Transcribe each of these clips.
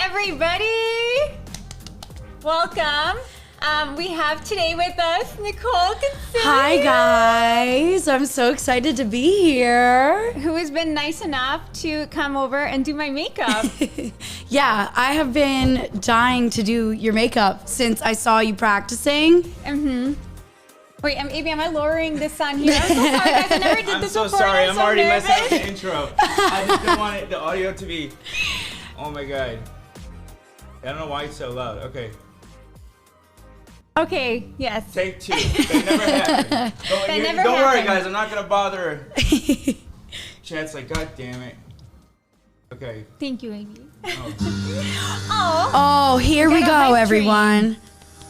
everybody. Welcome. We have today with us Nicol Concilio. Hi guys, I'm so excited to be here. Who has been nice enough to come over and do my makeup. Yeah, I have been dying to do your makeup since I saw you practicing. Wait, Abby, am I lowering this on here? I'm so sorry, guys. I never did this before. I'm so sorry. I'm already nervous. messing up the intro. I just didn't want the audio to be. Oh my god. I don't know why it's so loud. Okay. Okay, yes. Take two. That never happened. Don't worry, guys. I'm not gonna bother. Chat's like, God damn it. Okay. Thank you, Amy. Oh. Oh, here we got go, my everyone.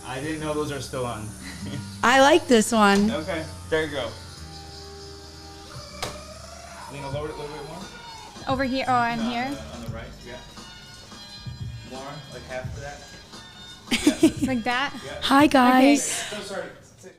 I didn't know those are still on. I like this one. Okay. There you go. Lena, lower it a little bit more. Over here. Oh, I'm here. On the right. Yeah. More, like half of that. Like that? Yeah. Hi guys. So sorry.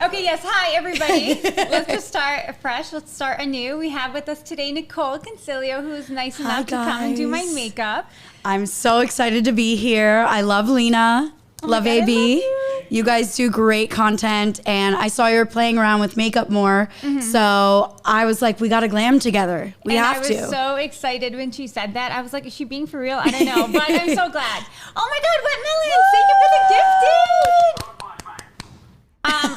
Okay, yes. Hi, everybody. Let's just start fresh. Let's start anew. We have with us today Nicol Concilio, who is nice Hi, enough to come and do my guys. makeup. I'm so excited to be here. I love Lena. Love God, I AB. love you. You guys do great content, and I saw you were playing around with makeup more, so I was like, we gotta glam together. We and have to. I was so excited when she said that. I was like, is she being for real? I don't know, but I'm so glad. Oh my God, Wet Melons! Thank you for the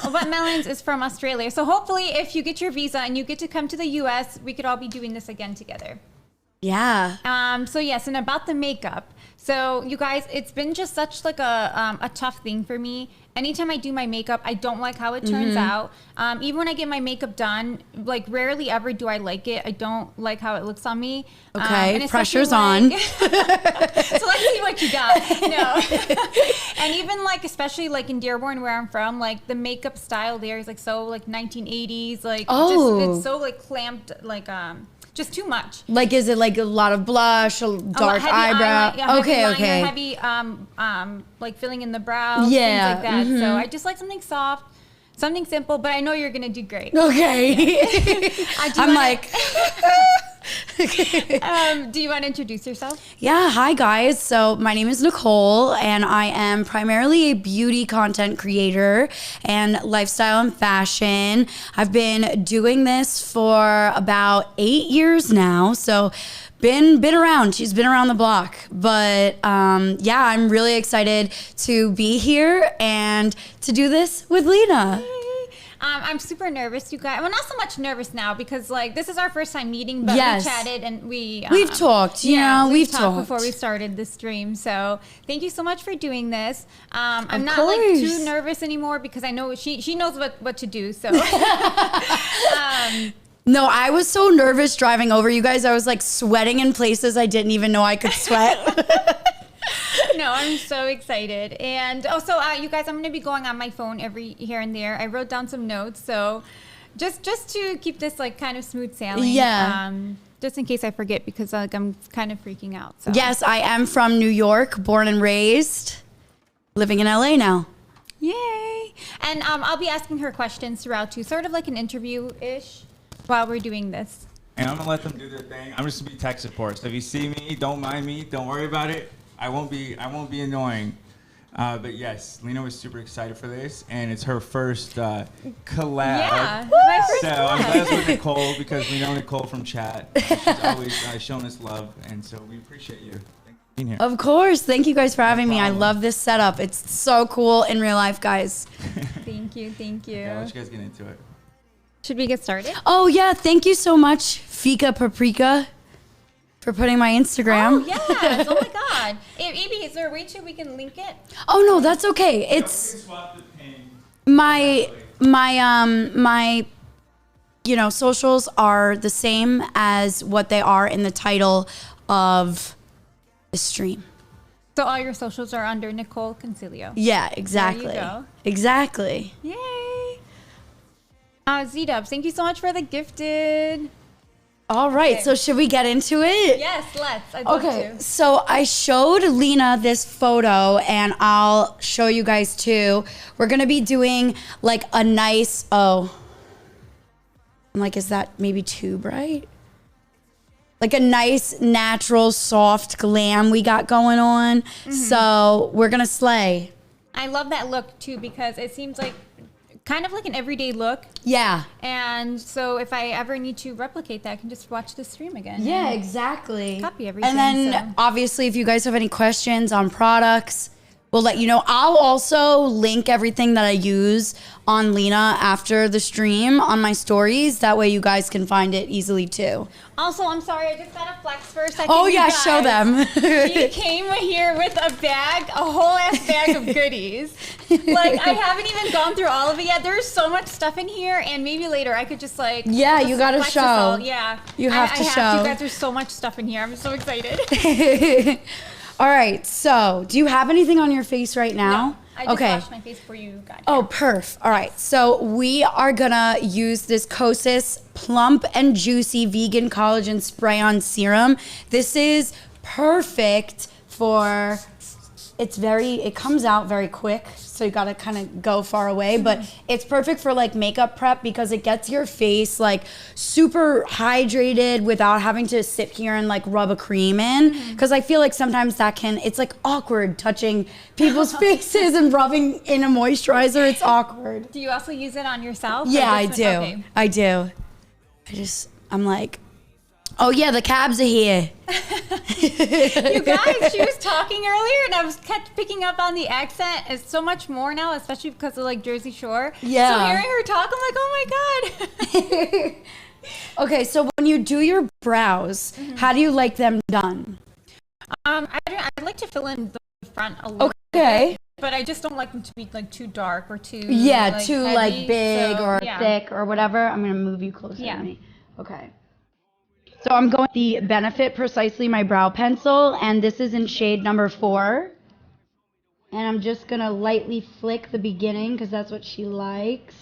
gifted! Wet Melons is from Australia, so hopefully if you get your visa and you get to come to the US, we could all be doing this again together. Yeah. So yes, and about the makeup. So you guys, it's been just such like a tough thing for me. Anytime I do my makeup, I don't like how it turns out. Even when I get my makeup done, like rarely ever do I like it. I don't like how it looks on me. Okay, and pressure's especially, on. So let's see what you got. No. And even like, especially like in Dearborn where I'm from, like the makeup style there is like so like 1980s, like just, it's so like clamped, like just too much. Like, is it like a lot of blush, a dark Heavy eyebrow? eyeliner, yeah, Okay, heavy okay. liner, heavy, like filling in the brows, Yeah, things like that. So I just like something soft, something simple. But I know you're gonna do great. Okay. I'm like, do you want to introduce yourself? yeah, hi guys. So my name is Nicole, and I am primarily a beauty content creator and lifestyle and fashion. I've been doing this for about 8 years now. So been around. She's been around the block. But yeah, I'm really excited to be here and to do this with Lena. I'm super nervous, you guys. Well, not so much nervous now because like this is our first time meeting, but Yes. we chatted and we've talked. We've talked before we started the stream. So thank you so much for doing this. I'm Of not like course. too nervous anymore because I know she knows what to do. So No, I was so nervous driving over you guys. I was like sweating in places I didn't even know I could sweat. no, I'm so excited. And also, you guys, I'm going to be going on my phone every here and there. I wrote down some notes. So just to keep this like kind of smooth sailing. Yeah. Just in case I forget because like I'm kind of freaking out. So. Yes, I am from New York, born and raised, living in LA now. Yay. And I'll be asking her questions throughout too, sort of like an interview-ish while we're doing this. And I'm gonna let them do their thing. I'm just gonna be tech support. So if you see me, don't mind me. Don't worry about it. I won't be annoying. But yes, Lena was super excited for this, and it's her first collab. Yeah, my first So collab. I'm glad it's with Nicole because we know Nicole from chat. She's always shown us love, and so we appreciate you. Thank you for being here. Of course. Thank you guys for having me. I problem. love this setup. It's so cool in real life, guys. Thank you. Yeah, I'll let you guys get into it. Should we get started? Oh, yeah. Thank you so much, Fika Paprika, for putting my Instagram. Oh, yes. Oh, my God. Amy, is there a way we can link it? Oh, no, that's okay. It's Swap the pin. my socials are the same as what they are in the title of the stream. So all your socials are under Nicol Concilio. Yeah, exactly. There you go. Exactly. Yay. Z-Dubs, thank you so much for the gifted. All right, Okay. so should we get into it? Yes, let's. I'd love Okay, to. so I showed Lena this photo, and I'll show you guys too. We're gonna be doing like a nice, I'm like, is that maybe too bright? like a nice, natural, soft glam we got going on. So we're gonna slay. I love that look too because it seems like kind of like an everyday look. Yeah. And so if I ever need to replicate that, I can just watch the stream again. Yeah, exactly. Copy everything. And then obviously if you guys have any questions on products, we'll let you know. I'll also link everything that I use on Lena after the stream on my stories. That way you guys can find it easily too. Also, I'm sorry, I just got to flex for a second. Oh you yeah, guys. show them. She came here with a whole ass bag of goodies. Like, I haven't even gone through all of it yet. There's so much stuff in here, and maybe later I could just like... Yeah, just you gotta flex show. this all. Yeah. You have to show. You guys, there's so much stuff in here. I'm so excited. All right, so do you have anything on your face right now? No, I just washed my face before you got here. Oh, perf. All right, so we are gonna use this Kosas Plump and Juicy Vegan Collagen Spray-On Serum. This is perfect for, it comes out very quick, so you gotta kind of go far away, but it's perfect for like makeup prep because it gets your face like super hydrated without having to sit here and like rub a cream in. Because I feel like sometimes it's like awkward touching people's faces and rubbing in a moisturizer. It's awkward. Do you also use it on yourself? Yeah, I do. Okay. I do. I'm like, oh yeah, the cabs are here. You guys, she was talking earlier and I was kept picking up on the accent. It's so much more now, especially because of like Jersey Shore. Yeah. So hearing her talk, I'm like, oh my God. Okay, so when you do your brows, how do you like them done? I like to fill in the front a little Okay. bit, but I just don't like them to be like too dark or too Too heavy. like big So, or yeah. thick or whatever. I'm gonna move you closer Yeah. to me. Okay. So I'm going with the Benefit Precisely My Brow Pencil, and this is in shade number 4. And I'm just gonna lightly flick the beginning because that's what she likes.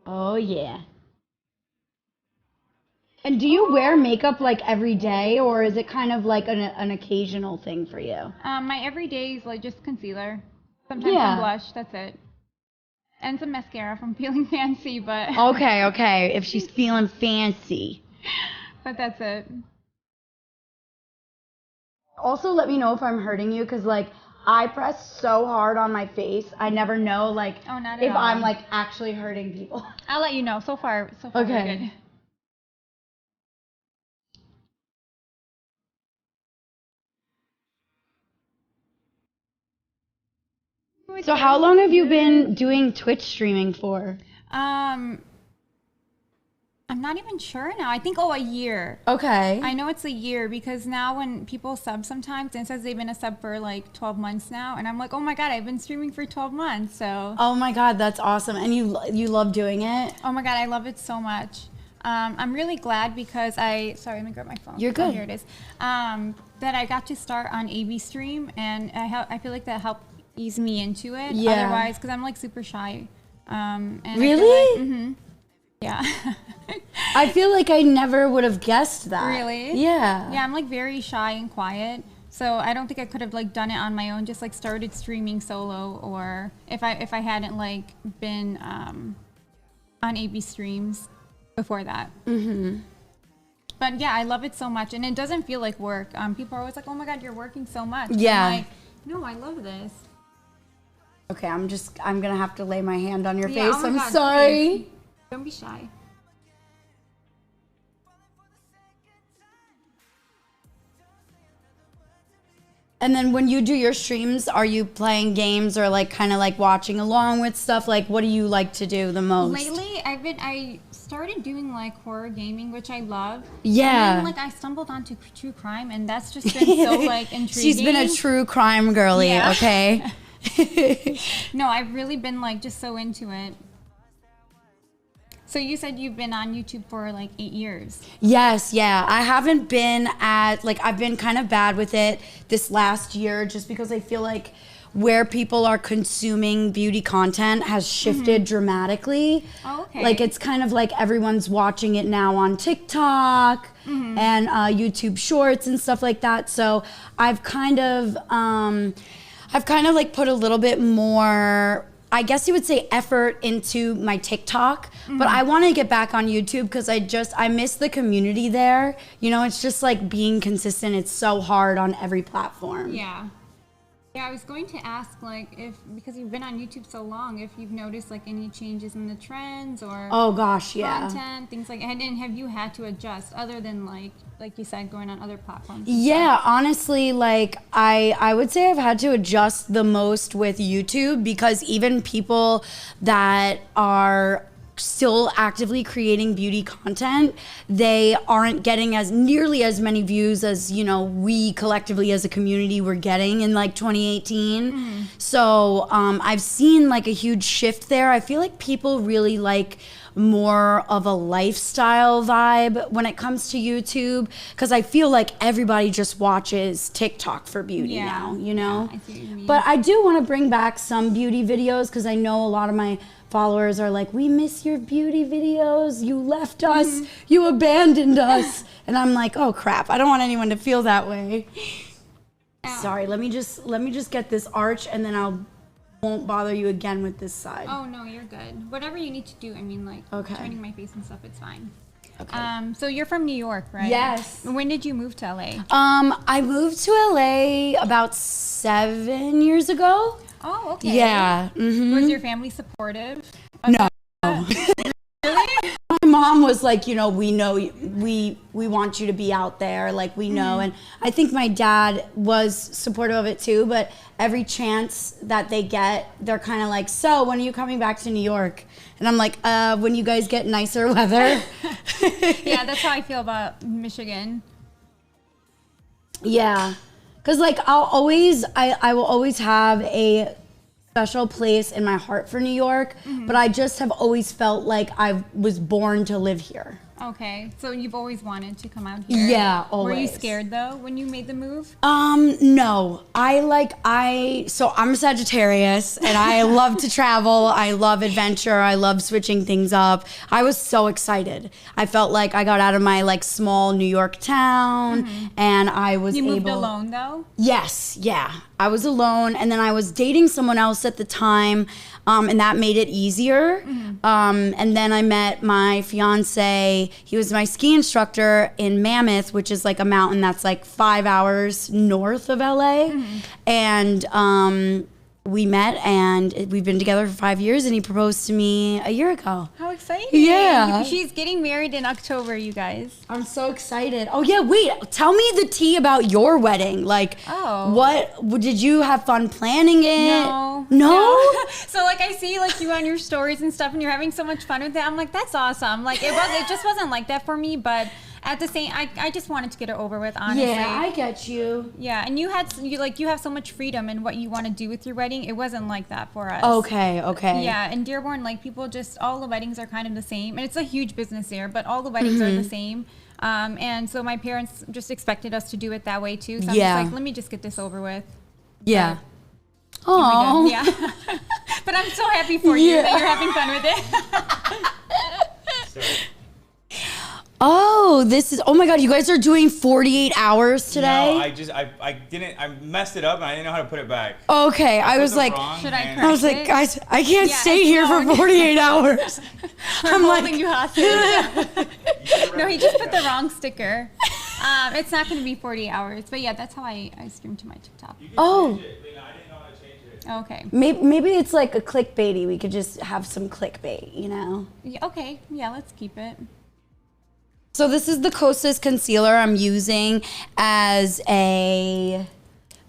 Oh yeah. And do you wear makeup like every day, or is it kind of like an occasional thing for you? My everyday is like just concealer. Sometimes Yeah. some blush, that's it. And some mascara if I'm feeling fancy, but Okay. If she's feeling fancy. but that's it. Also, let me know if I'm hurting you, because like I press so hard on my face, I never know like Oh, not at if all. I'm like actually hurting people. I'll let you know. So far Okay. we're good. So how long have you been doing Twitch streaming for? I'm not even sure now. I think a year. Okay. I know it's a year because now when people sub sometimes, it says they've been a sub for like 12 months now, and I'm like, oh my God, I've been streaming for 12 months. So. Oh my God, that's awesome. And you love doing it? Oh my God, I love it so much. I'm really glad because sorry, let me grab my phone. You're good. Oh, here it is. That I got to start on AB Stream, and I feel like that helped ease me into it. Yeah. Otherwise, because I'm like super shy. And Really? Yeah. I feel like I never would have guessed that. Really? Yeah. Yeah, I'm like very shy and quiet. So I don't think I could have like done it on my own, just like started streaming solo, or if I hadn't like been on AB streams before that. But yeah, I love it so much, and it doesn't feel like work. People are always like, "Oh my God, you're working so much." Yeah. I'm like, no, I love this. Okay, I'm gonna have to lay my hand on your Yeah, face. oh my I'm God, sorry. please. Don't be shy. And then when you do your streams, are you playing games or like kind of like watching along with stuff? Like, what do you like to do the most? Lately, I started doing like horror gaming, which I love. Yeah. And then, like I stumbled onto true crime, and that's just been so like intriguing. She's been a true crime girly, Yeah. okay? No, I've really been like just so into it. So you said you've been on YouTube for like 8 years. Yes, yeah. I haven't been I've been kind of bad with it this last year just because I feel like where people are consuming beauty content has shifted dramatically. Oh, okay. Like it's kind of like everyone's watching it now on TikTok and YouTube Shorts and stuff like that. So I've kind of like put a little bit more I guess you would say, effort into my TikTok, but I want to get back on YouTube because I miss the community there. You know, it's just like being consistent. It's so hard on every platform. Yeah. Yeah, I was going to ask, like, because you've been on YouTube so long, if you've noticed, like, any changes in the trends or Oh gosh, yeah. content, things like, and have you had to adjust other than, like you said, going on other platforms? Yeah, honestly, like, I would say I've had to adjust the most with YouTube because even people that are still actively creating beauty content, they aren't getting as nearly as many views as, you know, we collectively as a community were getting in like 2018. So I've seen like a huge shift there. I feel like people really like more of a lifestyle vibe when it comes to YouTube because I feel like everybody just watches TikTok for beauty now, you know? Yeah, I see what you mean. But I do want to bring back some beauty videos because I know a lot of my followers are like, we miss your beauty videos. You left us. You abandoned us. And I'm like, oh crap. I don't want anyone to feel that way. Sorry, let me just get this arch and then won't bother you again with this side. Oh no, you're good. Whatever you need to do. I mean, like turning my face and stuff, it's fine. Okay. So you're from New York, right? Yes. When did you move to LA? I moved to LA about 7 years ago. Oh, okay. Yeah. Was your family supportive? No. Really? My mom was like, you know, we want you to be out there, like we know. And I think my dad was supportive of it too, but every chance that they get, they're kind of like, so when are you coming back to New York? And I'm like, when you guys get nicer weather. Yeah, that's how I feel about Michigan. Yeah. Cause like I will always have a special place in my heart for New York, but I just have always felt like I was born to live here. Okay, so you've always wanted to come out here. Yeah, always. Were you scared though when you made the move? No. So I'm a Sagittarius and I love to travel. I love adventure. I love switching things up. I was so excited. I felt like I got out of my like small New York town and I was You moved alone though? Yes, yeah. I was alone and then I was dating someone else at the time and that made it easier. And then I met my fiance. He was my ski instructor in Mammoth, which is like a mountain that's like 5 hours north of LA. And we met and we've been together for 5 years and he proposed to me a year ago. How exciting. Yeah. She's getting married in October, you guys. I'm so excited. Oh yeah, wait, tell me the tea about your wedding. Like, what did you have fun planning it? No? So like I see like you on your stories and stuff and you're having so much fun with it. I'm like, that's awesome. Like it just wasn't like that for me, but at the same, I just wanted to get it over with, honestly. Yeah, I get you. Yeah, and you have so much freedom in what you want to do with your wedding. It wasn't like that for us. Okay. Yeah, in Dearborn, like people all the weddings are kind of the same, and it's a huge business there, but all the weddings are the same. And so my parents just expected us to do it that way too. So I'm just like, let me just get this over with. Yeah. Oh. Yeah. But I'm so happy for you that you're having fun with it. Oh, oh my God, you guys are doing 48 hours today? No, I messed it up and I didn't know how to put it back. Okay, I was like, should I correct I was like, it? guys, I can't stay here for 48 hours. I'm holding you hostage. No, he just put the wrong sticker. It's not going to be 40 hours, but yeah, that's how I stream to my TikTok. Oh. I didn't know how to change it. Okay. Maybe it's like a clickbaity. We could just have some clickbait, you know? Okay, yeah, let's keep it. So this is the Kosas concealer I'm using as an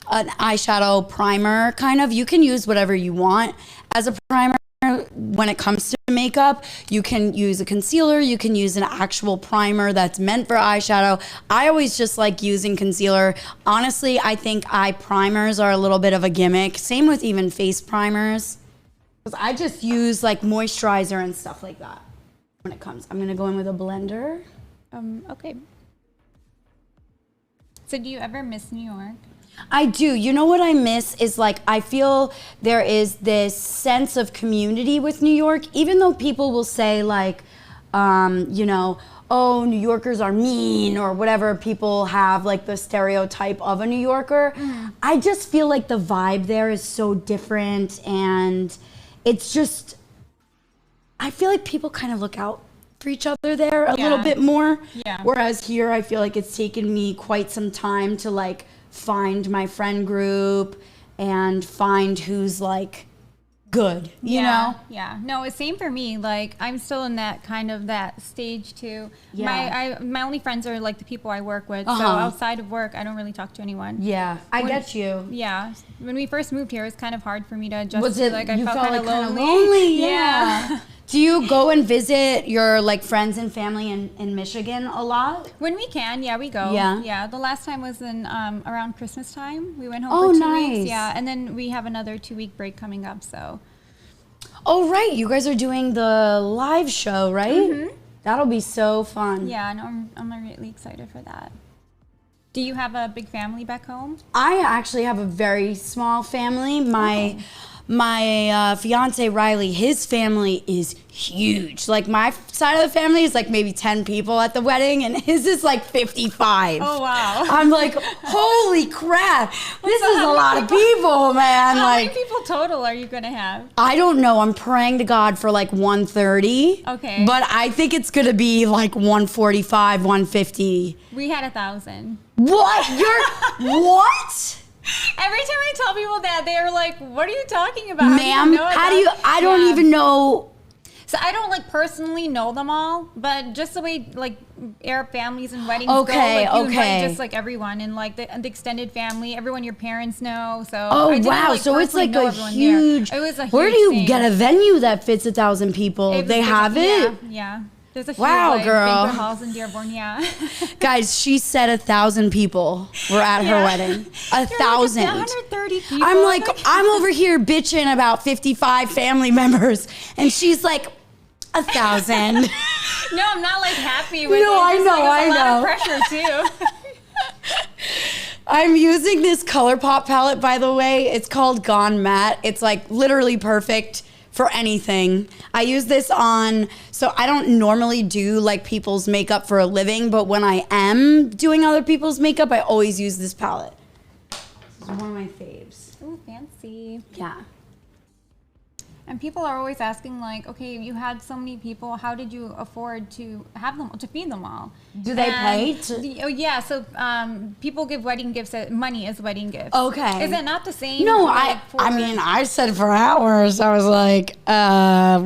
eyeshadow primer, kind of. You can use whatever you want as a primer. When it comes to makeup, you can use a concealer, you can use an actual primer that's meant for eyeshadow. I always just like using concealer. Honestly, I think eye primers are a little bit of a gimmick. Same with even face primers. Because I just use like moisturizer and stuff like that when it comes. I'm gonna go in with a blender. Okay. So do you ever miss New York? I do. You know what I miss is like, I feel there is this sense of community with New York, even though people will say like, you know, oh, New Yorkers are mean or whatever. People have like the stereotype of a New Yorker. I just feel like the vibe there is so different and it's just, I feel like people kind of look out for each other there a little bit more. Yeah. Whereas here, I feel like it's taken me quite some time to like find my friend group and find who's like good, you know? Yeah. No, it's same for me. Like, I'm still in that kind of that stage too. Yeah. My only friends are like the people I work with. So outside of work, I don't really talk to anyone. Yeah, I get you. Yeah. When we first moved here, it was kind of hard for me to adjust. Was it, like, you I felt felt kind like of kind of lonely. lonely? Yeah. Do you go and visit your like friends and family in Michigan a lot? When we can, yeah, we go. Yeah. Yeah. The last time was in around Christmas time. We went home Oh, for 2 nice. weeks. Yeah. And then we have another 2-week break coming up. So. Oh, right. You guys are doing the live show, right? That'll be so fun. Yeah, no, I'm really excited for that. Do you have a big family back home? I actually have a very small family. My fiance Riley, his family is huge. Like my side of the family is like maybe 10 people at the wedding, and his is like 55. Oh wow! I'm like, holy crap! This is a lot of people, man. How Like, many people total are you gonna have? I don't know. I'm praying to God for like 130. Okay. But I think it's gonna be like 145, 150. We had 1,000. What? You're what? Every time I tell people that, they're like, "What are you talking about, Ma'am? How do you? I don't even know. So I don't like personally know them all, but just the way like Arab families and weddings Okay, go, like, you okay. invite just like everyone and like the extended family, everyone your parents know. So Oh I didn't, wow! like, So it's personally like know a everyone huge. there. It was a huge Where do you thing. get a venue that fits 1,000 people? It was They big- have it. Yeah. There's a few Wow, like, girl. banquet halls in Dearborn. Yeah. Guys, she said 1,000 people were at her wedding. 1,000. 130 people. I'm like, I'm over here bitching about 55 family members, and she's like, 1,000. No, I'm not like happy with it. No, I It's, know, like, it's a I lot of know. pressure too. I'm using this ColourPop palette, by the way. It's called Gone Matte. It's like literally perfect for anything. I use this on, so I don't normally do like people's makeup for a living, but when I am doing other people's makeup, I always use this palette. This is one of my faves. Ooh, fancy. Yeah. And people are always asking, like, okay, you had so many people. How did you afford to have them, to feed them all? Do they pay? Oh, yeah. So people give wedding gifts, money as wedding gifts. Okay. Is it not the same? No, like, I mean, I said for hours, I was like,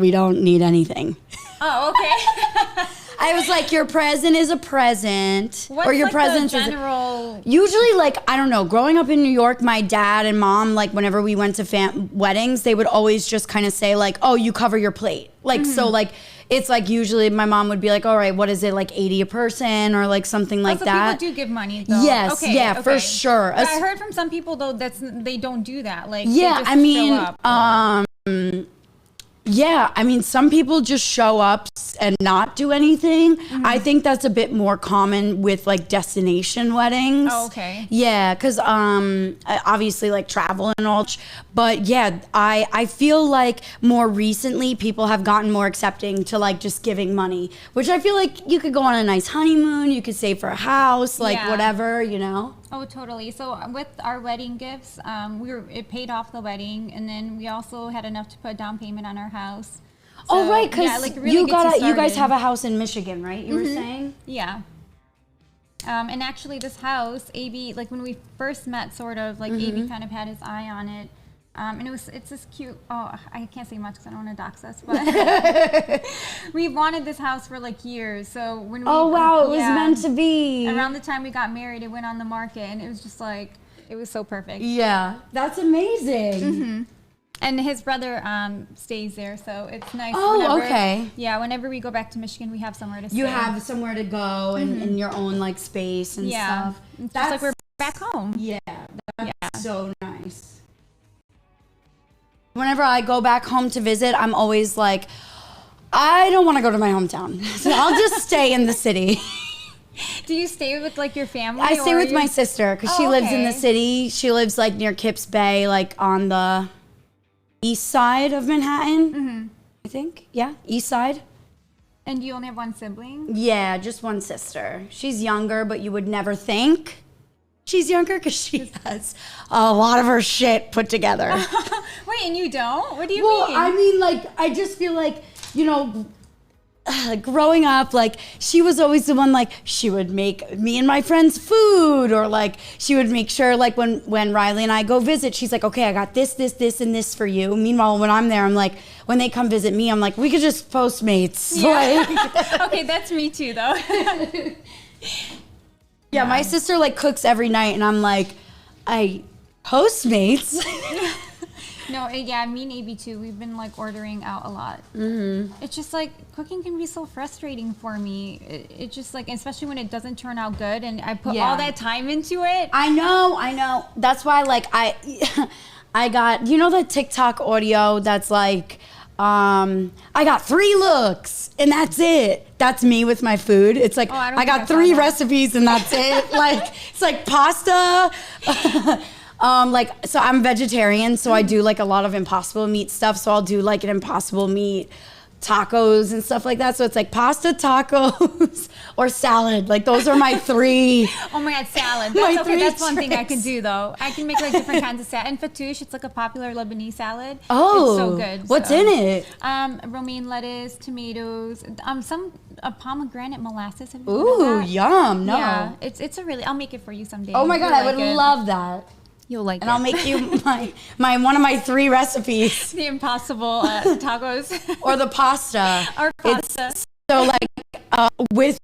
we don't need anything. Oh, okay. I was like, your present is a present. What's or your like present the is general? usually, like, I don't know, growing up in New York, my dad and mom, like, whenever we went to weddings, they would always just kind of say, like, oh, you cover your plate. Like, so, like, it's like usually my mom would be like, all right, what is it, like 80 a person or like something like So that? people do give money, though. Yes, Okay, yeah, okay. for sure. But I heard from some people, though, they don't do that. Like, they Yeah, just I mean, show up. yeah, I mean, some people just show up and not do anything. I think that's a bit more common with like destination weddings. Oh, okay. Yeah, because obviously like travel and all. But yeah, I feel like more recently people have gotten more accepting to like just giving money, which I feel like you could go on a nice honeymoon, you could save for a house, like Yeah. whatever, you know? Oh, totally. So with our wedding gifts, it paid off the wedding, and then we also had enough to put a down payment on our house. Oh, So, right, because yeah, like, it really you gets you guys started. have a house in Michigan, right? You were saying? Yeah. And actually, this house, AB, like when we first met, sort of like AB kind of had his eye on it. And it's this cute. Oh, I can't say much because I don't want to dox us, but we've wanted this house for like years. So when we, Oh wow, it was yeah, meant to be. around the time we got married, it went on the market, and it was just like it was so perfect. Yeah, that's amazing. And his brother stays there, so it's nice. Oh, okay. Yeah, whenever we go back to Michigan, we have somewhere to stay. You have somewhere to go and your own like space and yeah, stuff. it's just like we're back home. Yeah, that's so nice. Whenever I go back home to visit, I'm always like, I don't want to go to my hometown, so I'll just stay in the city. Do you stay with like your family? I stay or with your- my sister because she Oh, lives in the okay. city. She lives like near Kips Bay, like on the east side of Manhattan. I think, yeah, east side. And you only have one sibling? Yeah, just one sister. She's younger, but you would never think. she's younger because she has a lot of her shit put together. Wait, and you don't? What do you Well, mean? I mean, like, I just feel like, you know, growing up, like, she was always the one, like, she would make me and my friends food, or like she would make sure, like, when Riley and I go visit, she's like, okay, I got this, and this for you. Meanwhile, when I'm there, I'm like, when they come visit me, I'm like, we could just Postmates. Yeah. Like, Okay, that's me too, though. yeah, my sister like cooks every night, and I'm like, I Postmates. No, yeah, me and AB too. We've been like ordering out a lot. Mm-hmm. It's just like cooking can be so frustrating for me. It's just like, especially when it doesn't turn out good, and I put all that time into it. I know. That's why, like, I got, you know, the TikTok audio that's like, I got 3 looks and that's it. That's me with my food. It's like, I got 3 recipes and that's it. Like, it's like pasta. Like, so I'm vegetarian, so I do like a lot of Impossible Meat stuff. So I'll do like an Impossible Meat tacos and stuff like that. So it's like pasta, tacos, or salad. Like, those are my 3. Oh my God, salad. That's okay. That's one thing I can do though. I can make like different kinds of salad. And fattoush, it's like a popular Lebanese salad. Oh, it's so good. What's in it? Romaine lettuce, tomatoes, some pomegranate molasses. Have you Ooh, heard of that? yum. No. Yeah, it's a really. I'll make it for you someday. Oh my God, I would it. love that. You'll like And it. I'll make you my one of my 3 recipes. The Impossible tacos. Or the pasta. Or pasta. So like with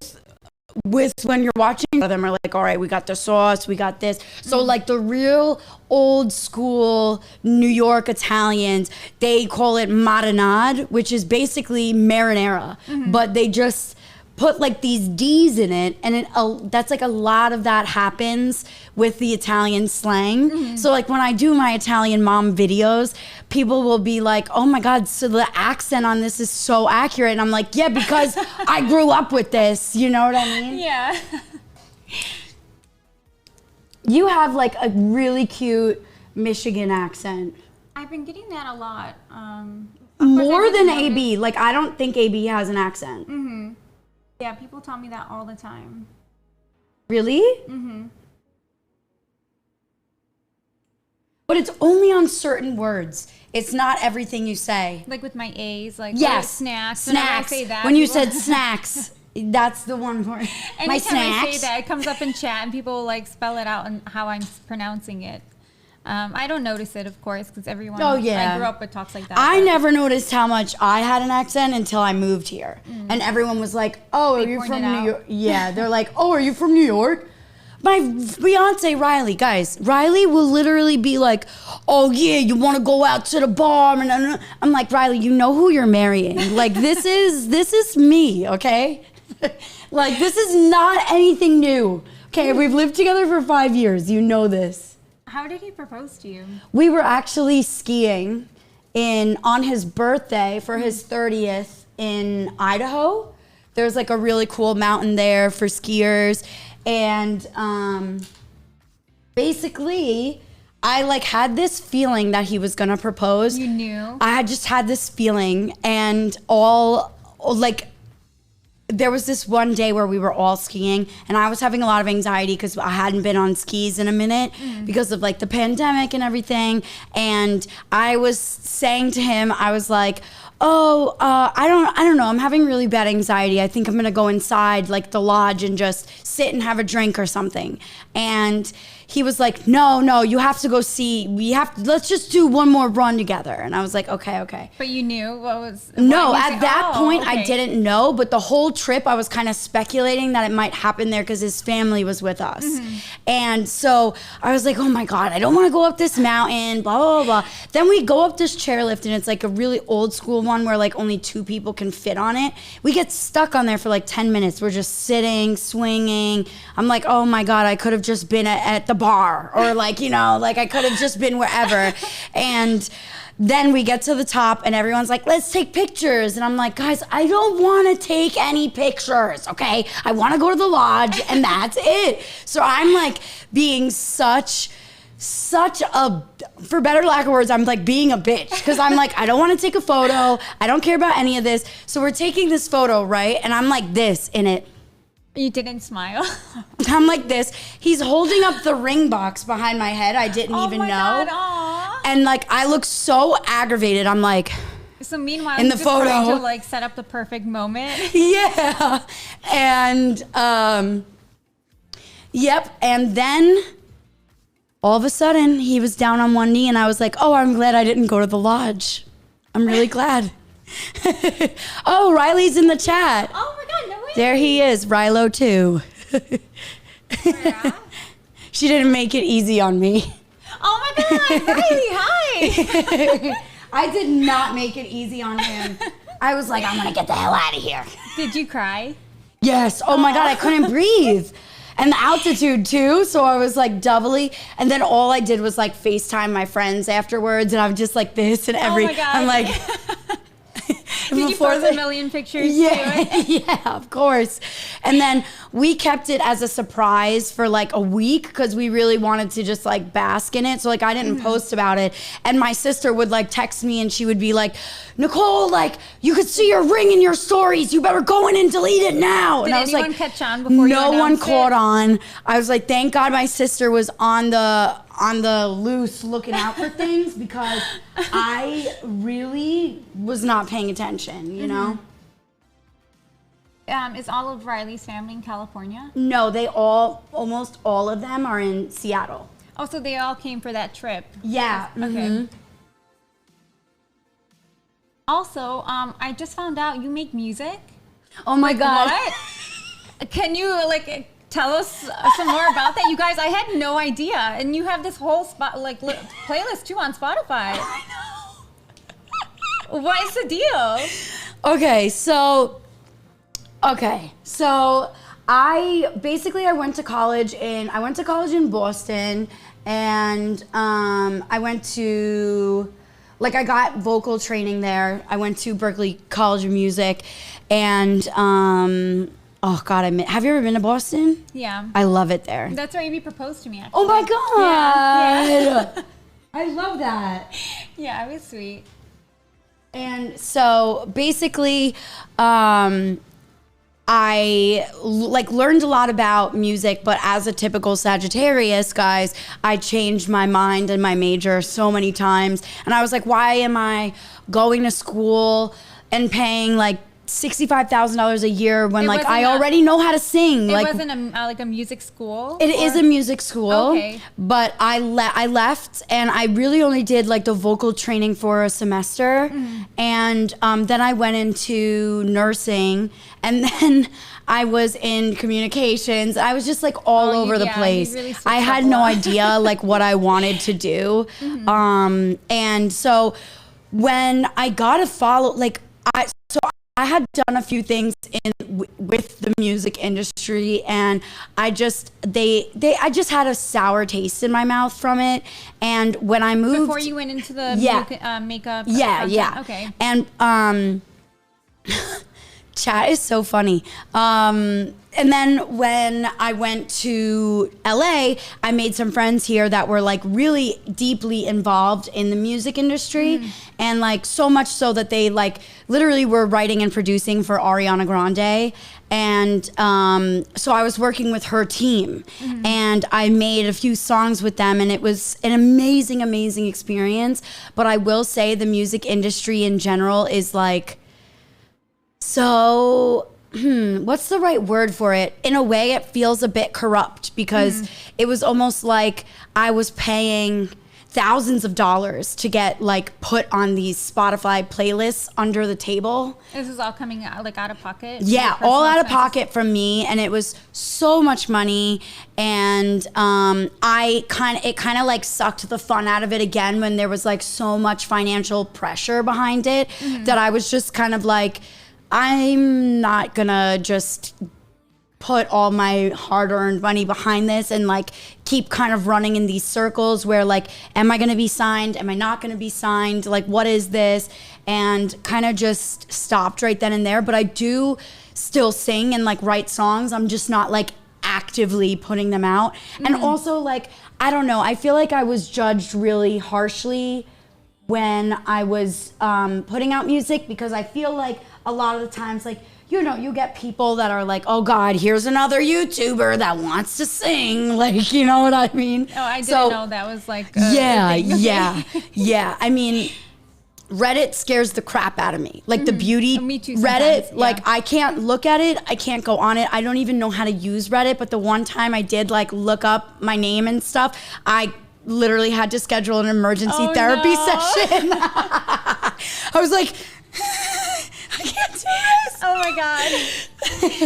when you're watching them are like, all right, we got the sauce, we got this. So like the real old school New York Italians, they call it marinade, which is basically marinara, but they just put like these D's in it, and that's like a lot of that happens with the Italian slang. So like when I do my Italian mom videos, people will be like, oh my God, so the accent on this is so accurate. And I'm like, yeah, because I grew up with this, you know what I mean? Yeah. You have like a really cute Michigan accent. I've been getting that a lot. More than AB. Like, I don't think AB has an accent. Yeah, people tell me that all the time. Really? But it's only on certain words. It's not everything you say. Like with my A's, like Yes. snacks. Whenever I say that, When you people- said snacks, that's the one word. My Anytime I snacks. say that, it comes up in chat and people like spell it out and how I'm pronouncing it. I don't notice it, of course, because everyone Oh, yeah. I grew up with talks like that. I but- never noticed how much I had an accent until I moved here. And everyone was like, oh, are you from pointed New out. York? Yeah, they're like, oh, are you from New York? My fiance, Riley, guys, Riley will literally be like, oh, yeah, you want to go out to the bar? And I'm like, Riley, you know who you're marrying. Like, this is me, okay? Like, this is not anything new. Okay, we've lived together for 5 years. You know this. How did he propose to you? We were actually skiing on his birthday for his 30th in Idaho. There's like a really cool mountain there for skiers. And basically, I like had this feeling that he was gonna propose. You knew? I had just had this feeling, and there was this one day where we were all skiing, and I was having a lot of anxiety because I hadn't been on skis in a minute because of like the pandemic and everything. And I was saying to him, I was like, oh, I don't know. I'm having really bad anxiety. I think I'm going to go inside like the lodge and just sit and have a drink or something. And he was like, no, you have to go see. Let's just do one more run together. And I was like, okay. But you knew what was... No, at that point, I okay. didn't know. But the whole trip, I was kind of speculating that it might happen there because his family was with us. And so I was like, oh my God, I don't want to go up this mountain, blah, blah, blah. Then we go up this chairlift, and it's like a really old school one where like only 2 people can fit on it. We get stuck on there for like 10 minutes. We're just sitting, swinging. I'm like, oh my God, I could have just been at the bar, or like, you know, like I could have just been wherever. And then we get to the top and everyone's like, let's take pictures. And I'm like, guys, I don't want to take any pictures, okay? I want to go to the lodge and that's it. So I'm like being such a, for better lack of words, I'm like being a bitch, because I'm like, I don't want to take a photo. I don't care about any of this. So we're taking this photo, right? And I'm like this in it. You didn't smile. I'm like this. He's holding up the ring box behind my head. I didn't even know. God, aw. And like I look so aggravated. I'm like, So meanwhile, in the you're just trying photo. to like set up the perfect moment. yeah. And yep. And then all of a sudden he was down on one knee and I was like, oh, I'm glad I didn't go to the lodge. I'm really glad. Oh, Riley's in the chat. Oh my God, no way. There he is, Rilo too. Yeah. She didn't make it easy on me. Oh my God, Riley, hi. I did not make it easy on him. I was like, I'm gonna get the hell out of here. Did you cry? Yes. Oh my God, I couldn't breathe. And the altitude too. So I was like doubly. And then all I did was like FaceTime my friends afterwards. And I'm just like this and every. Oh my God. I'm like. Did you post a million pictures Yeah, too? yeah, of course. And then we kept it as a surprise for like a week because we really wanted to just like bask in it. So like I didn't post about it. And my sister would like text me and she would be like, Nicole, like you could see your ring in your stories. You better go in and delete it now. Did and I was anyone like, catch on before you no one announced caught it? on. I was like, thank God my sister was on the loose looking out for things because I really was not paying attention, you know? Is all of Riley's family in California? No, almost all of them are in Seattle. Oh, so they all came for that trip. Yeah. Okay. Also, I just found out you make music. Oh my God. What? Can you like tell us some more about that, you guys? I had no idea, and you have this whole playlist too on Spotify. I know. What is the deal? Okay, so I went to college in Boston, and I went to I got vocal training there. I went to Berklee College of Music, and oh God, have you ever been to Boston? Yeah. I love it there. That's why you proposed to me, actually. Oh my God. Yeah. I love that. Yeah, it was sweet. And so basically, I learned a lot about music, but as a typical Sagittarius, guys, I changed my mind and my major so many times. And I was like, why am I going to school and paying like $65,000 a year when like I already know how to sing? It wasn't a music school? It is a music school, okay. But I left and I really only did like the vocal training for a semester. And then I went into nursing and then I was in communications. I was just like all over the place. Really I had no idea like what I wanted to do. And so when I got to follow, I had done a few things with the music industry, and I just had a sour taste in my mouth from it. And when I moved before you went into the makeup, yeah, okay, and chat is so funny. And then when I went to LA, I made some friends here that were like really deeply involved in the music industry. And like so much so that they like literally were writing and producing for Ariana Grande. And so I was working with her team and I made a few songs with them, and it was an amazing, amazing experience. But I will say the music industry in general is like, so what's the right word for it? In a way, it feels a bit corrupt because it was almost like I was paying thousands of dollars to get like put on these Spotify playlists under the table. This is all coming out like out of pocket? Yeah, all out of pocket from me, and it was so much money. And it kind of like sucked the fun out of it again when there was like so much financial pressure behind it that I was just kind of like, I'm not gonna just put all my hard-earned money behind this and like keep kind of running in these circles where like, am I gonna be signed? Am I not gonna be signed? Like, what is this? And kind of just stopped right then and there. But I do still sing and like write songs. I'm just not like actively putting them out. And also like, I don't know, I feel like I was judged really harshly when I was putting out music, because I feel like a lot of the times like, you know, you get people that are like, oh God, here's another YouTuber that wants to sing. Like, you know what I mean? Oh, I didn't know that was like yeah, a thing. yeah, yeah. I mean, Reddit scares the crap out of me. Like the beauty Me too Reddit, sometimes, yeah. like I can't look at it. I can't go on it. I don't even know how to use Reddit. But the one time I did like look up my name and stuff, I literally had to schedule an emergency therapy session. I was like, I can't do this. Oh my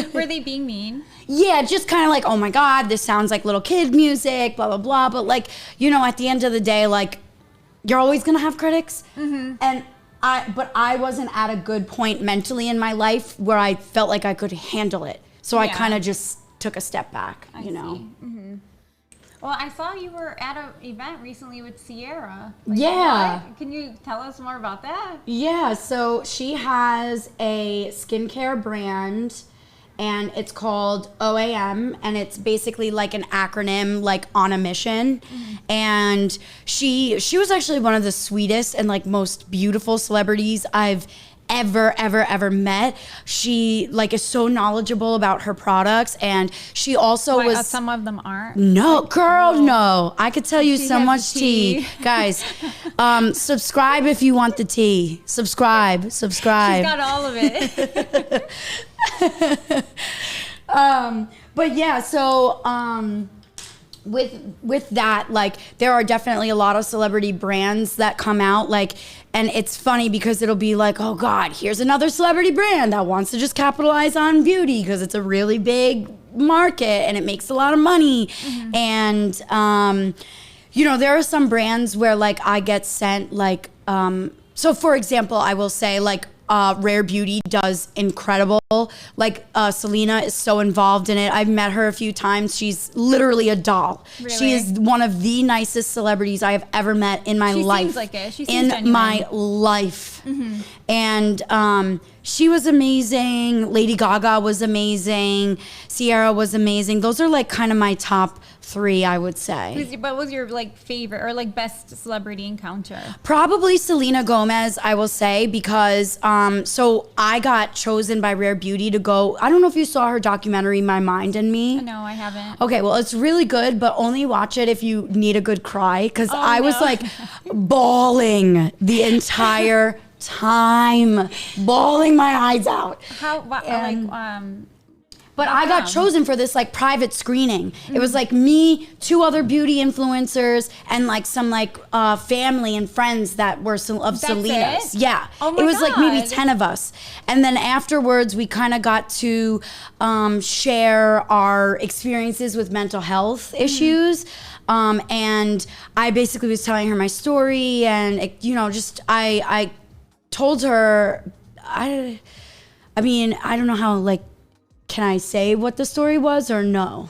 God. Were they being mean? Yeah, just kind of like, oh my God, this sounds like little kid music, blah, blah, blah. But like, you know, at the end of the day, like, you're always gonna have critics. And I wasn't at a good point mentally in my life where I felt like I could handle it. So I kind of just took a step back, you know. Well, I saw you were at an event recently with Sierra. Like, Yeah. what? Can you tell us more about that? Yeah, so she has a skincare brand and it's called OAM, and it's basically like an acronym, like on a mission. And she was actually one of the sweetest and like most beautiful celebrities I've ever met. She like is so knowledgeable about her products, and she also was Some of them aren't. no, girl, no. I could tell you She so has much the tea. tea. Guys, subscribe if you want the tea. Subscribe. She's got all of it. But yeah, so with that, like there are definitely a lot of celebrity brands that come out, like, and it's funny because it'll be like, oh God, here's another celebrity brand that wants to just capitalize on beauty because it's a really big market and it makes a lot of money. And you know, there are some brands where like I get sent like so for example, I will say like Rare Beauty does incredible. Like Selena is so involved in it. I've met her a few times. She's literally a doll. Really? She is one of the nicest celebrities I have ever met in my She life. seems like it. She seems in genuine. my life. And she was amazing. Lady Gaga was amazing. Sierra was amazing. Those are like kind of my top 3, I would say. What was your like favorite or like best celebrity encounter? Probably Selena Gomez, I will say, because so I got chosen by Rare Beauty to go. I don't know if you saw her documentary, My Mind and Me. No, I haven't. Okay, well, it's really good, but only watch it if you need a good cry, because I was no. like bawling the entire time, bawling my eyes out. But I got chosen for this like private screening. It was like me, 2 other beauty influencers, and like some like family and friends that were of Selena's. it? Yeah, Oh my it was like maybe God. 10 of us. And then afterwards, we kind of got to share our experiences with mental health issues. And I basically was telling her my story, and it, you know, just I told her I mean, I don't know how, like, can I say what the story was or no?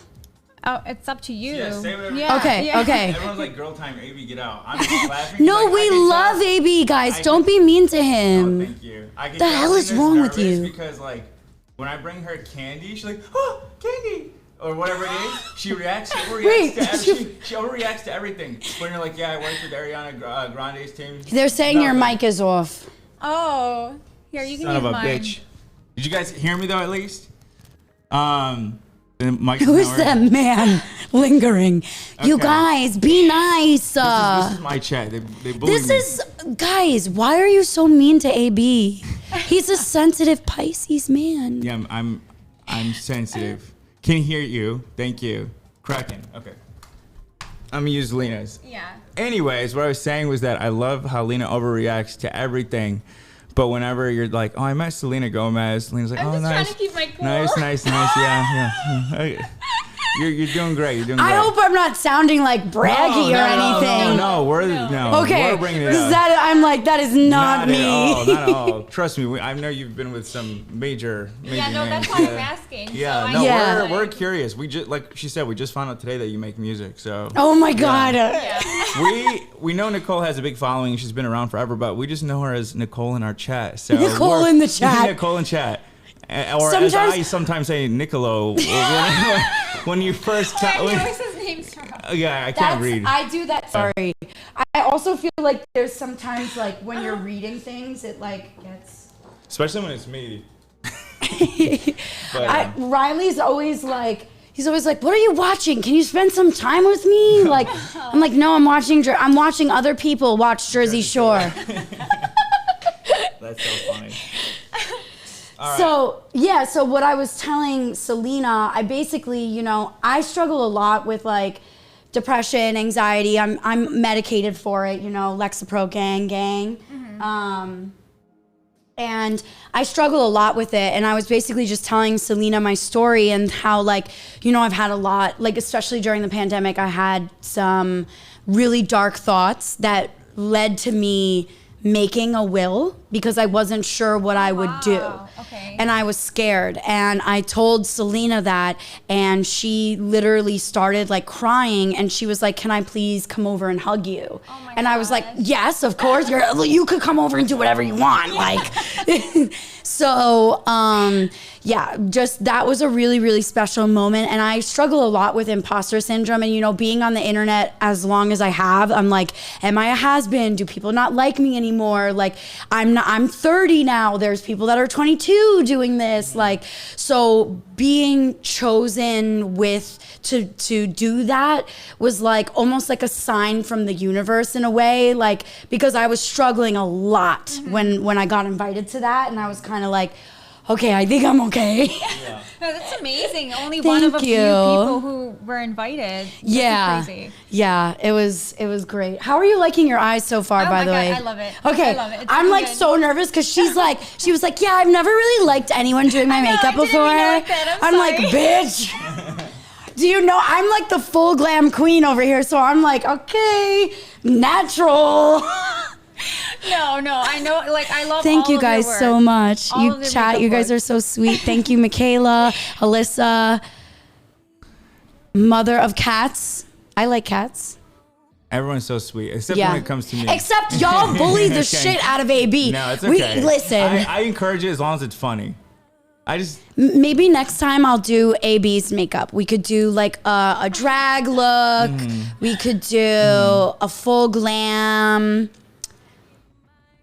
Oh, it's up to you. Yeah, say whatever. Okay. Everyone's like, girl time, AB, get out. I'm just laughing. No, like, we I can love tell- AB, guys. I Don't can- be mean to Oh, him. thank you. I can The tell hell is Lena's wrong with nervous you? Because like when I bring her candy, she's like, oh, candy. Or whatever it is, she reacts. She overreacts to everything. When you're like, yeah, I worked with Ariana Grande's team. They're saying your Nothing. mic is off. Oh, here you can Son use of a mine. bitch. Did you guys hear me though? At least. The mic Who is that man lingering? You Okay. guys, be nice. This is my chat. They bully This me. is, guys, why are you so mean to AB? He's a sensitive Pisces man. Yeah, I'm sensitive. Can hear you. Thank you. Cracking. Okay. I'm gonna use Lena's. Yeah. Anyways, what I was saying was that I love how Lena overreacts to everything. But whenever you're like, oh, I met Selena Gomez, Lena's like, I'm oh, just nice. trying to keep my cool. Nice. Yeah. You're doing great. You're doing great. I hope I'm not sounding like braggy or anything. No, Okay, we're bringing it because up. that I'm like, that is not me. Not at all. Trust me, I know you've been with some major Yeah, no, names. that's why I'm asking. Yeah, So no, Yeah. we're curious. We just, like she said, we just found out today that you make music. So Oh my God. we know Nicole has a big following. She's been around forever, but we just know her as Nicole in our chat. So Nicole we're- in the chat. Nicole in chat. Or Sometimes- as I sometimes say, Nicolo. when you first Where do you always his names from? yeah, I can't read. I do that. Sorry. I also feel like there's sometimes like when you're reading things, it like gets. Especially when it's me. But, Riley's always like, he's always like, what are you watching? Can you spend some time with me? Like, I'm like, no, I'm watching other people watch Jersey Shore. that's so funny. All right. So, yeah, so what I was telling Selena, I basically, you know, I struggle a lot with like depression, anxiety. I'm medicated for it, you know, Lexapro gang. And I struggle a lot with it. And I was basically just telling Selena my story and how, like, you know, I've had a lot, like, especially during the pandemic, I had some really dark thoughts that led to me making a will because I wasn't sure what I would do. Okay. And I was scared. And I told Selena that, and she literally started like crying, and she was like, can I please come over and hug you? Oh my and I was like, gosh. yes, of course. You could come over and do whatever you want. Like, so, yeah, just that was a really, really special moment. And I struggle a lot with imposter syndrome. And, you know, being on the internet as long as I have, I'm like, am I a has-been? Do people not like me anymore? Like, I'm 30 now. There's people that are 22 doing this. Like, so being chosen to do that was like almost like a sign from the universe in a way, like, because I was struggling a lot when I got invited to that, and I was kind of like, okay, I think I'm okay. Yeah. No, that's amazing. Only Thank one of a few you. people who were invited. That's Yeah. crazy. Yeah, it was great. How are you liking your eyes so far, Oh by my the God, way? I love it. Okay. I love it. It's I'm so like good. so nervous because she was like, yeah, I've never really liked anyone doing my I know, makeup I didn't before. mean it like that. I'm like, sorry. bitch. Do you know I'm like the full glam queen over here, so I'm like, okay, natural. No, I know. Like, I love. Thank all you of your guys work. so much. All You of your chat, makeup you guys work. are so sweet. Thank you, Michaela, Alyssa, mother of cats. I like cats. Everyone's so sweet, except Yeah. when it comes to me. Except y'all bully the Okay. shit out of AB. No, it's okay. Listen, I encourage it as long as it's funny. I just maybe next time I'll do AB's makeup. We could do like a drag look. We could do a full glam.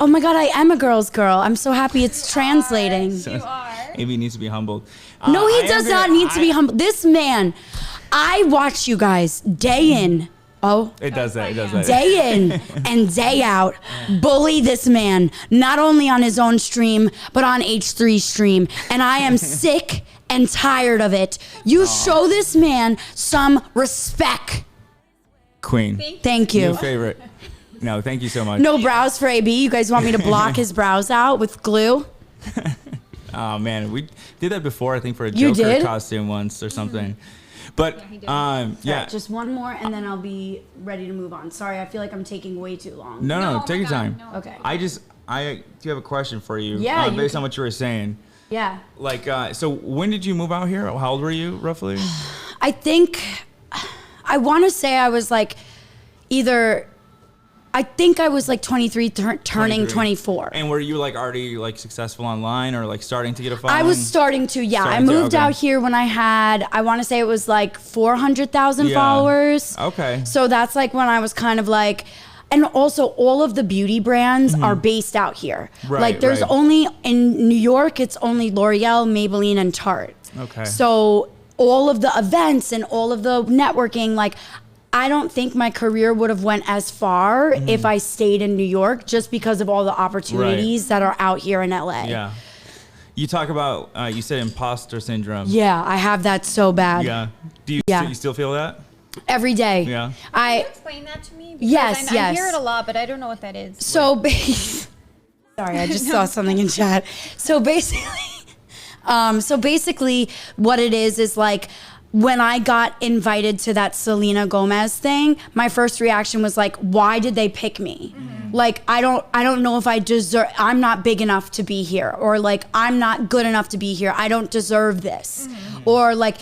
Oh my God, I am a girl's girl. I'm so happy it's translating. You are. AB needs to be humbled. No, I he am does gonna- not need to be humble. This man, I watch you guys day in. Oh, It does that. It does that. day in and day out, bully this man, not only on his own stream, but on H3's stream. And I am sick and tired of it. You show this man some respect. Queen. Thank New you. favorite. No, thank you so much. No brows for AB. You guys want me to block his brows out with glue? Oh man, we did that before. I think for a You Joker did? costume once or something. But he did. yeah. Just one more and then I'll be ready to move on. Sorry, I feel like I'm taking way too long. No, No, oh take my your God, time. no. Okay. I do have a question for you. Yeah, you based can- on what you were saying. Yeah. Like, so when did you move out here? How old were you roughly? I think I want to say I was like I think I was like 23 turning 23. 24. And were you like already like successful online or like starting to get a following? I was starting to, yeah. Starting I to, moved okay. out here when I had, I want to say it was like 400,000 Yeah. followers. Okay. So that's like when I was kind of like, and also all of the beauty brands are based out here. Right, like there's right. only, in New York, it's only L'Oreal, Maybelline, and Tarte. Okay. So all of the events and all of the networking, like I don't think my career would have went as far if I stayed in New York just because of all the opportunities that are out here in LA. Yeah. You talk about you said imposter syndrome. Yeah, I have that so bad. Yeah. Do you, Yeah. you still feel that? Every day. Yeah. Can you explain that to me? Because Yes, I yes. hear it a lot, but I don't know what that is. So sorry, I just saw something in chat. So basically what it is like when I got invited to that Selena Gomez thing, my first reaction was like, why did they pick me? Like, I don't know if I deserve, I'm not big enough to be here, or like, I'm not good enough to be here. I don't deserve this. Or like,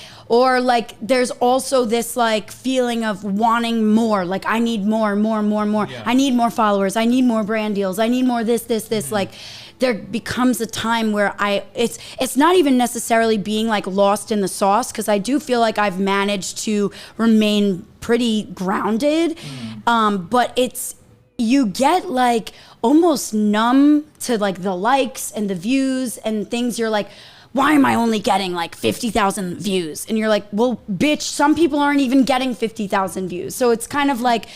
there's also this like feeling of wanting more. Like, I need more. Yeah. I need more followers. I need more brand deals. I need more this. Like, there becomes a time where it's not even necessarily being like lost in the sauce, because I do feel like I've managed to remain pretty grounded. But you get like almost numb to like the likes and the views and things. You're like, why am I only getting like 50,000 views? And you're like, well, bitch, some people aren't even getting 50,000 views. So it's kind of like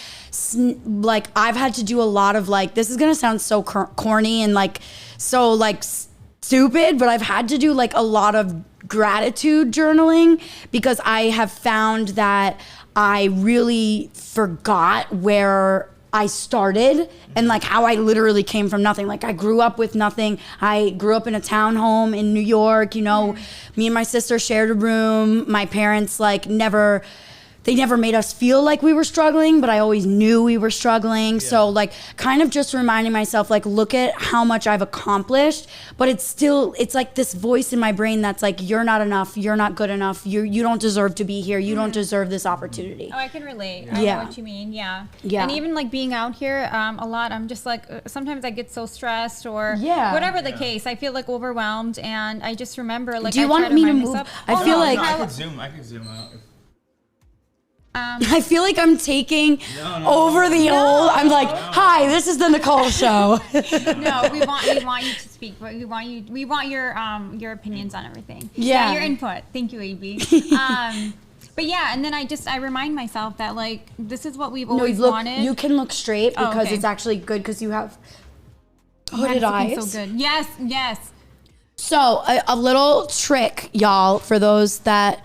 I've had to do a lot of like, this is going to sound so corny and like, so like stupid, but I've had to do like a lot of gratitude journaling because I have found that I really forgot where I started and like how I literally came from nothing. Like I grew up with nothing. I grew up in a townhome in New York, you know, me and my sister shared a room. My parents like they never made us feel like we were struggling, but I always knew we were struggling. Yeah. So like kind of just reminding myself, like, look at how much I've accomplished, but it's like this voice in my brain that's like, you're not enough. You're not good enough. You don't deserve to be here. You don't deserve this opportunity. Oh, I can relate. I know what you mean. Yeah. And even like being out here a lot, I'm just like, sometimes I get so stressed or whatever the case, I feel like overwhelmed. And I just remember like, do you want me to move? I feel like I could zoom out. I feel like I'm taking over the old. I'm like, hi, this is the Nicol show. No, we want you to speak, but we want your opinions on everything. Yeah, your input. Thank you, AB. But yeah, and then I remind myself that like this is what we've always wanted. You can look straight because it's actually good because you have hooded eyes. So good. Yes. So a little trick, y'all, for those that.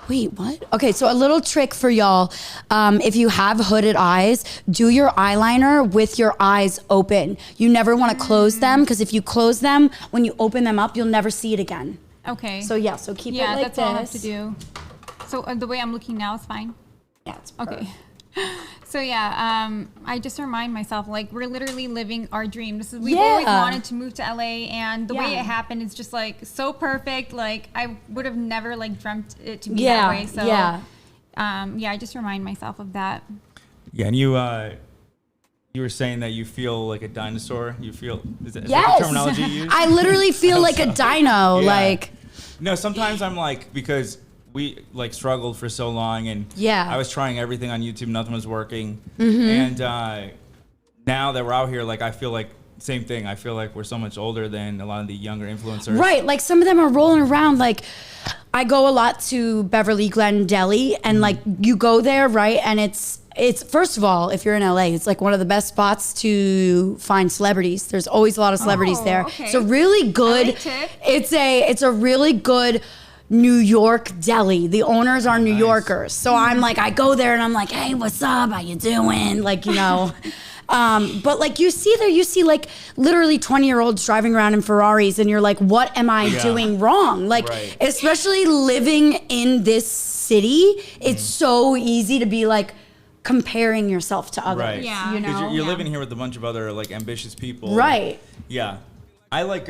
Wait, what? Okay, so a little trick for y'all. If you have hooded eyes, do your eyeliner with your eyes open. You never want to close them because if you close them, when you open them up, you'll never see it again. Okay. So so keep it like this. Yeah, that's all I have to do. So the way I'm looking now is fine? Yeah, it's perfect. Okay. So I just remind myself, like, we're literally living our dream. We've always wanted to move to LA, and the way it happened is just like so perfect. Like I would have never like dreamt it to be that way. So I just remind myself of that. Yeah, and you were saying that you feel like a dinosaur. You feel is that the terminology you use? I literally feel like a dino. Like no, sometimes I'm like because. We like struggled for so long and I was trying everything on YouTube. Nothing was working. And now that we're out here, like I feel like same thing. I feel like we're so much older than a lot of the younger influencers. Right. Like some of them are rolling around. Like I go a lot to Beverly Glen Deli and like you go there, right? And it's first of all, if you're in LA, it's like one of the best spots to find celebrities. There's always a lot of celebrities there. Okay. It's a really good, it's a really good New York deli. The owners are New Yorkers. So I'm like, I go there and I'm like, hey, what's up? How you doing? Like, you know, but like you see like literally 20-year-olds driving around in Ferraris and you're like, what am I doing wrong? Like, especially living in this city, it's so easy to be like comparing yourself to others. Right. Yeah. You know? You're living here with a bunch of other like ambitious people. Right. Yeah. I like,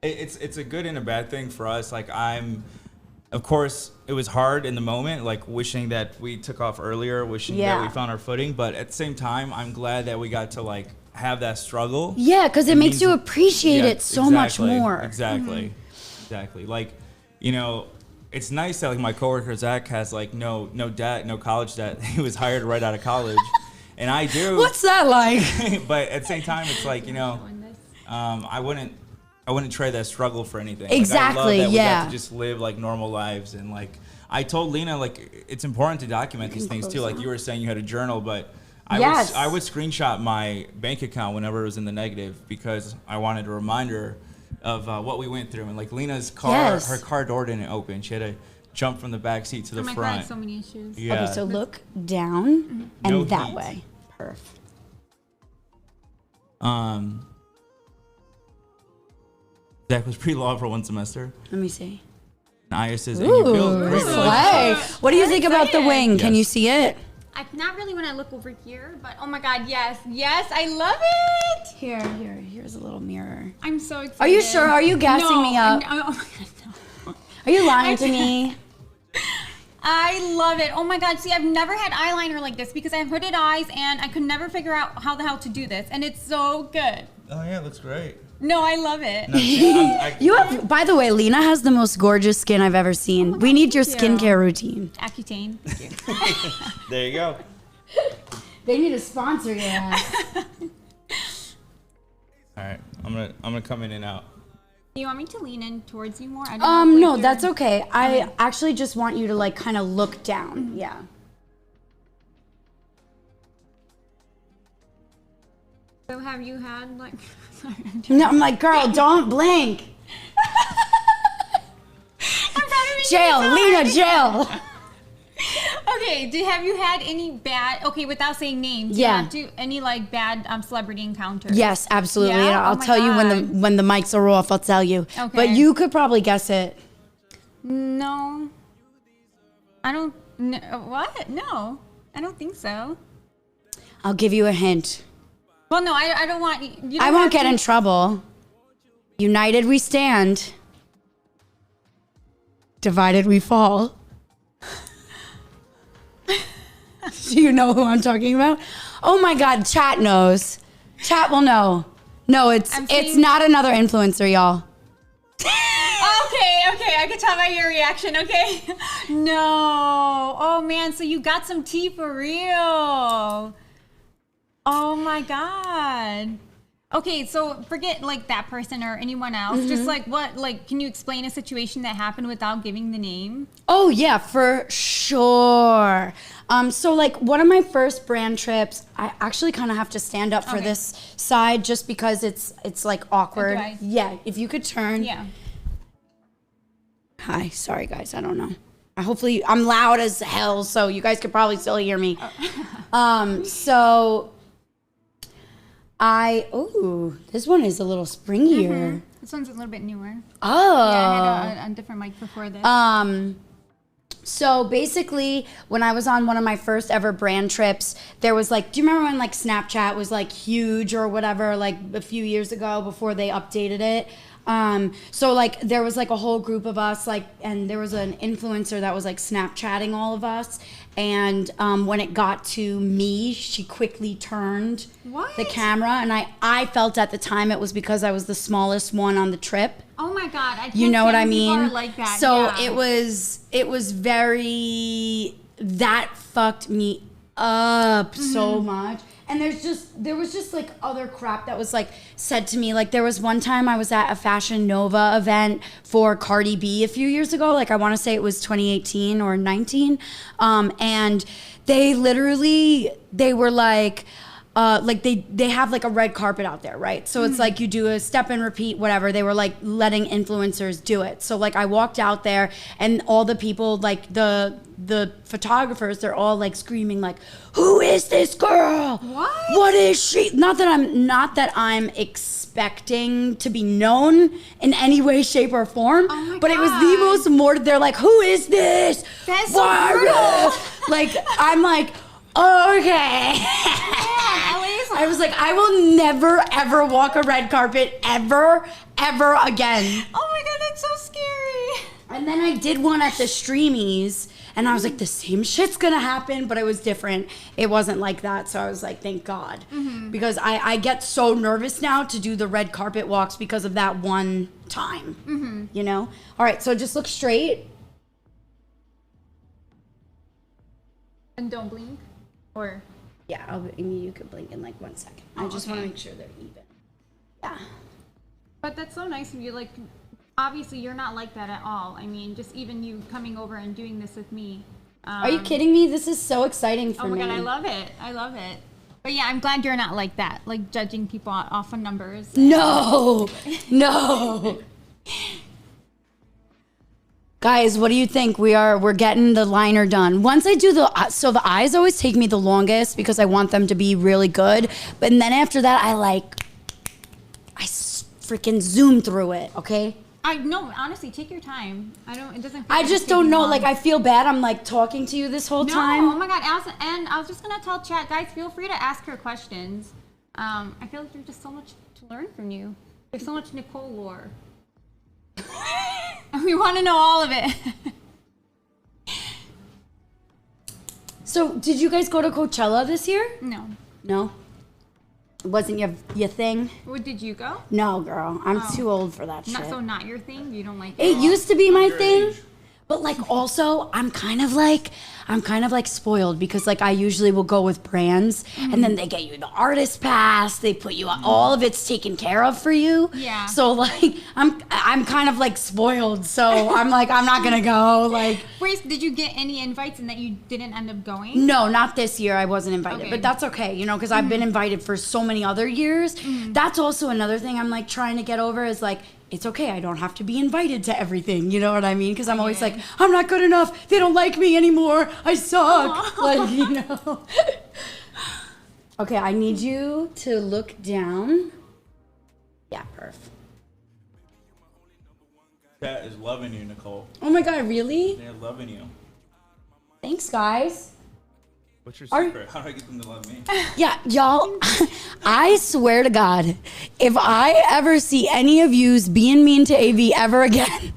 It's a good and a bad thing for us. Like of course, it was hard in the moment, like wishing that we took off earlier, wishing that we found our footing. But at the same time, I'm glad that we got to like have that struggle. Yeah, because it makes you appreciate it so much more. Exactly. Like, you know, it's nice that like my coworker Zach has like no debt, no college debt. He was hired right out of college, and I do. What's that like? But at the same time, it's like I wouldn't trade that struggle for anything. Exactly, like, I love that we got to just live like normal lives. And like I told Lena, like it's important to document these things too. Like you were saying you had a journal, but I would screenshot my bank account whenever it was in the negative because I wanted a reminder of what we went through. And like Lena's car, her car door didn't open. She had to jump from the back seat to the front. God, so many issues. Yeah. Okay, so look down and that heat. way. Perfect. Zach was pre-law for one semester. Let me see. Naya says, and you build great relationships. What do you think about the wing? Can you see it? Not really when I look over here, but oh my God, yes, I love it. Here's a little mirror. I'm so excited. Are you sure? Are you gassing me up? Oh my God, no. Are you lying to me? I love it. Oh my God. See, I've never had eyeliner like this because I have hooded eyes and I could never figure out how the hell to do this. And it's so good. Oh yeah, it looks great. No, I love it. No, you have, by the way, Lena has the most gorgeous skin I've ever seen. We need your skincare routine. Accutane. Thank you. There you go. They need to sponsor you. All right, I'm gonna come in and out. Do you want me to lean in towards you more? I don't know, No, like, that's okay. I actually just want you to like kind of look down. Yeah. So have you had like? Sorry, No, I'm like, girl, don't blink. Jail, Lena, jail. Okay, have you had any bad? Okay, without saying names. Yeah. Any like bad celebrity encounters? Yes, absolutely. Yeah? And I'll Oh my tell you God. when the mics are off. I'll tell you. Okay. But you could probably guess it. No. I don't. No, what? No, I don't think so. I'll give you a hint. Well, no, I don't want you. I won't get in trouble. United we stand. Divided we fall. Do you know who I'm talking about? Oh my God, chat knows. Chat will know. No, it's not another influencer, y'all. Okay, I can tell by your reaction. Okay, no. Oh man, so you got some tea for real. Oh my God. Okay, so forget like that person or anyone else. Just like what, like, can you explain a situation that happened without giving the name? Oh yeah, for sure. So like one of my first brand trips, I actually kind of have to stand up for this side just because it's like awkward. Do I? Yeah, if you could turn. Yeah. Hi, sorry guys, I don't know. Hopefully I'm loud as hell, so you guys could probably still hear me. So this one is a little springier. This one's a little bit newer. Oh. Yeah, I had a different mic before this. So basically, when I was on one of my first ever brand trips, there was like, do you remember when like Snapchat was like huge or whatever, like a few years ago before they updated it? So like there was like a whole group of us, like, and there was an influencer that was like Snapchatting all of us. And when it got to me, she quickly turned the camera, and I felt at the time it was because I was the smallest one on the trip. Oh my God, I can't You know what I stand people mean? are like that. So yeah. it was very, that fucked me up so much. And there was just like other crap that was like said to me. Like there was one time I was at a Fashion Nova event for Cardi B a few years ago. Like I want to say it was 2018 or 19. And they were like they have like a red carpet out there, right? So it's like you do a step and repeat, whatever. They were like letting influencers do it. So like I walked out there and all the people, like the photographers, they're all like screaming like, who is this girl? What is she? Not that I'm expecting to be known in any way, shape, or form. Oh my but God. it was the most more, they're like, who is this? That's so brutal. Like, I'm like, okay. I was like, I will never, ever walk a red carpet ever again. Oh my God, that's so scary. And then I did one at the Streamies, and I was like, the same shit's gonna happen, but it was different. It wasn't like that, so I was like, thank God. Because I get so nervous now to do the red carpet walks because of that one time, you know? All right, so just look straight. And don't blink, or? Yeah, I mean, you could blink in like 1 second. I just want to make sure they're even. Yeah. But that's so nice of you. Like, obviously, you're not like that at all. I mean, just even you coming over and doing this with me. Are you kidding me? This is so exciting for me. Oh my God, I love it. I love it. But yeah, I'm glad you're not like that, like judging people off of numbers. No. Guys, what do you think? We're getting the liner done. Once I do the eyes always take me the longest because I want them to be really good. But then after that, I freaking zoom through it, okay? No, honestly, take your time. It doesn't. I just don't know. Like, I feel bad. I'm like talking to you this whole time. Oh my God, Allison, and I was just gonna tell chat, guys, feel free to ask her questions. I feel like there's just so much to learn from you. There's so much Nicol lore. We want to know all of it. So, did you guys go to Coachella this year? No. No? It wasn't your thing? What, did you go? No, girl. I'm too old for that shit. Not your thing? You don't like it? It used to be my thing. But like also I'm kind of like spoiled because like I usually will go with brands and then they get you the artist pass, they put you on, all of it's taken care of for you. Yeah. So like I'm kind of like spoiled. So I'm like I'm not gonna go. Like Wait, did you get any invites and that you didn't end up going? no, not this year. I wasn't invited, Okay. but that's okay, you know, because I've been invited for so many other years. That's also another thing I'm like trying to get over is like, it's okay. I don't have to be invited to everything. You know what I mean? Because I'm always like, I'm not good enough. They don't like me anymore. I suck. Like, you know. Okay, I need you to look down. Yeah, perf. Chat is loving you, Nicole. Oh my God, really? They're loving you. Thanks, guys. What's your Are- secret? How do I get them to love me? Yeah, y'all, I swear to God, if I ever see any of yous being mean to AV ever again,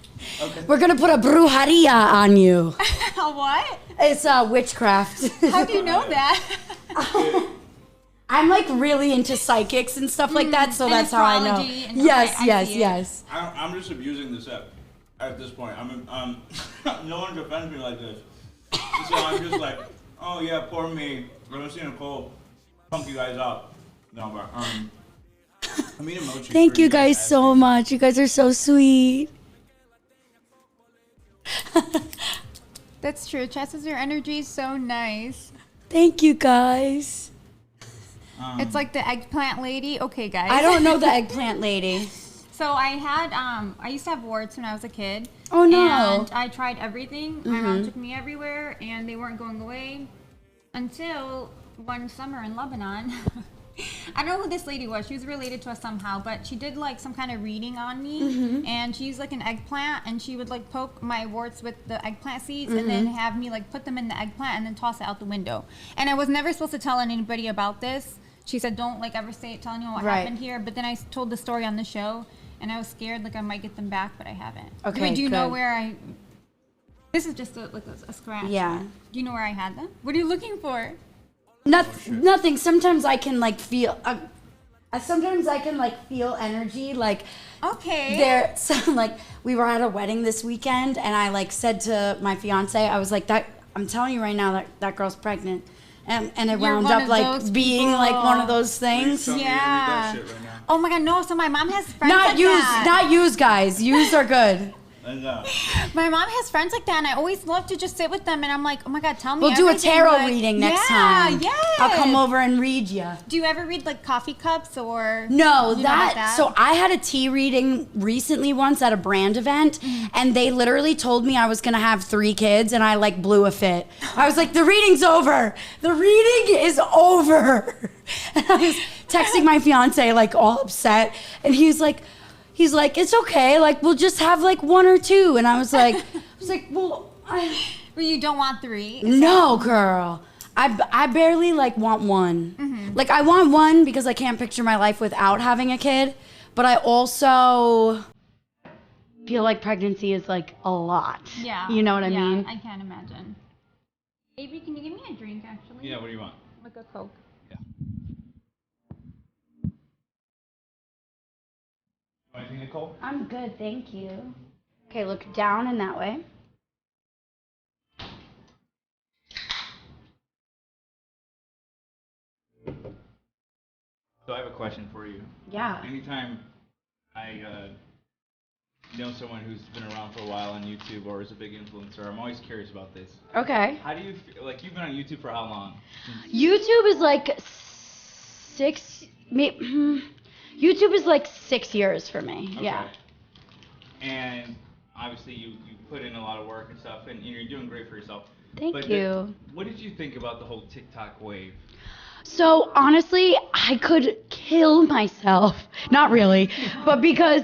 we're gonna put a brujeria on you. What? It's witchcraft. How do you know that? I'm like really into psychics and stuff like that, so and that's how I know. astrology and- Yes, okay, I yes, see it. yes. I'm just abusing this app at this point. No one defends me like this. So I'm just like, oh yeah, poor me. We're gonna see Nicole punk you guys up. No, but I mean emoji. Thank you guys so much. You guys are so sweet. That's true. Chad says your energy is so nice. Thank you guys. It's like the eggplant lady. Okay, guys. I don't know the eggplant lady. So I used to have warts when I was a kid. Oh, no. And I tried everything. My mom took me everywhere, and they weren't going away until one summer in Lebanon. I don't know who this lady was. She was related to us somehow, but she did like some kind of reading on me, and she used like an eggplant, and she would like poke my warts with the eggplant seeds, and then have me like put them in the eggplant and then toss it out the window. And I was never supposed to tell anybody about this. She said, "Don't like ever tell anyone what happened here." But then I told the story on the show, and I was scared like I might get them back, but I haven't. Okay, Wait, do you know good. where I? This is just a scratch. Yeah. Do you know where I had them? What are you looking for? Nothing. Sometimes I can like feel. Sometimes I can like feel energy. Like Okay. there. So like we were at a wedding this weekend, and I like said to my fiance, I was like, "That I'm telling you right now that girl's pregnant," and it You're wound one up of like those being like one of those things. Tell me to read Yeah. that shit right now. Oh my God, no! So my mom has friends Not like use, that. not use, guys. Use are good. And, My mom has friends like that, and I always love to just sit with them. And I'm like, oh my God, tell me. We'll do a everything, tarot like- reading next yeah, time. Yeah. I'll come over and read you. Do you ever read like coffee cups or? No, You know about that. So I had a tea reading recently once at a brand event, and they literally told me I was gonna have 3 kids, and I like blew a fit. I was like, the reading's over. The reading is over. And I was texting my fiance like all upset, and he's like, it's okay. Like we'll just have like 1 or 2. And I was like, well, But you don't want 3. no, girl. I barely like want 1. Like I want 1 because I can't picture my life without having a kid. But I also feel like pregnancy is like a lot. Yeah. You know what I mean? I can't imagine. Avery, can you give me a drink actually? yeah, what do you want? Like a Coke. Yeah. Anything, Nicole? I'm good, thank you. Okay, look down in that way. So I have a question for you. Yeah. Anytime I know someone who's been around for a while on YouTube or is a big influencer, I'm always curious about this. Okay. How do you feel, like you've been on YouTube for how long? YouTube is like 6, YouTube is like 6 years for me. Okay. Yeah. And obviously you put in a lot of work and stuff, and you're doing great for yourself. Thank But you. what did you think about the whole TikTok wave? So honestly, I could kill myself. Not really, but because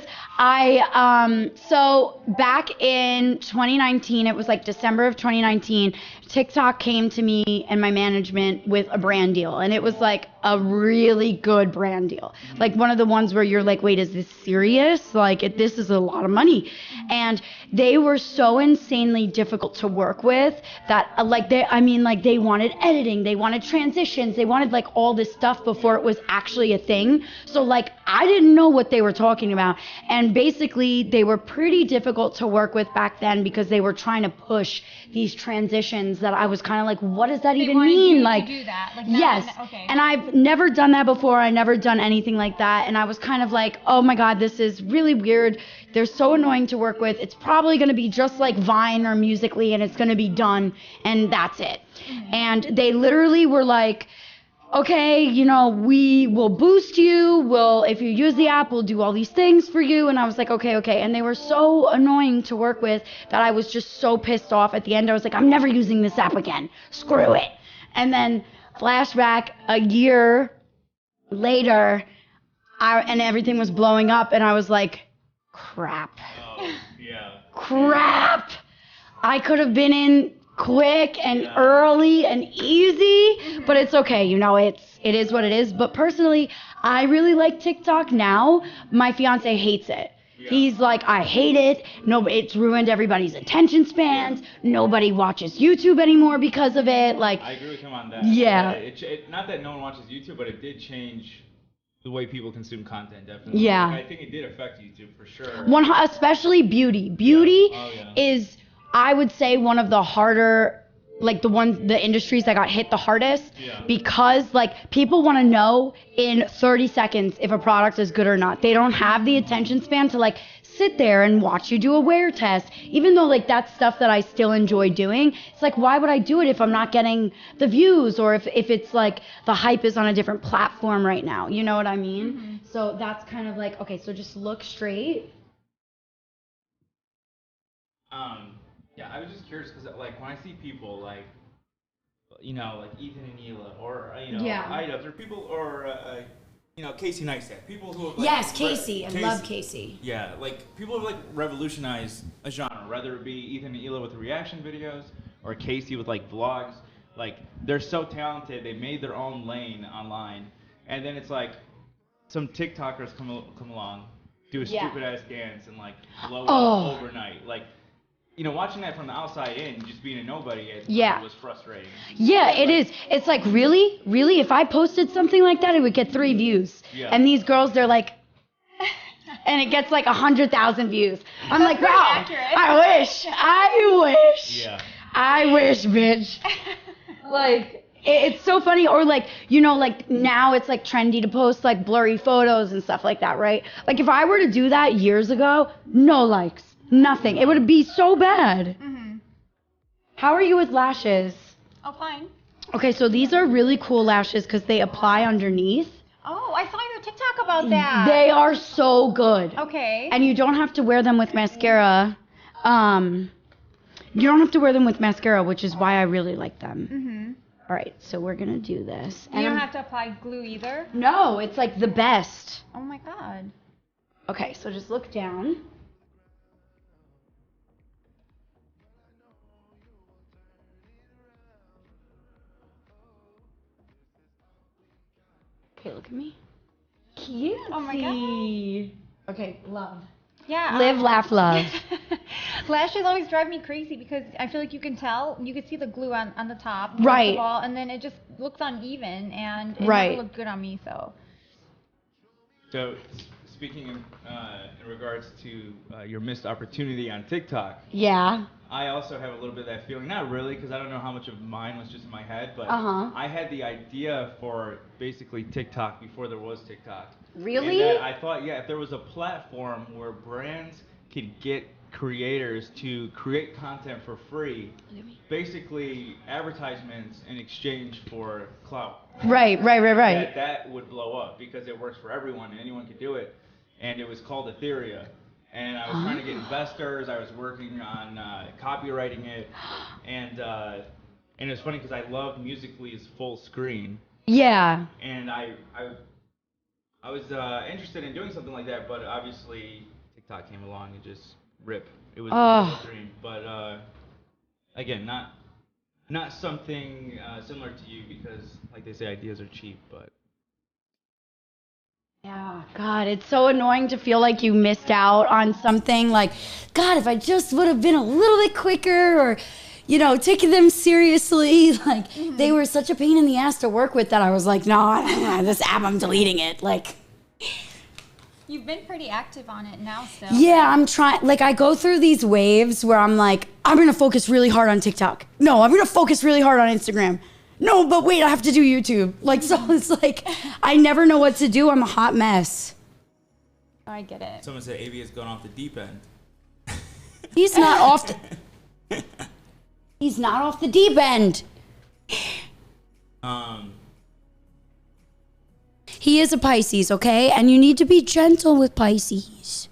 so back in 2019, it was like December of 2019, TikTok came to me and my management with a brand deal. And it was like a really good brand deal. Like one of the ones where you're like, wait, is this serious? Like this is a lot of money. And they were so insanely difficult to work with that they wanted editing, they wanted transitions, they wanted of like all this stuff before it was actually a thing. So like I didn't know what they were talking about. And basically they were pretty difficult to work with back then because they were trying to push these transitions that I was kind of like, what does that even mean? Like, do that. Like yes. Okay. And I've never done that before. I never done anything like that. And I was kind of like, oh my God, this is really weird. They're so annoying to work with. It's probably going to be just like Vine or Musical.ly, and it's going to be done. And that's it. And they literally were like, okay, you know, we will boost you. If you use the app, we'll do all these things for you. And I was like, okay. And they were so annoying to work with that I was just so pissed off. At the end, I was like, I'm never using this app again. Screw it. And then flashback a year later, and everything was blowing up. And I was like, crap. Oh, yeah. Crap. I could have been in quick and early and easy, but it's okay. You know, it is what it is. But personally, I really like TikTok now. My fiance hates it. Yeah. He's like, I hate it. No, it's ruined everybody's attention spans. Nobody watches YouTube anymore because of it. Like, I agree with him on that. Yeah. Not that no one watches YouTube, but it did change the way people consume content, definitely. Yeah. Like, I think it did affect YouTube for sure. Especially beauty. Beauty yeah. is, I would say, one of the harder, like the industries that got hit the hardest, because like people want to know in 30 seconds if a product is good or not. They don't have the attention span to like sit there and watch you do a wear test, even though like that's stuff that I still enjoy doing. It's like, why would I do it if I'm not getting the views, or if it's like the hype is on a different platform right now, you know what I mean? Mm-hmm. So that's kind of like, okay, so just look straight. Yeah, I was just curious because, like, when I see people like, you know, like Ethan and Hila, or you know, Ida, or people, or you know, Casey Neistat, people who have like, yes, Casey, I love Casey. Yeah, like people who have like revolutionized a genre, whether it be Ethan and Hila with reaction videos or Casey with like vlogs. Like, they're so talented, they made their own lane online, and then it's like some TikTokers come along, do a stupid ass dance, and like blow up overnight, like. You know, watching that from the outside in, just being a nobody, it was frustrating. Yeah, it is. It's like, really? Really? If I posted something like that, it would get 3 views. Yeah. And these girls, they're like, and it gets like 100,000 views. I'm like, wow, I wish. Yeah. I wish, bitch. Like, it's so funny. Or like, you know, like now it's like trendy to post like blurry photos and stuff like that, right? Like if I were to do that years ago, no likes. Nothing. It would be so bad. Mm-hmm. How are you with lashes? Oh, fine. Okay, so these are really cool lashes because they apply underneath. Oh, I saw your TikTok about that. They are so good. Okay. And you don't have to wear them with mascara. You don't have to wear them with mascara, which is why I really like them. Mm-hmm. All right, so we're going to do this. You don't have to apply glue either? No, it's like the best. Oh, my God. Okay, so just look down. Okay, look at me. Cute. Oh my God. Okay, love. Yeah. Live, laugh, love. Lashes always drive me crazy because I feel like you can see the glue on the top. Right. First of all, and then it just looks uneven and it never looked good on me, so. So, speaking in regards to your missed opportunity on TikTok. Yeah. I also have a little bit of that feeling. Not really, because I don't know how much of mine was just in my head, but I had the idea for basically TikTok before there was TikTok. Really? And that I thought, if there was a platform where brands could get creators to create content for free, basically advertisements in exchange for clout. Right. That would blow up because it works for everyone and anyone could do it. And it was called Etheria. And I was trying to get investors. I was working on copywriting it, and it was funny because I loved Musical.ly's full screen. Yeah. And I was interested in doing something like that, but obviously TikTok came along and just rip. It was a dream, but again, not something similar to you because, like they say, ideas are cheap, but. Yeah, God, it's so annoying to feel like you missed out on something. Like, God, if I just would have been a little bit quicker, or, taking them seriously. Like, they were such a pain in the ass to work with that I was like, no, this app, I'm deleting it. Like, you've been pretty active on it now still. yeah, I'm trying. Like, I go through these waves where I'm like, I'm going to focus really hard on TikTok. No, I'm going to focus really hard on Instagram. No, but wait, I have to do YouTube. Like, so it's like, I never know what to do. I'm a hot mess. Oh, I get it. Someone said AV has gone off the deep end. He's not off He's not off the deep end. He is a Pisces, okay? And you need to be gentle with Pisces.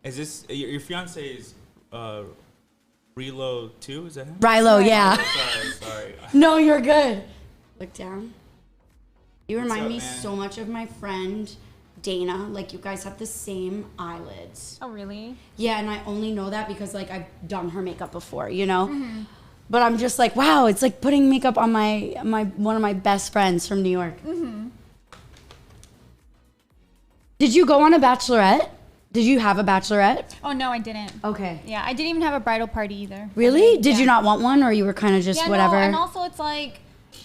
Is this your fiance is Relo too? Is that him? Rilo, yeah. Sorry. No, you're good. Look down. You remind up, me man? so much of my friend Dana. Like, you guys have the same eyelids. Oh, really? Yeah, and I only know that because, like, I've done her makeup before, But I'm just like, wow, it's like putting makeup on my one of my best friends from New York. Did you go on a bachelorette? Did you have a bachelorette? Oh, no, I didn't. Okay. Yeah, I didn't even have a bridal party either. Really? Did Yeah. you not want one, or you were kind of just whatever? No, and also it's like,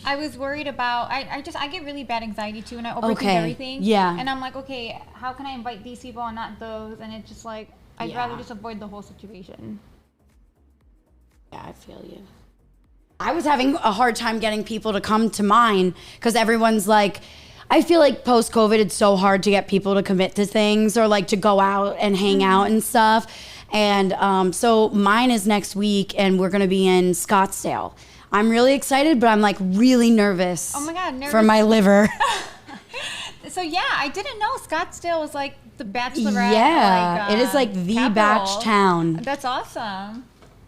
I was worried about, I get really bad anxiety too, and I overthink Okay, everything. yeah. And I'm like, okay, how can I invite these people and not those? And it's just like, I'd Yeah. rather just avoid the whole situation. Yeah, I feel you. I was having a hard time getting people to come to mine because everyone's like, I feel like post-COVID, it's so hard to get people to commit to things or like to go out and hang out and stuff. And so mine is next week, and we're going to be in Scottsdale. I'm really excited, but I'm like really nervous. Oh my God, nervous. For my liver. So yeah, I didn't know Scottsdale was like the bachelorette. Yeah, it is like the capital. batch town. That's awesome.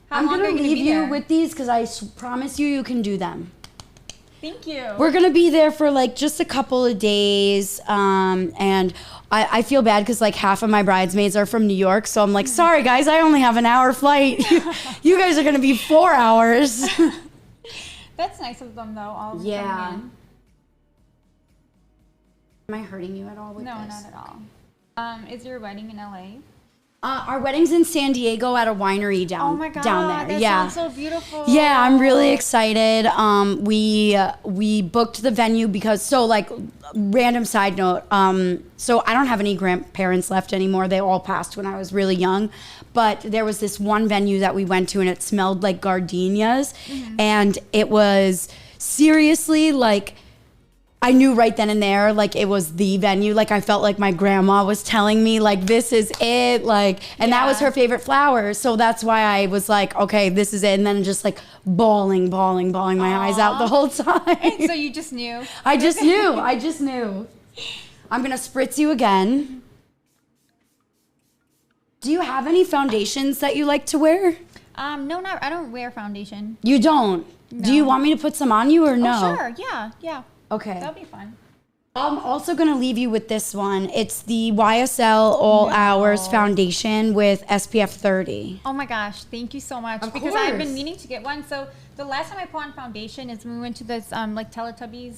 How I'm long going are to you leave be you there? with these because I promise you can do them. Thank you. We're going to be there for like just a couple of days. And I feel bad because like half of my bridesmaids are from New York. So I'm like, sorry guys, I only have an hour flight. You guys are going to be 4 hours. That's nice of them though. All of them Yeah. coming Am I hurting you at all in. with No, this? not at all. Is your wedding in LA? Our wedding's in San Diego at a winery down, Oh my God, down there. that Yeah. sounds so beautiful. Yeah, I'm really excited. We booked the venue because, so like, random side note, so I don't have any grandparents left anymore. They all passed when I was really young. But there was this one venue that we went to, and it smelled like gardenias. And it was seriously like, I knew right then and there, like, it was the venue. Like, I felt like my grandma was telling me, like, this is it. Like, and that was Yeah. her favorite flower. So that's why I was like, okay, this is it. And then just like bawling my eyes out the whole time. So you just knew. I just knew. I'm going to spritz you again. Do you have any foundations that you like to wear? No, not. I don't wear foundation. You don't? Do you want me to put some on you or no? Oh, sure. Yeah. Okay. That'll be fun. I'm also going to leave you with this one. It's the YSL All Hours Foundation with SPF 30. Oh my gosh, thank you so much. Of because I've course. been meaning to get one. So the last time I put on foundation is when we went to this like Teletubbies.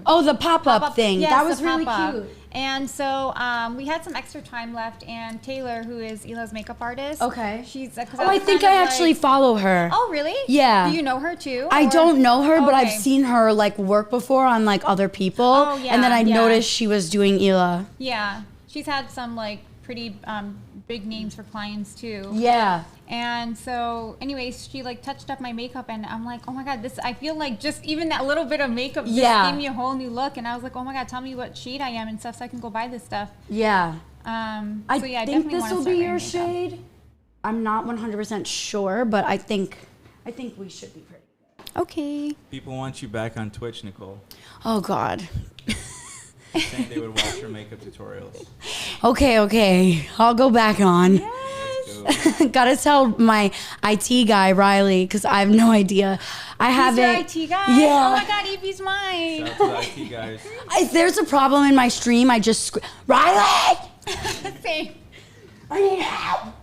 Oh, the pop-up thing. Yes, that was the really pop-up. cute. And so we had some extra time left, and Taylor, who is Ela's makeup artist. Okay. She's. Oh, I think I actually follow her. Oh, really? Yeah. Do you know her too? I or- don't know her, but I've Okay. seen her like work before on like other people. Oh, yeah, And then I yeah. noticed she was doing Ela. Yeah, she's had some like pretty big names for clients too. Yeah. And so, anyways, she like touched up my makeup, and I'm like, oh my God, this, I feel like just even that little bit of makeup just Yeah. gave me a whole new look. And I was like, oh my God, tell me what shade I am and stuff so I can go buy this stuff. Yeah. So yeah, I think definitely this want to will start be wearing your makeup. shade. I'm not 100% sure, but I think we should be pretty good. Okay. People want you back on Twitch, Nicole. Oh God. Saying they would watch your makeup tutorials. Okay. I'll go back on. Let's go. Gotta tell my IT guy, Riley, because I have no idea. I He's your haven't. IT guy? Yeah. Oh my God, Evie's mine. Shout out to the IT guys. If there's a problem in my stream, I just Riley! Same. I need help.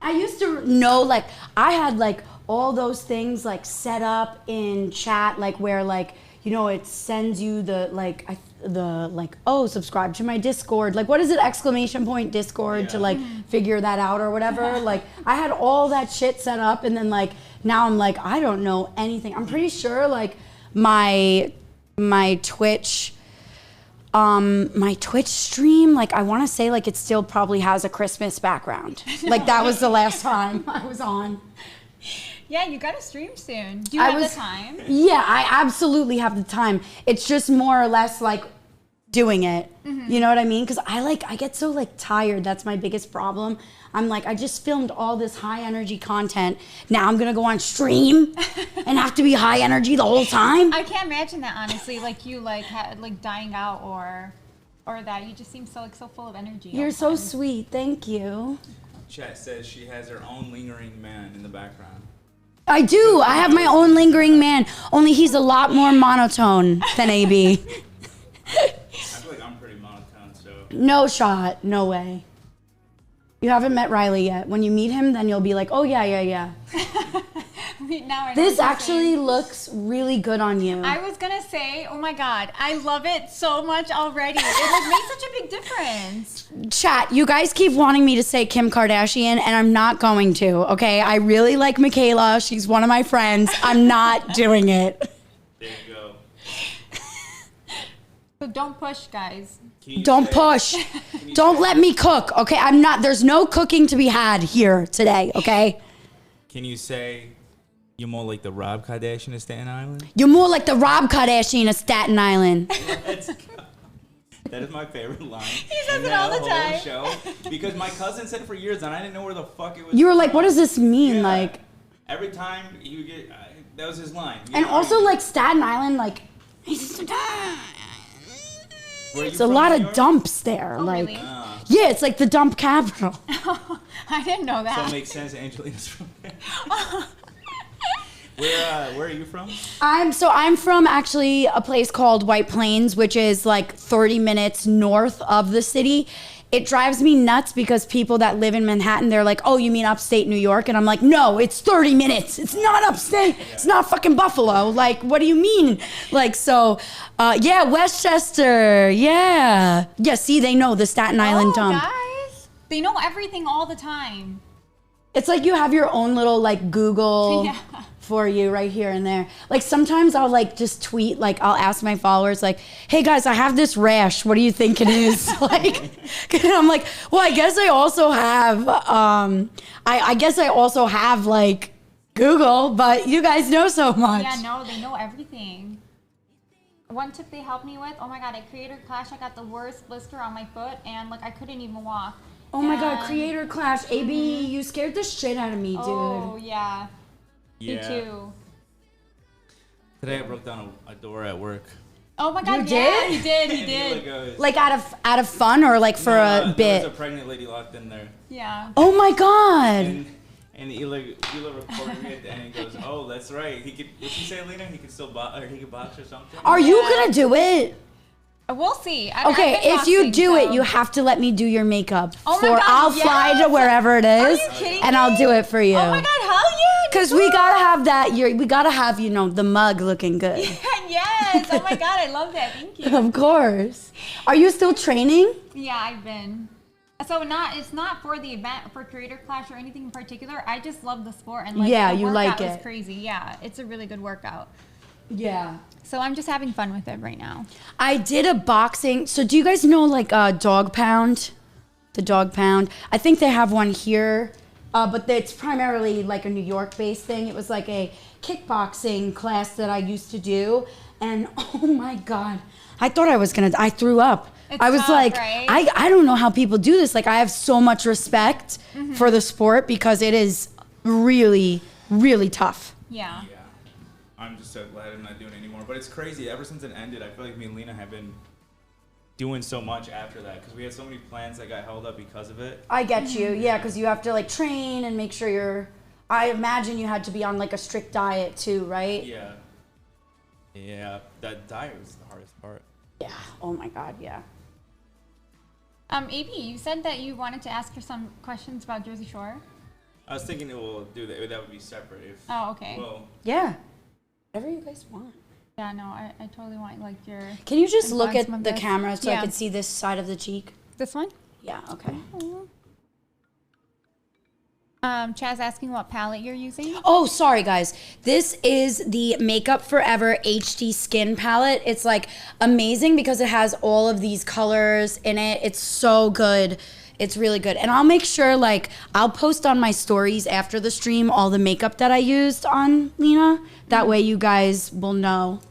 I used to know, like, I had like all those things like set up in chat, like where like you know, it sends you the oh, subscribe to my Discord. Like, what is it? Exclamation point Discord to like figure that out or whatever. Like, I had all that shit set up, and then like now I'm like, I don't know anything. I'm pretty sure like my Twitch stream, like I want to say like it still probably has a Christmas background. Like that was the last time I was on. Yeah, you got to stream soon. Do you have the time? Yeah, I absolutely have the time. It's just more or less like doing it. You know what I mean? Because I get so like tired. That's my biggest problem. I'm like, I just filmed all this high energy content. Now I'm gonna go on stream and have to be high energy the whole time. I can't imagine that, honestly. Like you like had like dying out or that. You just seem so like so full of energy. You're so sweet. Thank you. Chat says she has her own lingering man in the background. I do. I have my own lingering man. Only he's a lot more monotone than AB. I feel like I'm pretty monotone, so. No shot. No way. You haven't met Riley yet. When you meet him, then you'll be like, oh, yeah. Now I know This what you're actually saying. looks really good on you. I was gonna say, oh my god, I love it so much already. It like made such a big difference. Chat, you guys keep wanting me to say Kim Kardashian, and I'm not going to, okay? I really like Michaela. She's one of my friends. I'm not doing it. There you go. So don't push, guys. Don't push. Don't let me cook, okay? There's no cooking to be had here today, okay? Can you say you're more like the Rob Kardashian of Staten Island? You're more like the Rob Kardashian of Staten Island. Let's go. That is my favorite line. He says it all the time. Show, because my cousin said it for years, and I didn't know where the fuck it was. You were like, what does this mean? Yeah. Like, every time he would get, that was his line. You and know, also like Staten Island, like, Where you it's a from, lot New of York? Oh, dumps there. Like, really? yeah, it's like the dump capital. I didn't know So that. it makes sense. Angelina's from there. Where are you from? I'm from actually a place called White Plains, which is like 30 minutes north of the city. It drives me nuts because people that live in Manhattan, they're like, oh, you mean upstate New York? And I'm like, no, it's 30 minutes. It's not upstate. It's not fucking Buffalo. Like, what do you mean? Like, so, yeah, Westchester. Yeah. Yeah, see, they know the Staten Island dump. Guys, they know everything all the time. It's like you have your own little like Google Yeah. for you right here and there. Like sometimes I'll like just tweet, like I'll ask my followers like, hey guys, I have this rash. What do you think it is? Like, and I'm like, well, I guess I also have, I guess I also have like Google, but you guys know so much. Yeah, no, they know everything. One tip they helped me with, oh my god, at Creator Clash, I got the worst blister on my foot and like I couldn't even walk. Oh my God, And- Creator Clash. AB, you scared the shit out of me, dude. Oh yeah. Yeah. Me too. Today I broke down a door at work. Oh my god, You yeah, did? he did, he And Hila did. goes, Like out of fun or like for "Nah, a there bit? was a pregnant lady locked in there. Yeah. Oh my God. And Hila recorded it, and he goes, "Oh, that's right. He could. What'd you say, Lena? He could still box, or he could box or something." Are you Yeah. gonna do it? We'll see. Okay, I've been if you boxing, do it, so- you have to let me do your makeup. Oh my God, I'll fly yes! to wherever it Are is, you kidding and I'll me? do it for you. Oh my god, hell yeah! Cause we gotta have that. We gotta have the mug looking good. Yes! Oh my god, I love that. Thank you. Of course. Are you still training? Yeah, I've been. So it's not for the event for Creator Clash or anything in particular. I just love the sport and like Yeah, the you workout like is it. crazy. Yeah, it's a really good workout. Yeah. So I'm just having fun with it right now. I did a boxing. So do you guys know like Dog Pound? The Dog Pound. I think they have one here, but it's primarily like a New York-based thing. It was like a kickboxing class that I used to do, and oh my God, I thought I threw up. It's I was tough, like, right? I don't know how people do this. Like I have so much respect for the sport because it is really, really tough. Yeah. Yeah. I'm just so glad I'm not doing it anymore. But it's crazy. Ever since it ended, I feel like me and Lena have been doing so much after that because we had so many plans that got held up because of it. I get you, yeah, because you have to like train and make sure you're. I imagine you had to be on like a strict diet too, right? Yeah. Yeah. That diet was the hardest part. Yeah. Oh my God, yeah. AB, you said that you wanted to ask her some questions about Jersey Shore. I was thinking we'll do that. That would be separate. If, Oh, okay. Well, Yeah. Whatever you guys want. Yeah, no, I totally want like your. Can you just look at advancement the of this. camera so I Yeah. could see this side of the cheek? This one? Yeah, okay. Chaz asking what palette you're using. Oh, sorry guys. This is the Makeup Forever HD Skin Palette. It's like amazing because it has all of these colors in it. It's so good. It's really good. And I'll make sure like I'll post on my stories after the stream all the makeup that I used on Lena. That way you guys will know.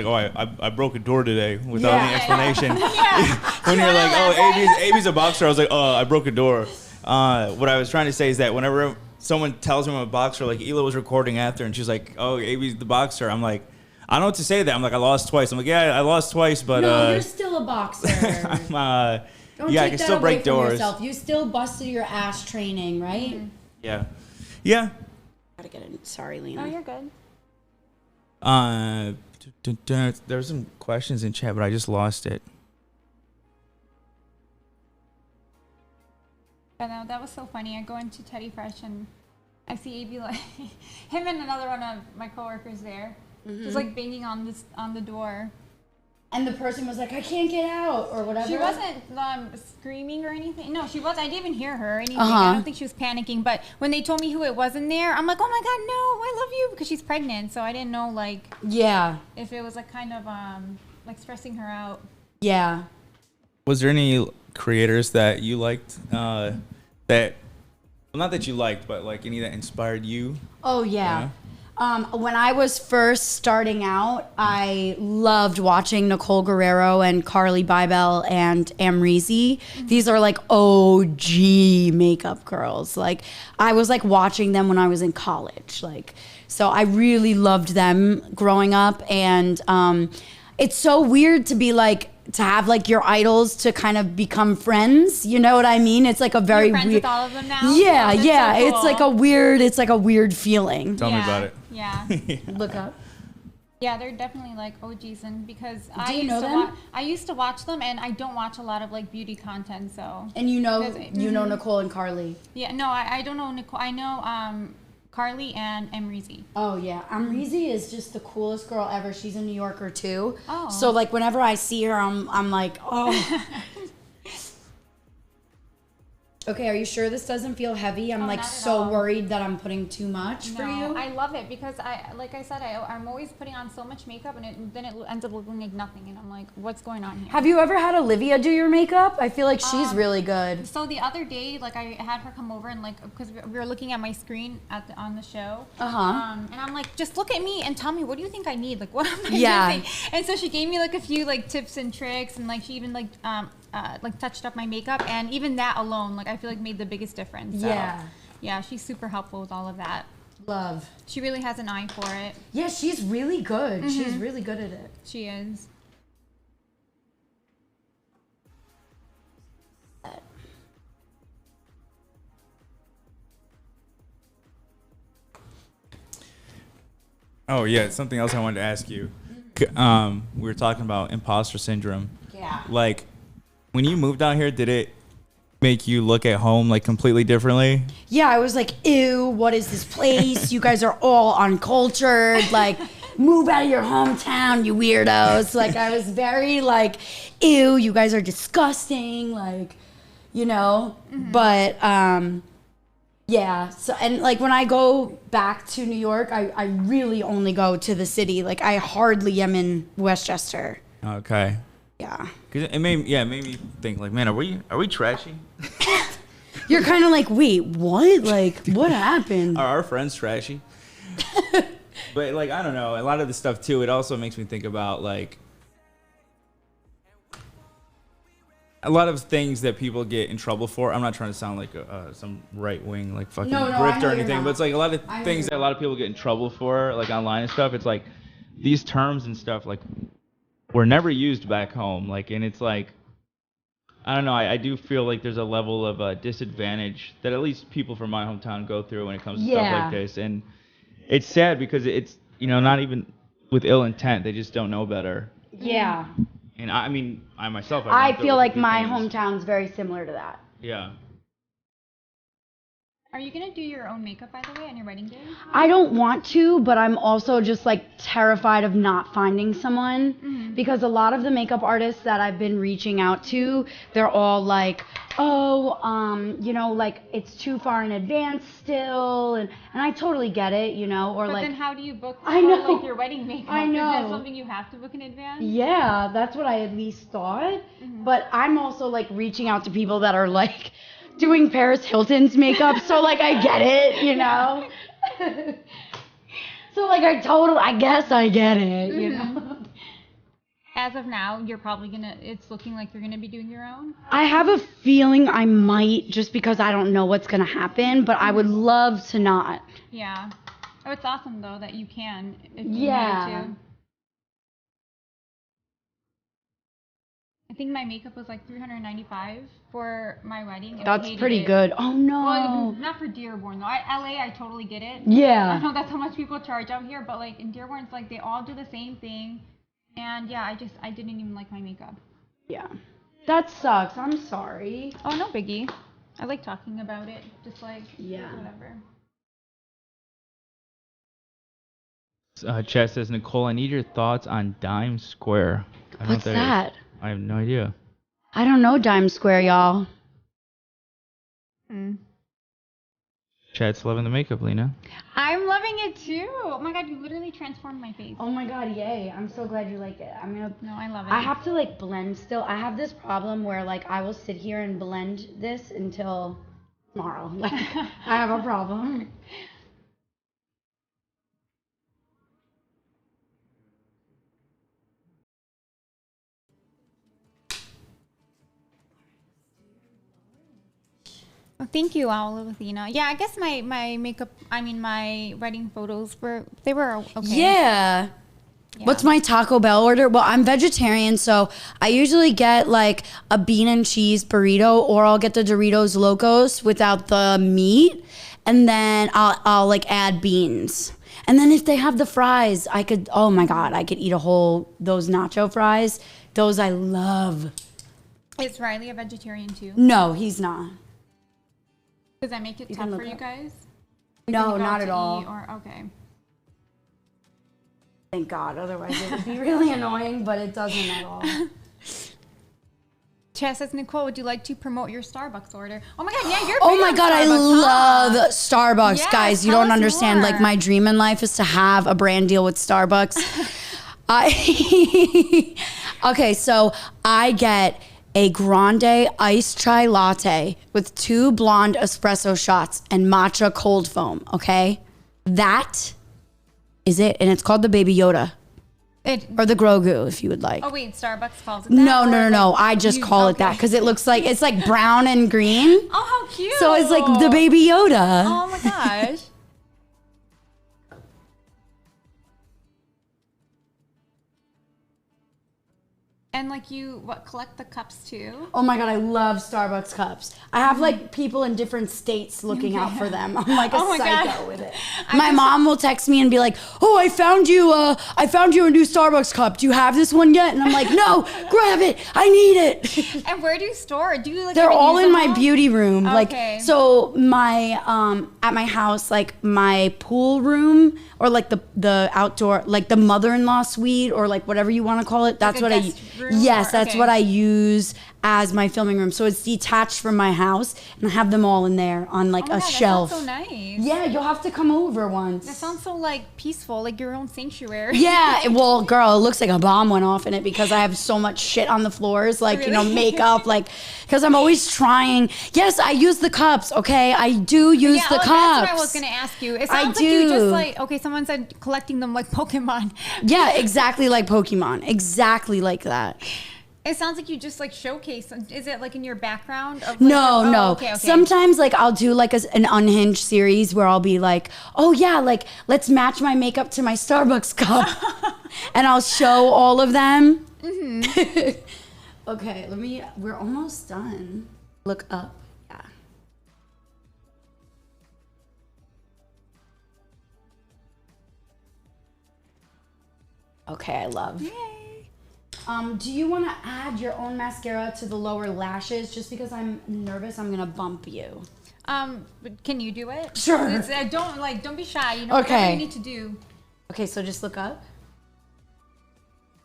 Like, oh, I broke a door today without any Yeah. explanation. When you're like, oh, AB's a boxer, I was like, oh, I broke a door. What I was trying to say is that whenever someone tells me I'm a boxer, like Hila was recording after, and she's like, oh, AB's the boxer. I'm like, I don't know what to say that. I'm like, I lost twice. I'm like, yeah, I lost twice, but No, you're still a boxer. I'm, Don't yeah, I take can that still away break from doors. yourself. You still busted your ass training, right? Yeah. Yeah. Gotta get it. Sorry, Lena. Oh, you're good. There's some questions in chat, but I just lost it. I know, that was so funny. I go into Teddy Fresh and I see AB like him and another one of my coworkers there, just like banging on the door. And the person was like, I can't get out, or whatever. She wasn't screaming or anything. No, she wasn't. I didn't even hear her or anything. Uh-huh. I don't think she was panicking. But when they told me who it was in there, I'm like, oh my God, no, I love you, because she's pregnant. So I didn't know like Yeah. if it was like kind of like stressing her out. Yeah. Was there any creators that you liked that, well, not that you liked, but like any that inspired you? Oh, yeah. When I was first starting out, I loved watching Nicole Guerrero and Carly Bybel and Amrezy. These are like OG makeup girls. Like I was like watching them when I was in college. Like, so I really loved them growing up. And it's so weird to be like, to have like your idols to kind of become friends. You know what I mean? It's like a very You're friends weird. with all of them now? Yeah, Oh, that's yeah. so It's cool. like a weird feeling. Tell me about it. Yeah. Look up. Yeah, they're definitely like OGs, and because Do you know them? I used to watch them, and I don't watch a lot of like beauty content, so. And you know Because- Nicole and Carly. Yeah, no, I don't know Nicole. I know Carly and Amrezy. Oh yeah, Amrezy is just the coolest girl ever. She's a New Yorker too. Oh. So like whenever I see her, I'm like, oh. Okay, are you sure this doesn't feel heavy? I'm Oh, like not at so all. worried that I'm putting too much for No, you. I love it because like I said, I'm always putting on so much makeup, and then it ends up looking like nothing, and I'm like, what's going on here? Have you ever had Olivia do your makeup? I feel like she's really good. So the other day, like I had her come over and like, because we were looking at my screen on the show, and I'm like, just look at me and tell me, what do you think I need? Like, what am I Yeah. missing? And so she gave me like a few like tips and tricks, and like she even like touched up my makeup, and even that alone, like I feel like made the biggest difference. So, Yeah. yeah, she's super helpful with all of that. Love. She really has an eye for it. Yeah, she's really good. She's really good at it. She is. Oh yeah, something else I wanted to ask you. We were talking about imposter syndrome. Yeah. Like, when you moved out here, did it make you look at home like completely differently? Yeah, I was like, ew, what is this place? You guys are all uncultured. Like, move out of your hometown, you weirdos. Like, I was very like, ew, you guys are disgusting. Like, you know, but yeah. So, and like when I go back to New York, I really only go to the city. Like, I hardly am in Westchester. Okay. Yeah. Cause it made me think like, man, are we trashy? You're kind of like, wait, what? Like, what happened? Are our friends trashy? But like, I don't know. A lot of the stuff too. It also makes me think about like a lot of things that people get in trouble for. I'm not trying to sound like some right wing like fucking No, I grift know or you're anything, not. but it's like a lot of I know things you're that a lot of people get in trouble for, like online and stuff. It's like these terms and stuff like were never used back home. Like, and it's like, I don't know. I do feel like there's a level of disadvantage that at least people from my hometown go through when it comes to stuff Yeah. like this, and it's sad because it's, you know, not even with ill intent. They just don't know better. Yeah. And I mean, I myself, I went through feel a like few my things. hometown's very similar to that. Yeah. Are you gonna do your own makeup, by the way, on your wedding day? I don't want to, but I'm also just like terrified of not finding someone because a lot of the makeup artists that I've been reaching out to, they're all like, oh, you know, like it's too far in advance still, and I totally get it, you know, or But like. then how do you book I know. for, like, your wedding makeup? I Is that know. something you have to book in advance? Yeah, that's what I at least thought. But I'm also like reaching out to people that are like doing Paris Hilton's makeup, so like I get it, you know. So like I guess I get it, you know. As of now, you're probably it's looking like you're gonna be doing your own? I have a feeling I might, just because I don't know what's gonna happen, but I would love to not. Yeah. Oh, it's awesome though that you can if you Yeah. need to. I think my makeup was like $395 for my wedding. And I That's hated pretty it. good. Oh Well, no. not for Dearborn though. LA, I totally get it. I Yeah. know that's how much people charge out here, but like in Dearborn, it's like they all do the same thing. And yeah, I didn't even like my makeup. Yeah. That sucks. I'm sorry. Oh, no biggie. I like talking about it. Just like, Yeah. whatever. Chat says, Nicole, I need your thoughts on Dime Square. I don't know What's what that? is. I have no idea. I don't know Dime Square, y'all. Chat's loving the makeup, Lena. I'm loving it too. Oh my god, you literally transformed my face. Oh my god, yay. I'm so glad you like it. No, I love it. I have to like blend still. I have this problem where like I will sit here and blend this until tomorrow. Like I have a problem. Well, thank you, Lena. Yeah, I guess my makeup, my wedding photos were okay. Yeah. What's my Taco Bell order? Well, I'm vegetarian, so I usually get like a bean and cheese burrito, or I'll get the Doritos Locos without the meat, and then I'll like add beans. And then if they have the fries, oh my god, I could eat those nacho fries. Those I love. Is Riley a vegetarian too? No, he's not. Does that make it tough for you guys? No, When you go not out at to all. eat okay. Thank God, otherwise it would be really annoying, but it doesn't at all. Chess says, Nicole, would you like to promote your Starbucks order? Oh my god, yeah, you're Oh big my on god, I Starbucks, love huh? Starbucks, Yes, guys. You tell don't us understand. more. Like my dream in life is to have a brand deal with Starbucks. Okay, so I get a grande iced chai latte with 2 blonde espresso shots and matcha cold foam, okay? That is it, and it's called the Baby Yoda. Or the Grogu, if you would like. Oh wait, Starbucks calls it that? No. I just call it that because it looks like it's like brown and green. Oh, how cute! So it's like the Baby Yoda. Oh my gosh. And like you, collect the cups too? Oh my god, I love Starbucks cups. I have like people in different states looking out for them. I'm like a Oh my psycho God. with it. My mom will text me and be like, "Oh, I found you a new Starbucks cup. Do you have this one yet?" And I'm like, "No, grab it. I need it." And where do you store it? Do you like? They're ever all use in them my all? beauty room. Okay. Like, so my at my house, like my pool room, or like the outdoor, like the mother-in-law suite, or like whatever you want to call it. That's Like a what guest room, Yes, or- that's okay. what I use as my filming room. So it's detached from my house, and I have them all in there on like Oh my a God, shelf. That sounds so nice. Yeah, you'll have to come over once. That sounds so like peaceful, like your own sanctuary. Yeah, well, girl, it looks like a bomb went off in it because I have so much shit on the floors, like, you know, Really? makeup, like, because I'm always trying. Yes, I use the cups, okay? I do use Yeah, the cups. that's what I was gonna ask you. It sounds like you do. just like someone said collecting them like Pokemon. Yeah, exactly like Pokemon. Exactly like that. It sounds like you just like showcase. Is it like in your background? Of, like, No. Okay. Sometimes like I'll do like an unhinged series where I'll be like, oh yeah, like let's match my makeup to my Starbucks cup. And I'll show all of them. Mm-hmm. Okay, we're almost done. Look up. Yeah. Okay, I love. Yay. Do you want to add your own mascara to the lower lashes? Just because I'm nervous, I'm gonna bump you. But can you do it? Sure. Don't be shy. You know, whatever you need to do. Okay, so just look up.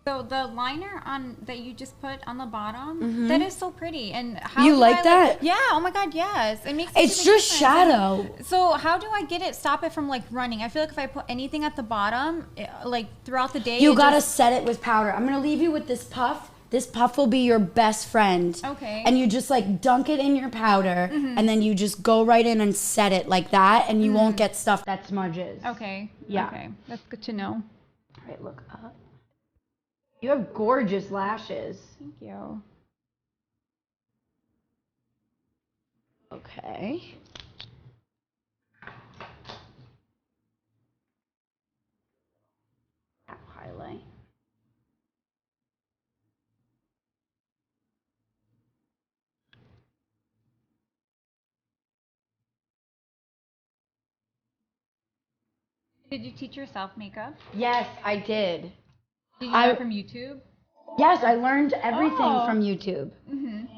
So the liner that you just put on the bottom, that is so pretty. And how You do like I, that? Yeah. Oh my God, yes. It makes such It's a big just difference. shadow. So how do I stop it from like running? I feel like if I put anything at the bottom, like throughout the day, You gotta set it with powder. I'm gonna leave you with this puff. This puff will be your best friend. Okay. And you just like dunk it in your powder, and then you just go right in and set it like that, and you won't get stuff that smudges. Okay. Yeah. Okay. That's good to know. All right, look up. You have gorgeous lashes. Thank you. Okay. Highlight. Did you teach yourself makeup? Yes, I did. Did you learn from YouTube? Yes, I learned everything from YouTube.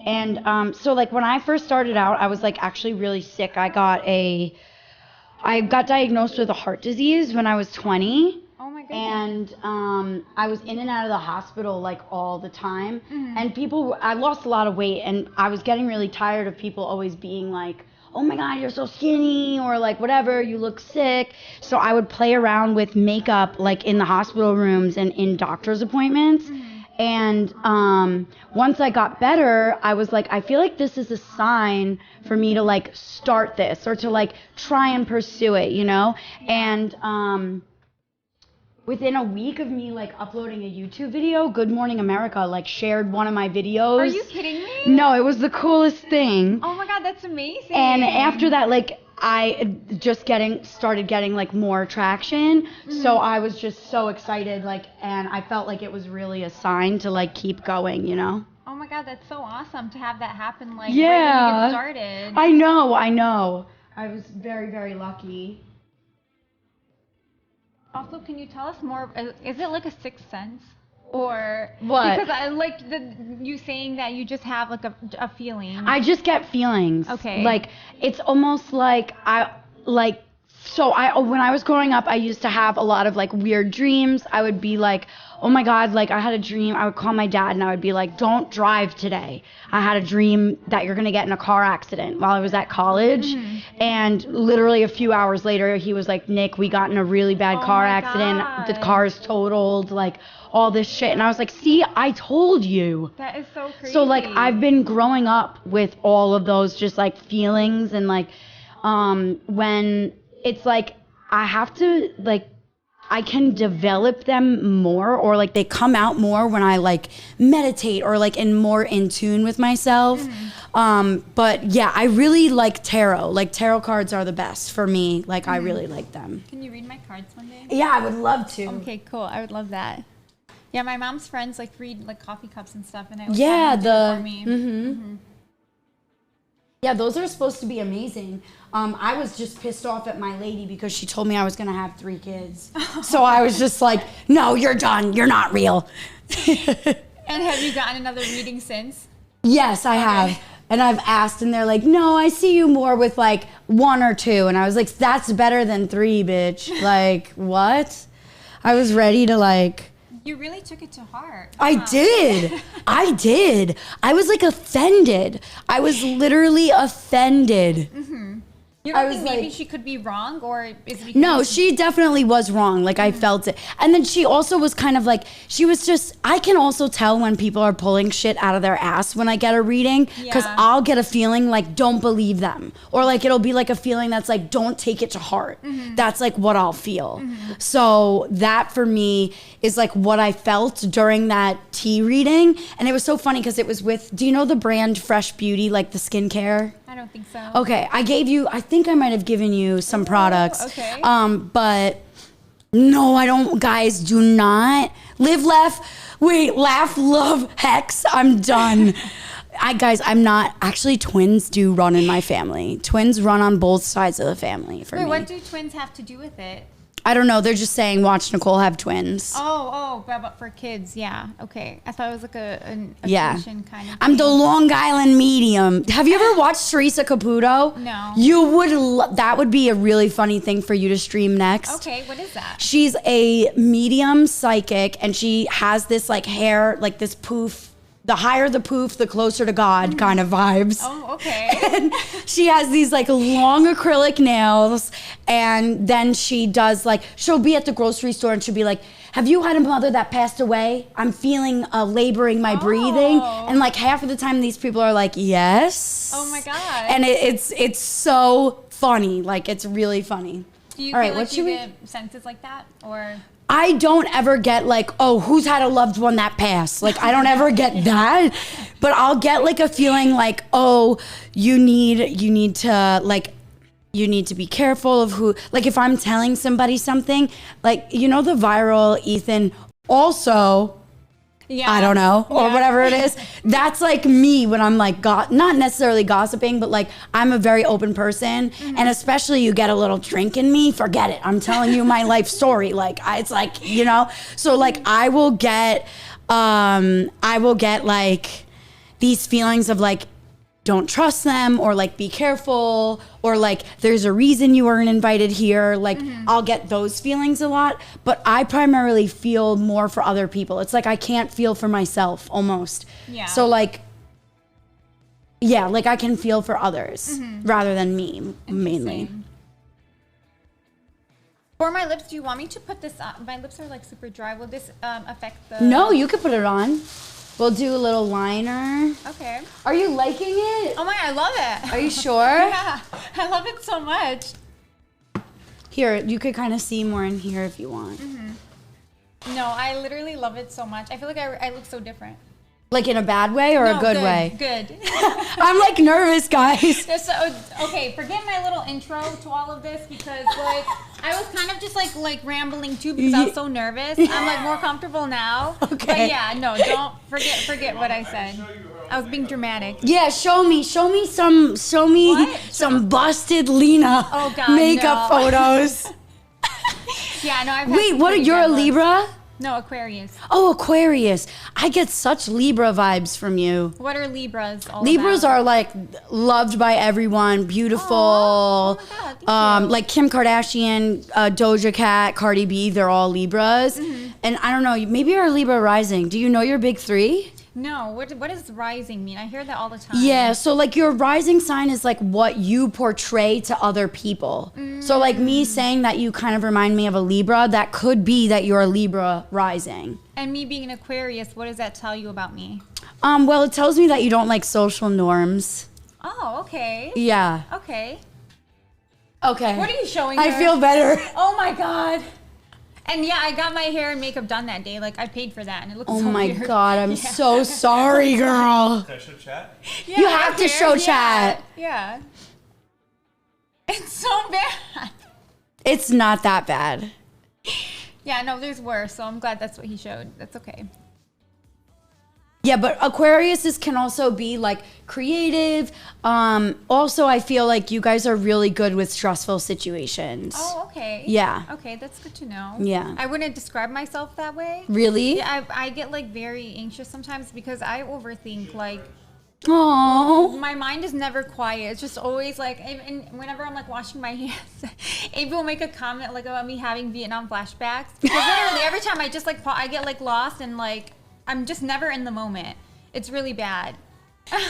And so like when I first started out, I was like actually really sick. I got diagnosed with a heart disease when I was 20. Oh my goodness. And I was in and out of the hospital like all the time. And I lost a lot of weight, and I was getting really tired of people always being like, oh my God, you're so skinny, or like whatever, you look sick. So I would play around with makeup like in the hospital rooms and in doctor's appointments. And once I got better, I was like, I feel like this is a sign for me to like start this or to like try and pursue it, you know? And within a week of me like uploading a YouTube video, Good Morning America like shared one of my videos. Are you kidding me? No, it was the coolest thing. Oh my God, that's amazing. And after that, like I just started getting like more traction. So I was just so excited, like, and I felt like it was really a sign to like keep going, you know? Oh my God, that's so awesome to have that happen like right Yeah. when you get started. I know. I was very, very lucky. Also, can you tell us more? Is it like a sixth sense? Or What? Because I like you saying that you just have like a feeling. I just get feelings. Okay. Like it's almost like when I was growing up, I used to have a lot of like weird dreams. I would be like, oh my God, like I had a dream. I would call my dad and I would be like, don't drive today. I had a dream that you're going to get in a car accident while I was at college. And literally a few hours later, he was like, Nick, we got in a really bad car my accident. God. The car's totaled, like all this shit. And I was like, see, I told you. That is so crazy. So like I've been growing up with all of those just like feelings, and like when it's like I have to like I can develop them more, or like they come out more when I like meditate or like in more in tune with myself. But yeah, I really like tarot. Like tarot cards are the best for me. Like I really like them. Can you read my cards one day? Yeah, I would love to. Okay, cool. I would love that. Yeah, my mom's friends like read like coffee cups and stuff, and I would Yeah, have them do it for me. Yeah, those are supposed to be amazing. I was just pissed off at my lady because she told me I was going to have 3 kids. So I was just like, no, you're done. You're not real. And have you gotten another reading since? Yes, I have. And I've asked, and they're like, no, I see you more with like 1 or 2. And I was like, that's better than 3, bitch. Like, what? I was ready to like... You really took it to heart. I did. I was like offended. I was literally offended. You don't I think was maybe like- she could be wrong, or is it because No, she definitely was wrong. Like I felt it. And then she also was kind of like, she was just, I can also tell when people are pulling shit out of their ass when I get a reading, because Yeah. I'll get a feeling like, don't believe them. Or like, it'll be like a feeling that's like, don't take it to heart. That's like what I'll feel. So that for me is like what I felt during that tea reading. And it was so funny because it was with, do you know the brand Fresh Beauty, like the skincare? I don't think so. Okay, I think I might have given you some products. Okay. But no, I don't, guys, do not laugh, love, hex. I'm done. I'm not, actually twins do run in my family. Twins run on both sides of the family for Wait, me. what do twins have to do with it? I don't know. They're just saying watch Nicole have twins. But for kids, yeah. Okay. I thought it was like an Yeah. occasion kind of I'm the thing. Long Island medium. Have you ever watched Teresa Caputo? No. You would. That would be a really funny thing for you to stream next. Okay, what is that? She's a medium psychic, and she has this like hair, like this poof. The higher the poof, the closer to God kind of vibes. Oh, okay. And she has these like long acrylic nails, and then she does like, she'll be at the grocery store and she'll be like, have you had a mother that passed away? I'm feeling laboring my breathing. And like half of the time these people are like, yes. Oh my God. And it's so funny. Like, it's really funny. Do you All right, feel like what you should we? get senses like that? Or I don't ever get like, oh, who's had a loved one that passed? Like, I don't ever get that, but I'll get like a feeling like, oh, you need to like, you need to be careful of who, like if I'm telling somebody something, like, you know, the viral Ethan also, yeah. I don't know, or Yeah. whatever it is. That's like me when I'm like, not necessarily gossiping, but like I'm a very open person. And especially you get a little drink in me, forget it. I'm telling you my life story. Like it's like, you know, so like I will get like these feelings of like, don't trust them, or like be careful, or like there's a reason you weren't invited here. Like I'll get those feelings a lot, but I primarily feel more for other people. It's like I can't feel for myself almost. Yeah. So like, yeah, like I can feel for others rather than me mainly. Interesting. For my lips, do you want me to put this on? My lips are like super dry. Will this affect the... No, you could put it on. We'll do a little liner. Okay. Are you liking it? Oh my God, I love it. Are you sure? Yeah, I love it so much. Here, you could kind of see more in here if you want. No, I literally love it so much. I feel like I look so different. Like in a bad way or No, a good way? Good. I'm like nervous, guys. So, okay, forget my little intro to all of this because like I was kind of just like rambling too because I was so nervous. I'm like more comfortable now. Okay. But yeah, no, don't forget what I said. I was being dramatic. Yeah, show me What? some busted Lena Oh, God, makeup no. photos. Yeah, no, I've had Wait, some what are pretty you a bad looks. Libra? No, Aquarius. Oh, Aquarius. I get such Libra vibes from you. What are Libras all Libras about? are like loved by everyone, beautiful. Oh my God, thank you. Like Kim Kardashian, Doja Cat, Cardi B, they're all Libras. Mm-hmm. And I don't know, maybe you're a Libra rising. Do you know your big three? No, what does rising mean? I hear that all the time. Yeah, so like your rising sign is like what you portray to other people. So like me saying that you kind of remind me of a Libra, that could be that you're a Libra rising. And me being an Aquarius, what does that tell you about me? Well, it tells me that you don't like social norms. Oh, okay. Yeah. Okay. Okay. What are you showing I her? feel better. Oh my God. And yeah, I got my hair and makeup done that day. Like I paid for that and it looks Oh so my weird. God, I'm Yeah. so sorry, girl. Can I show chat? Yeah, You have to okay, show yeah, chat. Yeah. It's so bad. It's not that bad. Yeah, no, there's worse. So I'm glad that's what he showed. That's okay. Yeah, but Aquariuses can also be like creative. Also, I feel like you guys are really good with stressful situations. Oh, okay. Yeah. Okay, that's good to know. Yeah. I wouldn't describe myself that way. Really? Yeah, I get like very anxious sometimes because I overthink. Like Oh. my mind is never quiet. It's just always like, and whenever I'm like washing my hands, Abe will make a comment like about me having Vietnam flashbacks because literally every time I just like I get like lost and like I'm just never in the moment. It's really bad.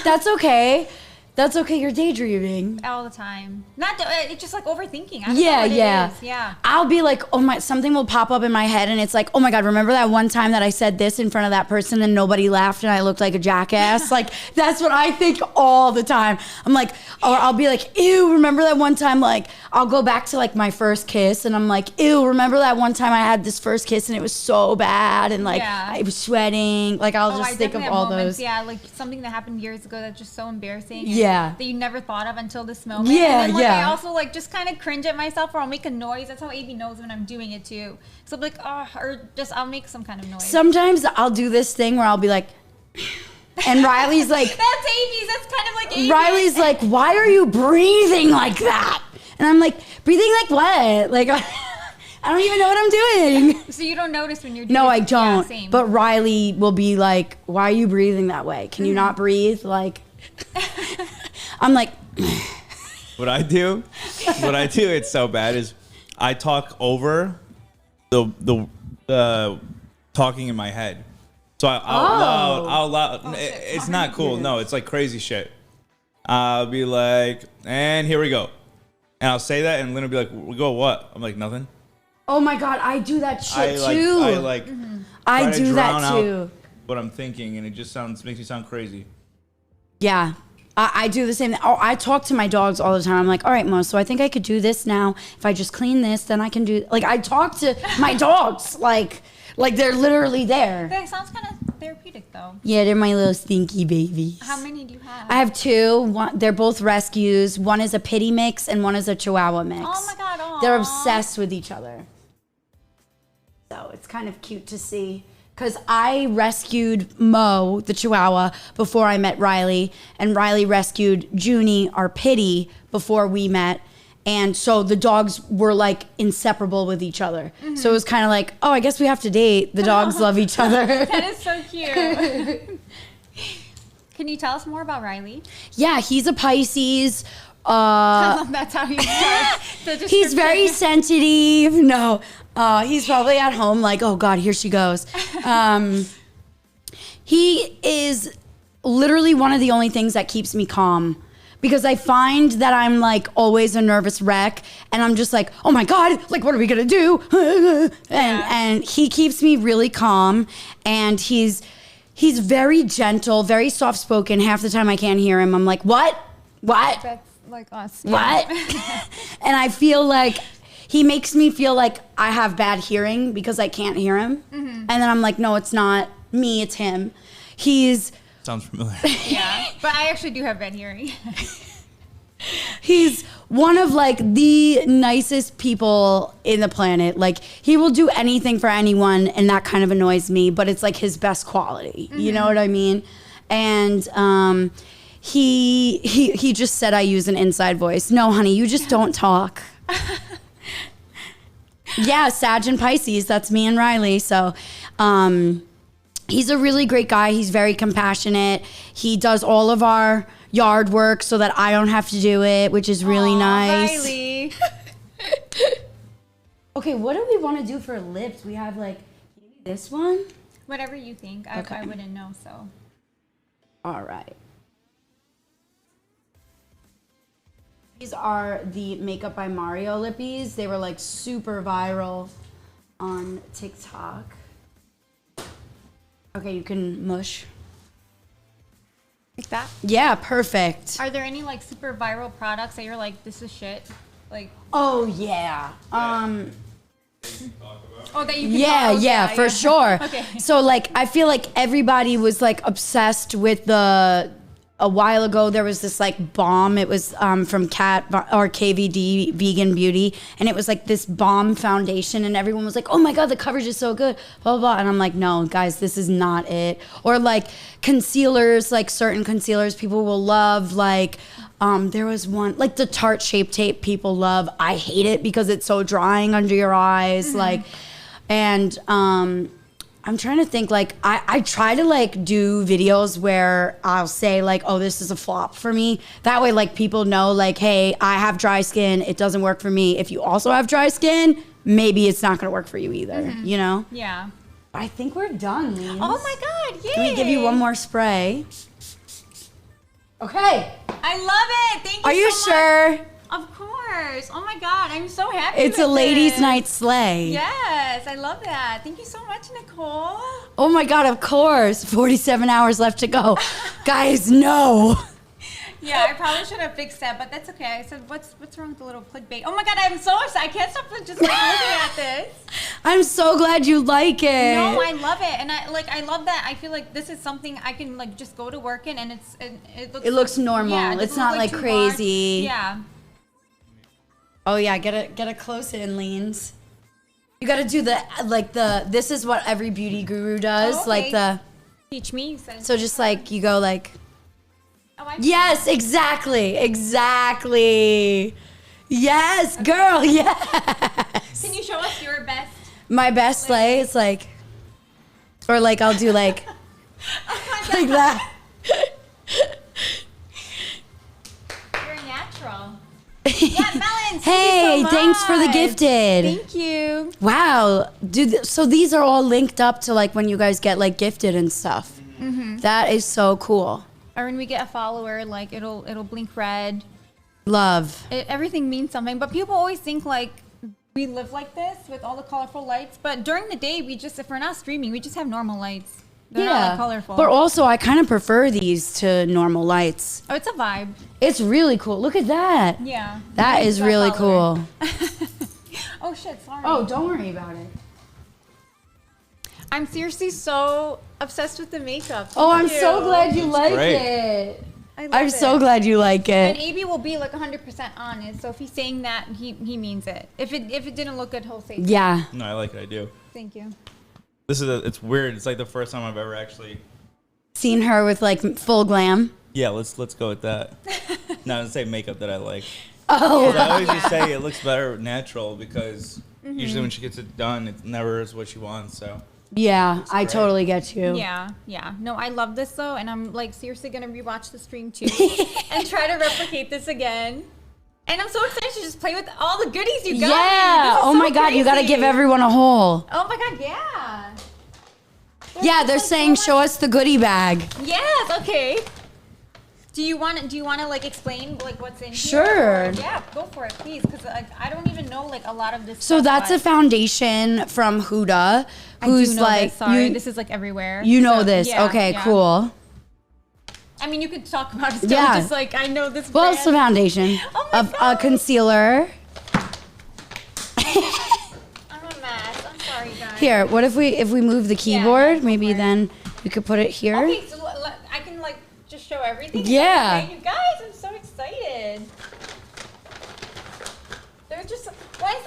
That's okay. That's okay. You're daydreaming. All the time. It's just like overthinking. I don't Yeah, know what yeah. It is. Yeah. I'll be like, oh my, something will pop up in my head and it's like, oh my God, remember that one time that I said this in front of that person and nobody laughed and I looked like a jackass? Like, that's what I think all the time. I'm like, or I'll be like, ew, remember that one time, like, I'll go back to like my first kiss and I'm like, ew, remember that one time I had this first kiss and it was so bad and like, Yeah. I was sweating. Like, I'll I just think of definitely have all moments, those. Yeah, like something that happened years ago that's just so embarrassing. and Yeah. That you never thought of until this moment. Yeah, and then, like, yeah. I also like just kind of cringe at myself or I'll make a noise. That's how AB knows when I'm doing it too. So I'm like, oh, or just I'll make some kind of noise. Sometimes I'll do this thing where I'll be like, and Riley's like, That's AB's. That's kind of like AB's. Riley's like, why are you breathing like that? And I'm like, breathing like what? Like, I don't even know what I'm doing. So you don't notice when you're doing No, it? I don't. Yeah, same. But Riley will be like, why are you breathing that way? Can you not breathe? Like, I'm like, What I do, it's so bad, is I talk over the talking in my head. So out loud. It's not cool. No, it's like crazy shit. I'll be like, and here we go. And I'll say that, and Lena will be like, we go what? I'm like, nothing. oh my God, I do that shit I too. I I do drown that out too. what I'm thinking, and it just makes me sound crazy. Yeah. I do the same thing. Oh, I talk to my dogs all the time. I'm like, all right, Mo, so I think I could do this now. If I just clean this, then I can do, like, I talk to my dogs like they're literally there. That sounds kind of therapeutic, though. Yeah, they're my little stinky babies. How many do you have? I have two. They're both rescues. One is a pity mix and one is a Chihuahua mix. Oh my God, aw. They're obsessed with each other. So it's kind of cute to see. Because I rescued Mo, the Chihuahua, before I met Riley. And Riley rescued Junie, our pity, before we met. And so the dogs were like inseparable with each other. Mm-hmm. So it was kind of like, oh, I guess we have to date. The dogs love each other. That is so cute. Can you tell us more about Riley? Yeah, he's a Pisces. That's how he starts. He's very sensitive. No, he's probably at home like, oh God, here she goes. He is literally one of the only things that keeps me calm. Because I find that I'm like always a nervous wreck, and I'm just like, oh my God, like what are we gonna do? And he keeps me really calm, and he's very gentle, very soft spoken. Half the time I can't hear him. I'm like, what? That's like us. What? And I feel like he makes me feel like I have bad hearing because I can't hear him. Mm-hmm. And then I'm like, no, it's not me, it's him. Sounds familiar. Yeah, but I actually do have bad hearing. He's one of like the nicest people in the planet. Like he will do anything for anyone, and that kind of annoys me, but it's like his best quality. Mm-hmm. You know what I mean? And he just said I use an inside voice. No, honey, you just don't talk. Yeah, Sag and Pisces, that's me and Riley. So he's a really great guy. He's very compassionate. He does all of our yard work so that I don't have to do it, which is really nice. Riley. Okay, what do we want to do for lips? We have like maybe this one? Whatever you think. Okay. I wouldn't know, so. All right. These are the Makeup by Mario lippies. They were like super viral on TikTok. Okay, you can mush. Like that? Yeah, perfect. Are there any like super viral products that you're like, this is shit? Like. Oh yeah. Oh, that you can Yeah, for sure. Okay. So like I feel like everybody was like obsessed with a while ago there was this like balm. It was from KVD Vegan Beauty, and it was like this balm foundation, and everyone was like, oh my God, the coverage is so good, blah blah blah. And I'm like, no guys, this is not it. Or like concealers, like certain concealers people will love, like there was one like the Tarte Shape Tape people love. I hate it because it's so drying under your eyes. Mm-hmm. Like, and I'm trying to think, like, I try to, like, do videos where I'll say, like, oh, this is a flop for me. That way, like, people know, like, hey, I have dry skin. It doesn't work for me. If you also have dry skin, maybe it's not going to work for you either, you know? Yeah. I think we're done, Lena. Oh, my God. Yay. Can we give you one more spray? Okay. I love it. Thank you Are you so sure? much. Of course. Oh, my God. I'm so happy It's with a ladies' this. night sleigh. Yes. I love that. Thank you so much, Nicole. Oh, my God, of course. 47 hours left to go. Guys, no. Yeah, I probably should have fixed that, but that's okay. I said, what's wrong with the little clickbait? Oh my God, I'm so excited. I can't stop just like looking at this. I'm so glad you like it. No, I love it, and I love that. I feel like this is something I can like just go to work in, and it looks normal. Yeah, it's not like too crazy. hard. Yeah. Oh yeah, get a close in, Leans. You gotta do this is what every beauty guru does. Oh, okay. Like the Teach me. You said. so just like you go like Oh, yes, exactly. Yes, girl, yeah. Can you show us your best? My best slay is like, or like I'll do like, like that. You're natural. Yeah, melons. Hey, thank you so thanks for the much. gifted. Thank you. Wow, dude. So these are all linked up to like when you guys get like gifted and stuff. That is so cool. Or when we get a follower, like it'll blink red. Love. Everything means something. But people always think like we live like this with all the colorful lights. But during the day, if we're not streaming, we just have normal lights. They're not like colorful. But also, I kind of prefer these to normal lights. Oh, it's a vibe. It's really cool. Look at that. Yeah. That is really cool. Oh shit! Sorry. Oh, don't worry about it. I'm seriously so obsessed with the makeup. Oh, I'm Thank so you. glad you like great. it. I love I'm it. so glad you like And it. AB will be like 100% honest. So if he's saying that, he means it. If it didn't look good, he'll say. Yeah. No, I like it. I do. Thank you. It's weird. It's like the first time I've ever actually. Seen her with like full glam. Yeah, let's go with that. No, I say makeup that I like. Oh. I always just say it looks better natural because usually when she gets it done, it never is what she wants. So Yeah, I great. totally get you. Yeah. No, I love this though, and I'm like seriously gonna rewatch the stream too and try to replicate this again. And I'm so excited to just play with all the goodies you got. Yeah. This is Oh so my God, you got to crazy. give everyone a hole. Oh my God, yeah. Yeah, they're just, like, saying so show us the goodie bag. Yes. Okay. Do you want to like explain like what's in Sure. here? Yeah, go for it, please, because like I don't even know like a lot of this. So stuff, that's a but foundation from Huda, I do who's know like this, sorry, you. this is like everywhere. You know So, this. yeah, Okay, yeah. cool. I mean, you could talk about it still. Yeah. Just like I know this. Well, it's the brand. foundation Oh my of a God. concealer. I'm a mess. I'm sorry, guys. Here, what if we move the keyboard? go Maybe for it. then we could put it here. Okay, so I can like just show everything. Yeah. Okay, you guys, I'm so excited. There's just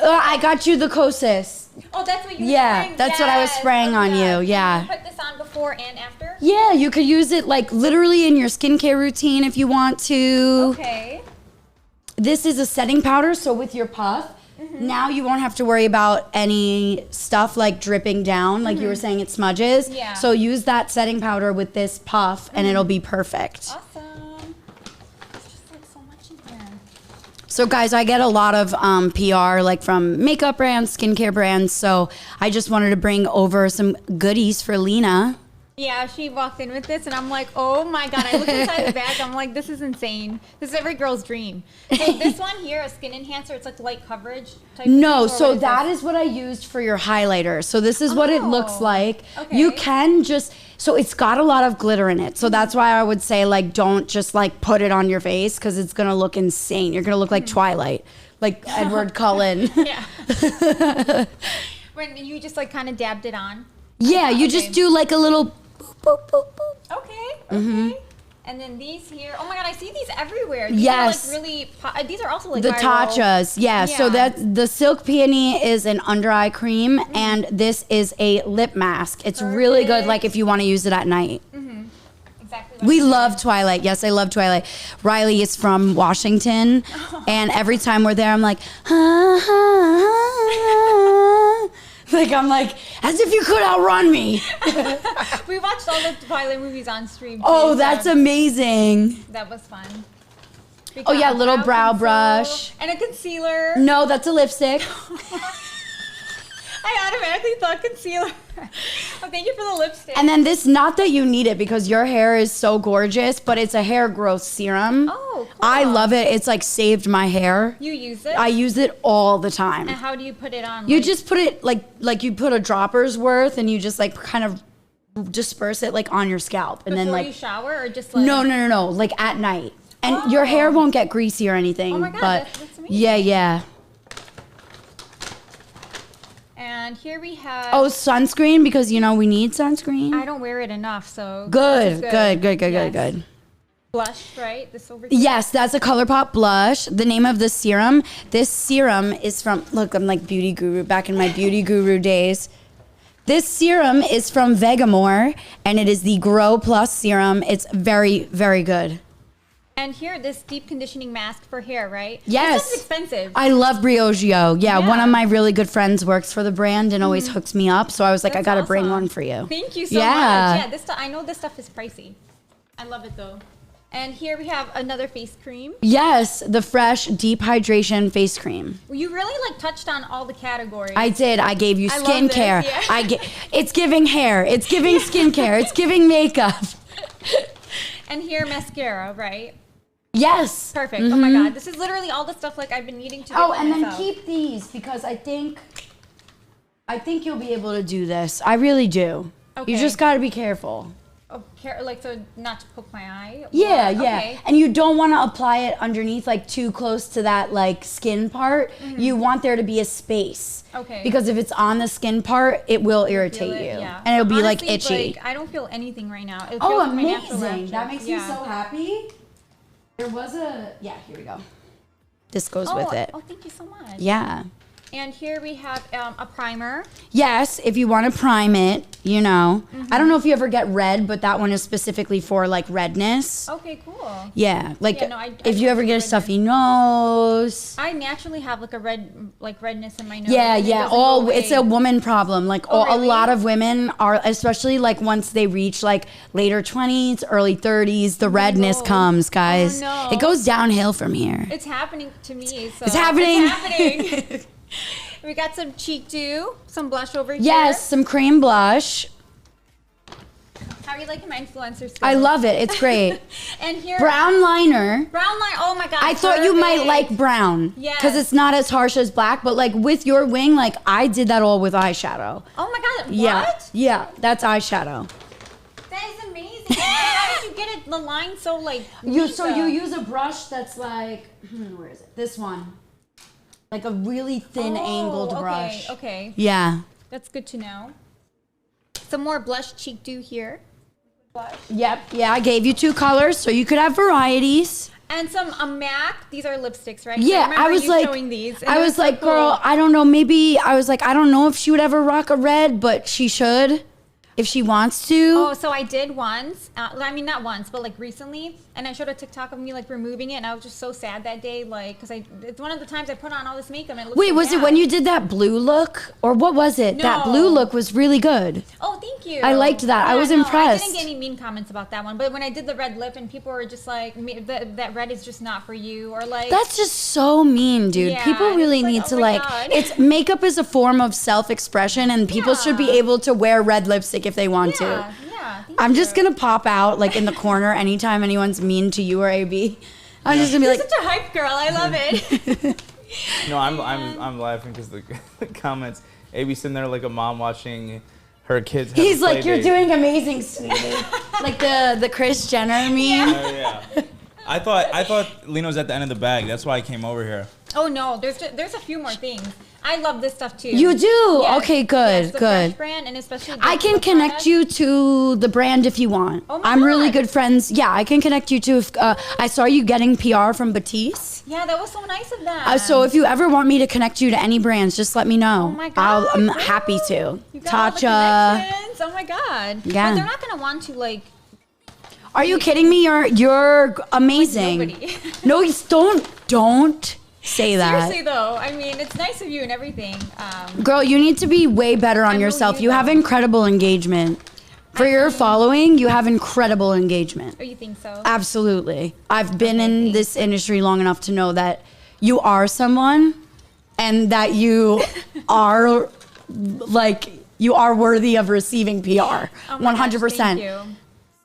I got you the Kosas. Oh, that's what you. Yeah, were spraying. that's what I was Yes. spraying on you, Can yeah. you put this on before and after. Yeah, you could use it like literally in your skincare routine if you want to. Okay. This is a setting powder, so with your puff, now you won't have to worry about any stuff like dripping down, like you were saying it smudges. Yeah. So use that setting powder with this puff and it'll be perfect. Awesome. There's just like so much in here. So guys, I get a lot of PR like from makeup brands, skincare brands, so I just wanted to bring over some goodies for Lena. Yeah, she walked in with this, and I'm like, oh my God. I looked inside the bag. I'm like, this is insane. This is every girl's dream. So this one here, a skin enhancer, it's like light coverage type No, of thing, or so what that this? is what I used for your highlighter. So this is what it looks Oh, like. okay. You can just, so it's got a lot of glitter in it. So that's why I would say like, don't just like put it on your face because it's going to look insane. You're going to look like Twilight, like Edward Cullen. Yeah. When you just like kind of dabbed it on. Yeah, you Okay. just do like a little boop, boop, boop, boop. Okay. Mm-hmm. Okay. And then these here. Oh my God, I see these everywhere. These Yes. Are like really. These are also like The viral. Tatchas, yeah. So Yeah. that the Silk Peony is an under eye cream, and this is a lip mask. It's really good, Perfect. like if you want to use it at night. Exactly. What We you love Twilight. Yes, I love Twilight. Riley is from Washington, and every time we're there, I'm like, like I'm like, as if you could outrun me. did. We watched all the Twilight movies on stream. Too, Oh, so that's amazing. That was fun. We Oh, got yeah, a little brow pencil brush. and a concealer. No, that's a lipstick. I automatically thought concealer. Oh, thank you for the lipstick. And then this, not that you need it because your hair is so gorgeous, but it's a hair growth serum. Oh, cool. I love it. It's like saved my hair. You use it. I use it all the time. And how do you put it on? You like- just put it like you put a dropper's worth and you just like kind of disperse it like on your scalp and before then like you shower or just like no, like at night. And your hair won't get greasy or anything. Oh my God, but that's amazing. yeah. And here we have. Oh, sunscreen because you know we need sunscreen. I don't wear it enough, so. Good, this is good. Yes. Blush, right? This over here. Yes, that's a ColourPop blush. The name of the serum. This serum is from. Look, I'm like beauty guru back in my beauty guru days. This serum is from Vegamore, and it is the Grow Plus serum. It's very, very good. And here, this deep conditioning mask for hair, right? Yes. This is expensive. I love Briogeo. Yeah, Yeah. one of my really good friends works for the brand and always hooks me up. So I was like, That's I got to bring awesome. one for you. Thank you so much. Yeah, this stuff, I know this stuff is pricey. I love it though. And here we have another face cream. Yes, the Fresh Deep Hydration Face Cream. You really like touched on all the categories. I did. I gave you I love this, skincare. yeah. It's giving hair. It's giving skincare. It's giving makeup. And here, mascara, right? Yes. Perfect. Oh my God. This is literally all the stuff like I've been needing to do. Oh, and myself. then keep these because I think you'll be able to do this. I really do. Okay. You just got to be careful. Oh, like so not to poke my eye? Yeah, Or- yeah. Okay. And you don't want to apply it underneath like too close to that like skin part. You want there to be a space. Okay. Because if it's on the skin part, it will irritate Feel it, you. yeah. And it'll be Honestly, like itchy. I don't feel anything right now. It Oh, feels like my natural amazing. lashes. That makes me Yeah. so happy. There was here we go. This goes Oh, with it. oh, thank you so much. Yeah. And here we have a primer. Yes, if you want to prime it, you know. I don't know if you ever get red, but that one is specifically for like redness. Okay, cool. Yeah, like Yeah, no, I if you ever get a redness. stuffy nose. I naturally have like a redness in my nose. Yeah, and it yeah. doesn't go It's a away. woman problem. Like Oh, a really? lot of women are, especially like once they reach like later 20s, early 30s, the redness no. comes, guys. Oh, no. It goes downhill from here. It's happening to me. So It's happening. It's happening. We got some cheek dew, some blush over here. Yes, some cream blush. How are you liking my influencer skills? I love it. It's great. And here, Brown liner. brown line. Oh my God. I thought you might perfect. like brown. Yes. Because it's not as harsh as black, but like with your wing, like I did that all with eyeshadow. Oh my God. What? Yeah. Yeah, that's eyeshadow. That is amazing. How did you get it? The line so like. neat, So though? you use a brush that's like, where is it? This one. Like a really thin angled okay, brush. Okay. Yeah. That's good to know. Some more blush cheek dew here. Blush. Yep. Yeah, I gave you 2 colors so you could have varieties. And some MAC. These are lipsticks, right? Yeah, remember I was you like, showing these, and I it was so like, cool. girl, I don't know. Maybe I was like, I don't know if she would ever rock a red, but she should if she wants to. Oh, so I did once. I mean, not once, but like recently. And I showed a TikTok of me like removing it, and I was just so sad that day, like, because it's one of the times I put on all this makeup. And it looked Wait, so was it bad. when you did that blue look, or what was it? That blue No. look was really good. Oh, thank you. I liked that. I was no, impressed. I didn't get any mean comments about that one, but when I did the red lip, and people were just like, "That red is just not for you," or like, That's just so mean, dude. Yeah, People and really it's like, need oh to my like. God. It's makeup is a form of self-expression, and people should be Yeah. able to wear red lipstick if they want to. yeah. Thank I'm just you. gonna pop out like in the corner anytime anyone's mean to you or AB. I'm just gonna be You're like, such a hype girl. I love it. No, I'm laughing because the comments. AB sitting there like a mom watching her kids. Have a he's like, play you're date." doing amazing, sweetie. Like the Kris Jenner meme. Oh, yeah. I thought Lena was at the end of the bag. That's why I came over here. Oh no, there's a few more things. I love this stuff too. You do? Yes, Okay, good, yes, the good. Fresh brand, and especially I can connect you to the brand if you want. Oh my I'm really God. good friends. Yeah, I can connect you to. If, I saw you getting PR from Batiste. Yeah, that was so nice of them. So if you ever want me to connect you to any brands, just let me know. Oh my God, I'm girl. happy to. You got all the Tatcha. connections. Oh my God. Yeah. But they're not gonna want to like. Are you kidding me? You're amazing. Nobody. No, don't say that. Seriously though, I mean, it's nice of you and everything. Girl, you need to be way better on know yourself. you You have though. incredible engagement. For your following, you have incredible engagement. Oh, you think so? Absolutely. I've been in thanks. this industry long enough to know that you are someone and that you are like you are worthy of receiving PR. Oh my gosh, 100%. thank you.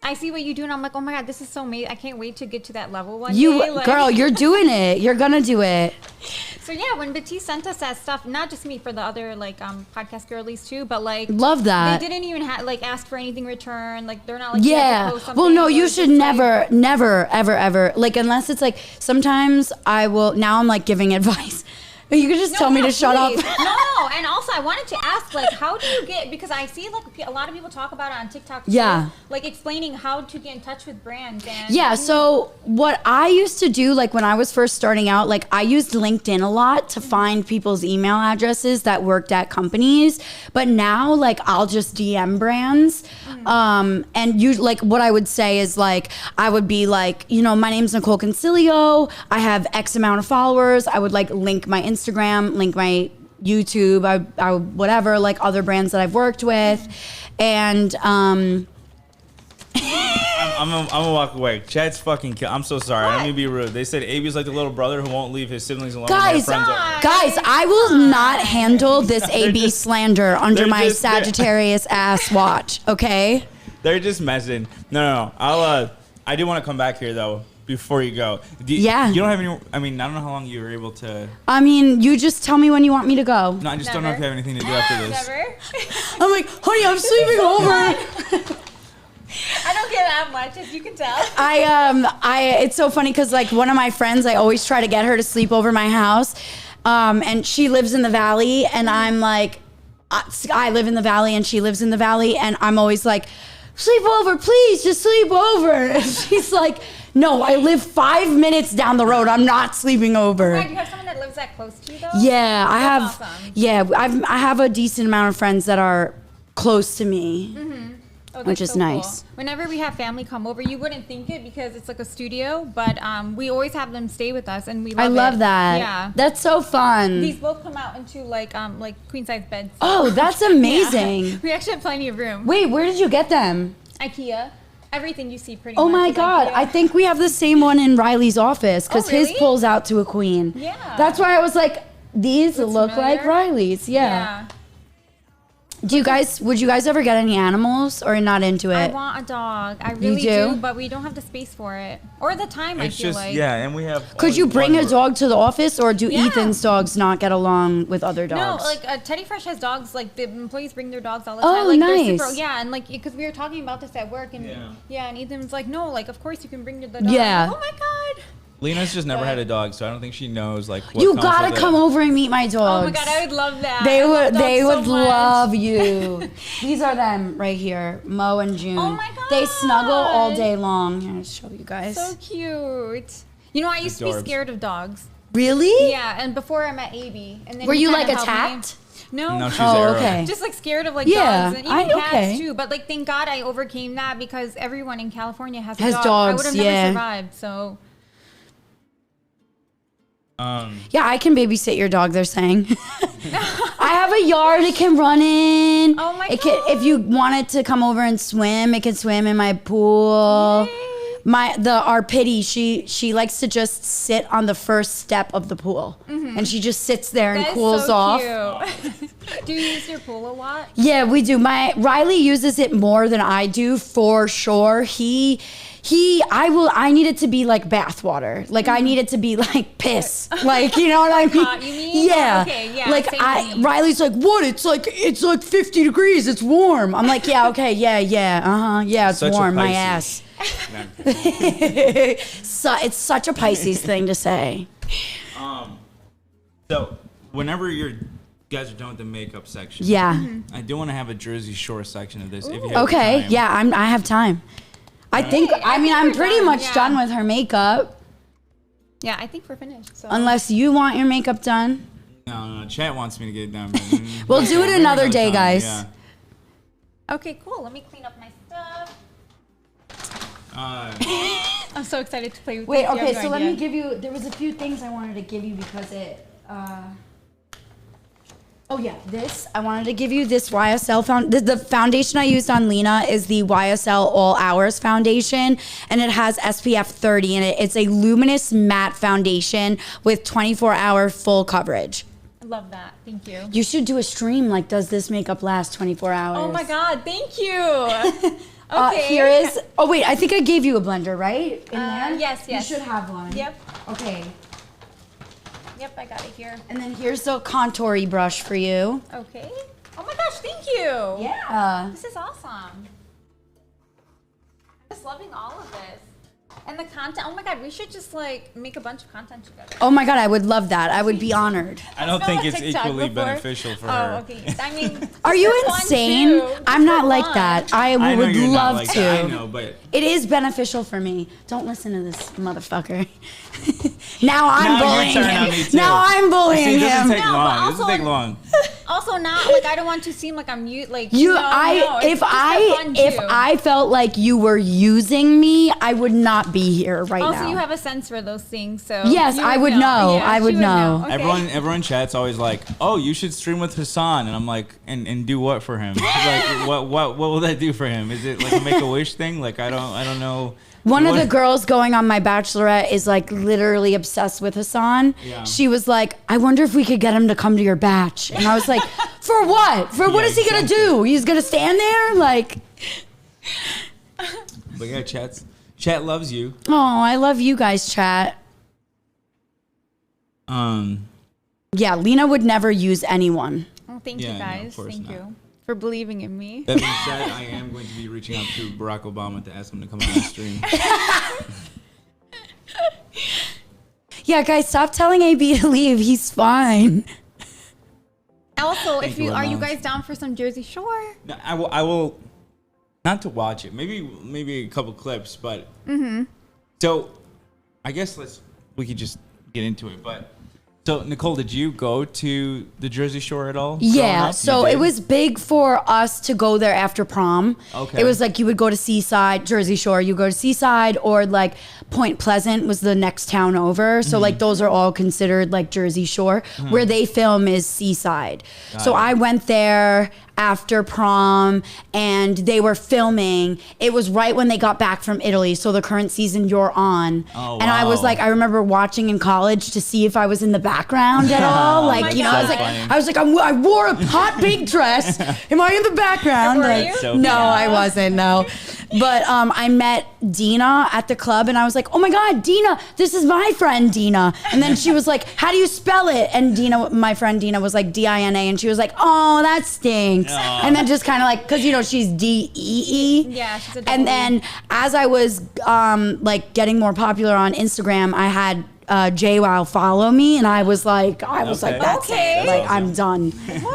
I see what you do, and I'm like, oh my God, this is so amazing. I can't wait to get to that level one You day. Like, girl, you're doing it. You're going to do it. So yeah, when Batiste sent us that stuff, not just me, for the other like podcast girlies too, but like Love that. they didn't even like ask for anything in return. Like they're not like you have to Yeah. post something, Well, no, or you just, should like- never, ever, like, unless it's like, sometimes I will, now I'm like giving advice. You could just tell me to shut up. No, and also I wanted to ask, like, how do you get, because I see like a lot of people talk about it on TikTok too, Yeah. like explaining how to get in touch with brands. And Yeah, so what I used to do, like when I was first starting out, like I used LinkedIn a lot to find people's email addresses that worked at companies. But now, like I'll just DM brands. And you, like what I would say is like, I would be like, you know, my name's Nicol Concilio. I have X amount of followers. I would like link my Instagram, link my YouTube, I whatever, like other brands that I've worked with. And I'm gonna walk away. Chad's fucking kill. I'm so sorry. I don't mean to be rude. They said AB's like the little brother who won't leave his siblings alone. guys, When they have friends over. guys, I will not handle this AB just- slander under they're my just- they're- Sagittarius ass watch, okay? They're just messing. No. I do want to come back here though before you go. Yeah. You don't have any. I mean, I don't know how long you were able to. I mean, you just tell me when you want me to go. No, I just don't know if Never. you have anything to do after this. Never. I'm like, honey, I'm sleeping over. I don't get that much, as you can tell. It's so funny because like one of my friends, I always try to get her to sleep over my house, and she lives in the valley, and I'm like, I live in the valley, and she lives in the valley, and I'm always like, sleep over, please, just sleep over. And she's like, no, I live 5 minutes down the road. I'm not sleeping over. Right, do you have someone that lives that close to you, though? Yeah, I have. That's awesome. Yeah, I have a decent amount of friends that are close to me. Oh, that's Which is so cool. nice. Whenever we have family come over, you wouldn't think it because it's like a studio, but we always have them stay with us, and we love I love it. that. Yeah. That's so fun. These both come out into like queen size beds. Oh, that's amazing. Yeah. We actually have plenty of room. Wait, where did you get them? IKEA. Everything you see pretty Oh much my is God. IKEA. I think we have the same one in Riley's office because Oh, his really? pulls out to a queen. Yeah. That's why I was like, these Looks look like familiar. Riley's. Yeah. Would you guys ever get any animals or not into I it? want a dog. I really do? do, but we don't have the space for it or the time. It's I feel just like. and we have. Could only you bring one a dog to the office or do Yeah. Ethan's dogs not get along with other No, dogs? like Teddy Fresh has dogs. Like the employees bring their dogs all the Oh, time. Like they're nice. yeah, and like because we were talking about this at work, and Yeah. and Ethan was like, no, like of course you can bring the dog. Yeah. I'm like, oh my God. Lena's just never But- had a dog, so I don't think she knows like. What You comes gotta with come it. over and meet my dogs. Oh my God, I would love that. They I love would. They dogs so would much. love you. These are them right here, Mo and June. Oh my They snuggle all God. day long. Here, I'll show you guys. So cute. You know, I used to Adorbs. be scared of dogs. Really? Yeah, and before I met AB, and then Were he you kinda like helped me. attacked? No. No, she's Oh, arrow. okay. Just like scared of like Yeah, dogs and even cats okay. too. But like, thank God I overcame that because everyone in California has a Has dog. dogs, I would have yeah. never survived. So Yeah, I can babysit your dog. They're saying. I have a yard it can run in. Oh my it can, God. if you want it to come over and swim, it can swim in my pool. Yay. Our Pitty, she likes to just sit on the first step of the pool, and she just sits there and that is cools so off. cute. Do you use your pool a lot? Yeah, we do. My Riley uses it more than I do for sure. I need it to be like bath water. Like I need it to be like piss. Like, you know what I mean? Hot, you mean? Yeah. Okay, yeah, Like same with me. Riley's like, what? It's like 50 degrees. It's warm. I'm like, yeah, okay, yeah. Yeah, it's Such a warm. My Pisces. ass. So it's such a Pisces thing to say. So whenever you guys are done with the makeup section, Yeah. I do want to have a Jersey Shore section of this. If you have Okay. time. Yeah, I have time. I think I think I'm we're pretty done, much yeah. done with her makeup. Yeah, I think we're finished. So. Unless you want your makeup done. No. Chat wants me to get it done. We'll do it Maybe another day, time, guys. Yeah. Okay, cool. Let me clean up my stuff. Uh, I'm so excited to play with Wait, this. You have okay, no so let idea. me give you, there was a few things I wanted to give you because it, oh yeah, this, I wanted to give you this YSL the foundation I used on Lena is the YSL All Hours foundation, and it has SPF 30 in it. It's a luminous matte foundation with 24-hour full coverage. I love that. Thank you. You should do a stream like, does this makeup last 24 hours? Oh my God, thank you. Okay. Here is, oh wait, I think I gave you a blender, right? In there? yes. You should have one. Yep. Okay. Yep, I got it here. And then here's the contouring brush for you. Okay. Oh my gosh, thank you. Yeah. This is awesome. I'm just loving all of this. And the content. Oh my God, we should just like make a bunch of content together. Oh my God, I would love that. I would be honored. I don't Go think on it's TikTok equally before. beneficial for Oh, her. okay. I mean, Are you this is insane? fun, too. I'm This not is like fun. that. I I know would you're not love like to. that, I know, but It is beneficial for me. Don't listen to this motherfucker. Now I'm now bullying you're turning on him. me too. Now I'm See, bullying it doesn't him. take No, but long. It doesn't also- take long. Also, not like I don't want to seem like I'm like You, no, no, it's if just fun, if too. I felt like you were using me, I would not be here right Also, now. you have a sense for those things, so Yes, you I would know. Yeah, I she would know. Okay. Everyone chat's always like, "Oh, you should stream with Hassan," and I'm like, "And do what for him? Like, what will that do for him? Is it like a Make a Wish thing? Like, I don't know." One of What- the girls going on my Bachelorette is like literally obsessed with Hassan. Yeah. She was like, I wonder if we could get him to come to your batch. And I was like, for what? For what Yeah, is he going to exactly. do? He's going to stand there? Like, But yeah, chat loves you. oh, I love you guys, chat. Yeah, Lena would never use anyone. Oh, thank Yeah, you no, of guys. course Thank not. you for believing in me. That being said, I am going to be reaching out to Barack Obama to ask him to come on the stream. Yeah, guys, stop telling AB to leave. He's fine. Also, Thank if you, you are you Lamont. guys down for some Jersey Shore? No, I will not to watch it. Maybe a couple clips, but so I guess we could just get into it. But so Nicole, did you go to the Jersey Shore at all? growing Yeah, up? so You it did? was big for us to go there after prom. Okay. It was like you would go to Seaside, Jersey Shore, you go to Seaside, or like Point Pleasant was the next town over. So like those are all considered like Jersey Shore. Where they film is Seaside. So it. I went there after prom and they were filming. It was right when they got back from Italy, so the current season you're on. Oh, and I was wow. like, I remember watching in college to see if I was in the background at all. Oh Like, my you know, I was like, God. I was like, I wore a hot pink dress. Am I in the background? Were Like, you? So no, cute. I wasn't. No, but I met Dina at the club, and I was like, oh my God, Dina, this is my friend Dina. And then she was like, how do you spell it? And Dina, my friend Dina, was like Dina, and she was like, oh, that stinks. Aw. And then just kind of like, because you know she's Dee. Yeah, she's a double And E. then as I was like getting more popular on Instagram, I had JWoww follow me, and I was like, that's Okay. it. Like, I'm done.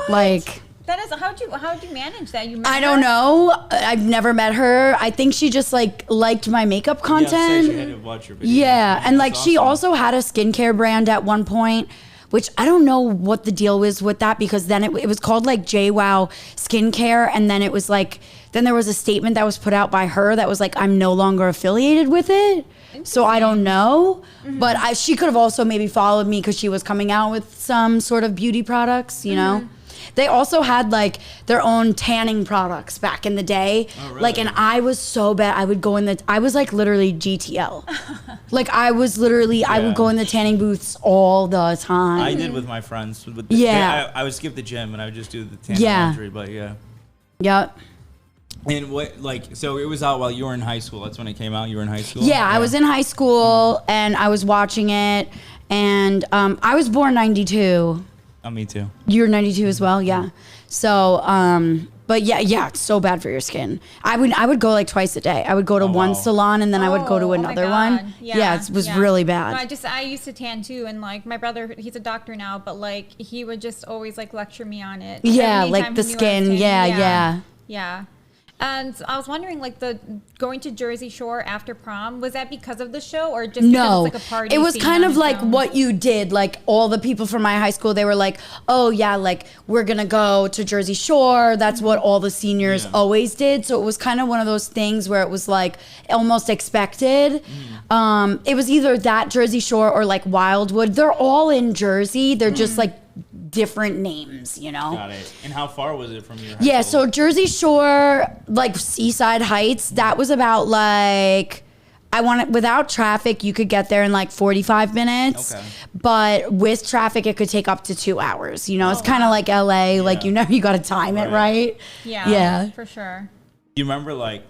Like, That is how'd you manage that? You met I don't her? know. I've never met her. I think she just like liked my makeup Yeah, I was saying content. she had to watch your video. Yeah, and like That's she awesome. also had a skincare brand at one point, which I don't know what the deal was with that, because then it was called like JWoww Skincare, and then it was like then there was a statement that was put out by her that was like, I'm no longer affiliated with it. So I don't know, but she could have also maybe followed me because she was coming out with some sort of beauty products, you know. They also had like their own tanning products back in the day. Oh, really? Like, and I was so bad. I would go I was like literally GTL. Like I was literally, I Yeah. would go in the tanning booths all the time. I did with my friends. Yeah. I would skip the gym and I would just do the tan Yeah. laundry. But yeah. Yep. And what so it was out while you were in high school. That's when it came out. You were in high school. Yeah, I was in high school and I was watching it, and I was born 92. Oh, me too. You're 92 as well, yeah. So, but yeah, it's so bad for your skin. I would go like twice a day. I would go to Oh, one wow. salon and then I would go to Oh my another God. one. Yeah, it was really bad. No, I used to tan too, and like my brother, he's a doctor now, but like he would just always like lecture me on it. Yeah, Anytime like the he knew I was skin. tanning. Yeah. Yeah. And I was wondering, like, the going to Jersey Shore after prom, was that because of the show or just No, because it's like a party? it was scene kind on of its like own? what you did. Like all the people from my high school, they were like, "Oh yeah, like we're gonna go to Jersey Shore." That's what all the seniors Yeah. always did. So it was kind of one of those things where it was like almost expected. It was either that Jersey Shore or like Wildwood. They're all in Jersey. They're just like different names, you know. Got it. And how far was it from your? High Yeah, school? so Jersey Shore, like Seaside Heights, that was about like, without traffic, you could get there in like 45 minutes. Okay. But with traffic, it could take up to 2 hours. You know, it's kind of like LA, like, Yeah. you got to time it Right. right. Yeah, Yeah. for sure. You remember like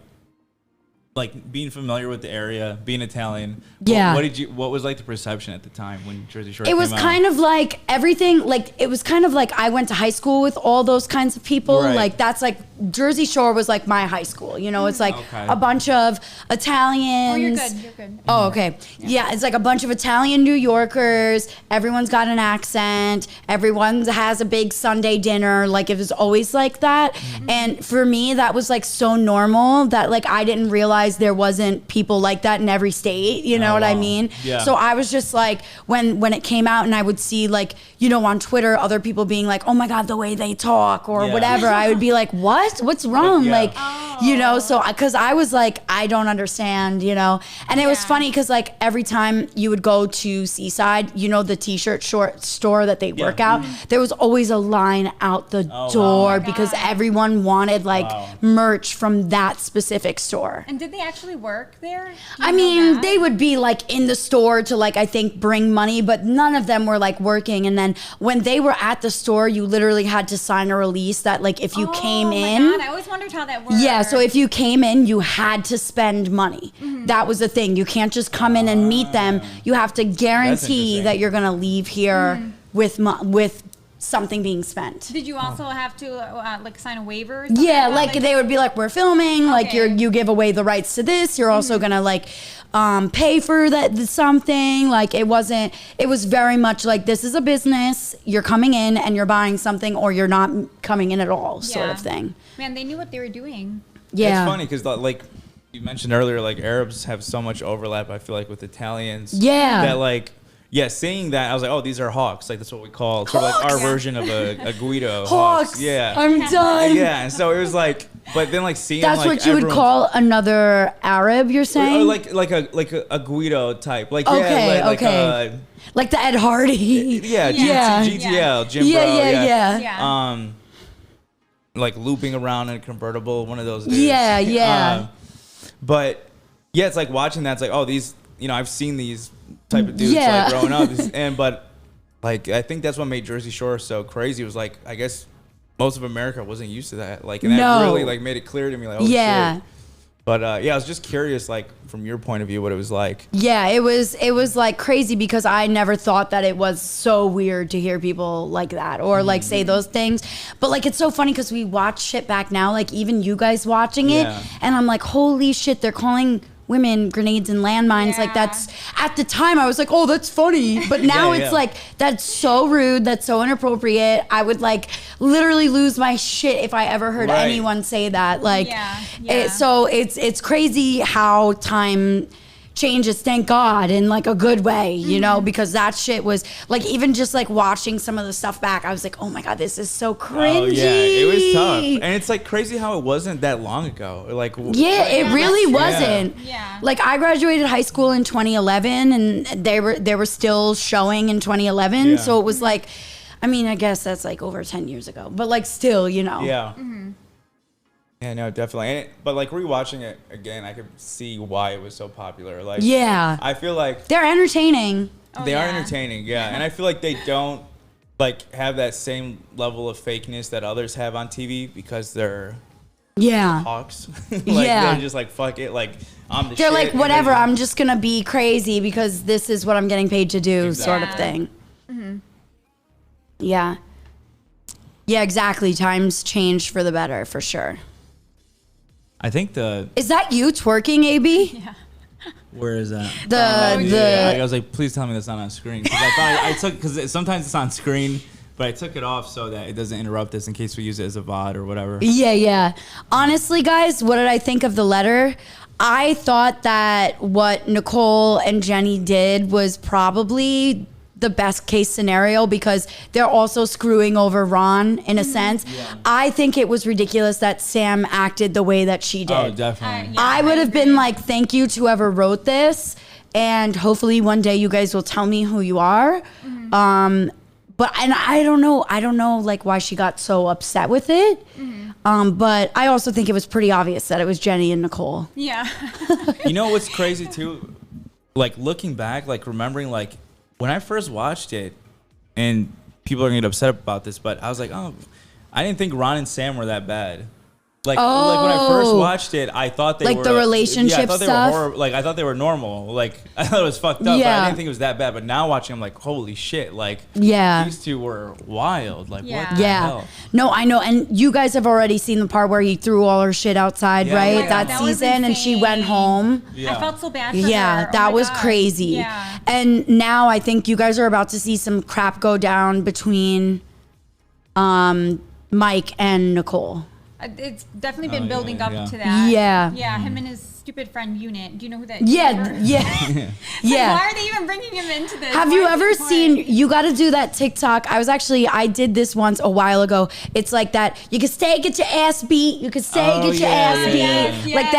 like being familiar with the area, being Italian. Yeah. What was like the perception at the time when Jersey Shore It was kind of like everything, like it was kind of like I went to high school with all those kinds of people. Right. Like that's like Jersey Shore was like my high school. You know, it's like a bunch of Italians. Oh, you're good. You're good. Oh, okay. Yeah, it's like a bunch of Italian New Yorkers. Everyone's got an accent. Everyone has a big Sunday dinner. Like it was always like that. And for me, that was like so normal that like I didn't realize there wasn't people like that in every state. You know what I mean? Yeah. So I was just like, when it came out and I would see like, you know, on Twitter, other people being like, oh my God, the way they talk or whatever. I would be like, what? What's wrong? Yeah. Like, you know, so because I was like, I don't understand, you know. And it was funny because like every time you would go to Seaside, you know, the t-shirt short store that they work out, there was always a line out the door because everyone wanted like merch from that specific store. And did they actually work there? Do you I know mean, that? they would be like in the store to like, I think, bring money, but none of them were like working. And then when they were at the store, you literally had to sign a release that like if you came in. Oh my God, I always wondered how that worked. Yeah, so if you came in, you had to spend money. That was the thing. You can't just come in and meet them. You have to guarantee interesting. that you're going to leave here with something being spent. Did you also have to like sign a waiver? Or something Yeah, that? like they would be like, we're filming, like Okay. you give away the rights to this. You're also gonna like pay for that something. Like it was very much like this is a business. You're coming in and you're buying something, or you're not coming in at all, sort Yeah. of thing. Man, they knew what they were doing. Yeah, It's funny because like you mentioned earlier, like Arabs have so much overlap. I feel like with Italians. Yeah. That like. Yeah, seeing that, I was like, oh, these are hawks. Like, that's what we call sort of like our Hawks. version of a Guido. Hawks. Yeah. I'm done. Yeah, and so it was like, but then like seeing That's like what you would everyone- call another Arab. You're saying, or like a Guido type. Like Okay, yeah, like okay. like the Ed Hardy. yeah, Yeah. GTL, Jim Yeah, Bro, yeah. Yeah. like looping around in a convertible, one of those days. Yeah, yeah. But yeah, it's like watching that. It's like, oh, these, you know, I've seen these type of dudes Yeah. like growing up, but like I think that's what made Jersey Shore so crazy. Was like, I guess most of America wasn't used to that. Like, and that No. really like made it clear to me. Like, oh Yeah. shit. But yeah, I was just curious, like from your point of view, what it was like. Yeah, it was like crazy because I never thought that it was so weird to hear people like that or like say those things. But like it's so funny because we watch shit back now, like even you guys watching it, Yeah. and I'm like, holy shit, they're calling women grenades and landmines. Like Yeah. that's at the time I was like, oh, that's funny. But now Yeah, it's yeah. like that's so rude, that's so inappropriate. I would like literally lose my shit if I ever heard Right. anyone say that. Like Yeah. so it's crazy how time changes, thank God, in like a good way, you know, because that shit was like, even just like watching some of the stuff back, I was like, oh my God, this is so cringy. Oh yeah, it was tough, and it's like crazy how it wasn't that long ago. Like Yeah, it really that's true. wasn't. Yeah. Like I graduated high school in 2011 and they were still showing in 2011. Yeah. So it was like, I mean, I guess that's like over 10 years ago, but like still, you know. Yeah. Yeah, no, definitely. But like rewatching it again, I could see why it was so popular. Like, Yeah. I feel like They're entertaining. they are yeah. entertaining. Yeah, and I feel like they don't like have that same level of fakeness that others have on TV because they're Yeah. hawks. Yeah. They're just like fuck it. Like I'm the They're shit, like, and whatever, they- I'm just gonna be crazy because this is what I'm getting paid to do, sort of Exactly. thing. Yeah. Yeah, exactly. Times changed for the better, for sure. I think Is that you twerking, AB? where is that? The I was like, please tell me that's not on screen. Because I thought I took, because sometimes it's on screen, but I took it off so that it doesn't interrupt us in case we use it as a VOD or whatever. Yeah. Honestly, guys, what did I think of the letter? I thought that what Nicole and Jenny did was probably the best case scenario because they're also screwing over Ron in a sense. I think it was ridiculous that Sam acted the way that she did. Oh, definitely. Yeah, I would have agree. been like, thank you to whoever wrote this. And hopefully one day you guys will tell me who you are. But and I don't know like why she got so upset with it. But I also think it was pretty obvious that it was Jenny and Nicole. Yeah. You know what's crazy too? Like looking back, like remembering like when I first watched it, and people are gonna get upset about this, but I was like, oh, I didn't think Ron and Sam were that bad. Like when I first Oh. watched it, I thought they Like were the relationship I thought they stuff? were like I thought they were normal. Like I thought it was fucked up, but I Yeah. didn't think it was that bad. But now watching, I'm like, holy shit! Like Yeah. these two were wild. Like Yeah. what the Yeah. hell? No, I know. And you guys have already seen the part where he threw all her shit outside, Yeah, right? yeah. That That was season, and she went insane. home. Yeah. I felt so bad for Yeah, her. Oh that my was God. crazy. Yeah. And now I think you guys are about to see some crap go down between Mike and Nicole. It's definitely been Oh, building yeah, up yeah. to that. Yeah. Yeah, him and his stupid friend Unit. Do you know who that Yeah, remember? yeah, yeah. Why are they even bringing him into this? Have Why you is ever this point? seen, you got to do that TikTok. I did this once a while ago. It's like that, you can stay, get your ass beat. You can stay, Oh, get your yeah, ass yeah, beat. yeah. Like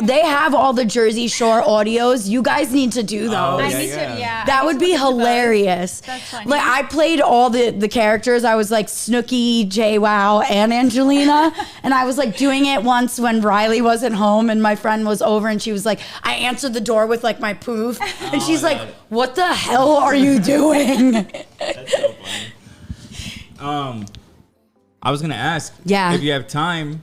they have all the Jersey Shore audios. You guys need to do those. Oh, I yeah, need to, yeah. yeah. That I would need to be listen to those. hilarious. That's funny. Like I played all the characters. I was like Snooki, JWoww, and Angelina, and I was like doing it once when Riley wasn't home and my friend was over, and she was like, I answered the door with like my poof, and she's like, "What the hell are you doing?" That's so funny. I was gonna ask. Yeah. If you have time,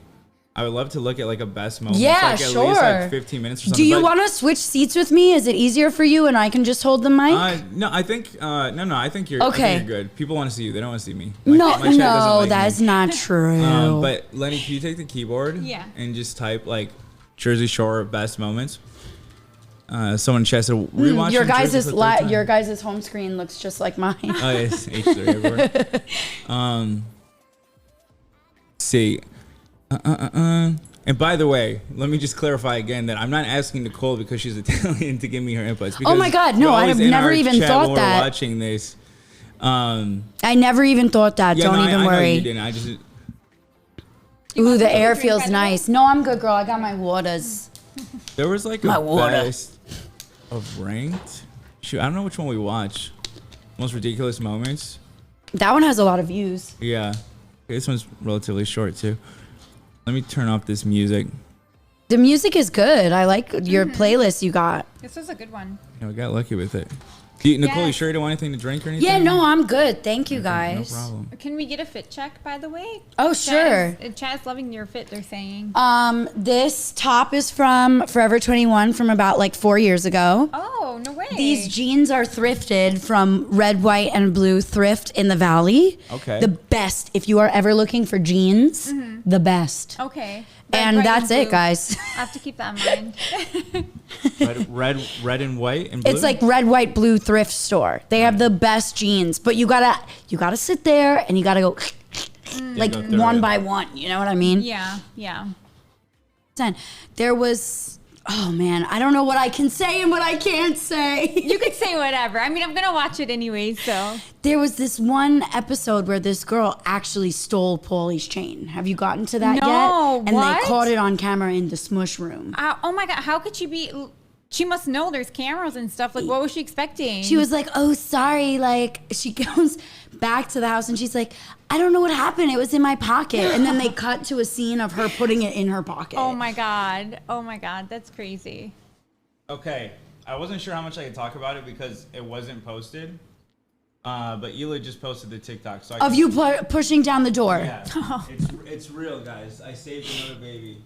I would love to look at like a best moment. Yeah, like, at sure. least like 15 minutes or something. Do you But, want to switch seats with me? Is it easier for you, and I can just hold the mic? No, I think no. I think you're Okay. I think you're good. People want to see you. They don't want to see me. My no, chat doesn't no, like that me. is not true. But Lenny, can you take the keyboard? Yeah. And just type like Jersey Shore best moments. Someone in chat said rewatching your Jersey guys' for the third time. your guys' home screen looks just like mine. Oh, yes, H3 everywhere. See. And by the way, let me just clarify again that I'm not asking Nicole because she's Italian to give me her inputs. Oh my God, no, you're I always have in never our even chat thought when that. We're watching this. I never even thought that. Yeah, Don't no, even I know worry. you didn't. I just. Ooh, the air drink feels by the way? nice. No, I'm good, girl. I got my waters. There was like My a water. best of ranked. Shoot, I don't know which one we watched. Most ridiculous moments. That one has a lot of views. Yeah. Okay, this one's relatively short too. Let me turn off this music. The music is good. I like your Mm-hmm. playlist you got. This was a good one. Yeah, we got lucky with it. Nicole, you Yes. sure you don't want anything to drink or anything? Yeah, no, I'm good. Thank you, Okay, guys. No problem. Can we get a fit check, by the way? Oh, sure. Chad's loving your fit, they're saying. This top is from Forever 21 from about like 4 years ago. Oh, no way. These jeans are thrifted from Red, White, and Blue Thrift in the Valley. Okay. The best. If you are ever looking for jeans, the best. Okay. And Red, that's white, it, blue. guys. I have to keep that in mind. Red and white and blue. It's like Red, White, Blue Thrift store. They have the best jeans, but you gotta sit there and you gotta go like go through one it. by one. You know what I mean? Yeah, yeah. There was, oh man, I don't know what I can say and what I can't say. You could say whatever. I mean, I'm going to watch it anyway, so. There was this one episode where this girl actually stole Paulie's chain. Have you gotten to that No, yet? And what? they caught it on camera in the smush room. Oh my God, how could she be? She must know there's cameras and stuff. Like, what was she expecting? She was like, oh, sorry. Like, she goes back to the house and she's like, I don't know what happened. It was in my pocket. And then they cut to a scene of her putting it in her pocket. Oh my God. Oh my God. That's crazy. Okay, I wasn't sure how much I could talk about it because it wasn't posted. But Ela just posted the TikTok. So I Of you pushing down the door. Yeah, it's real, guys. I saved another baby.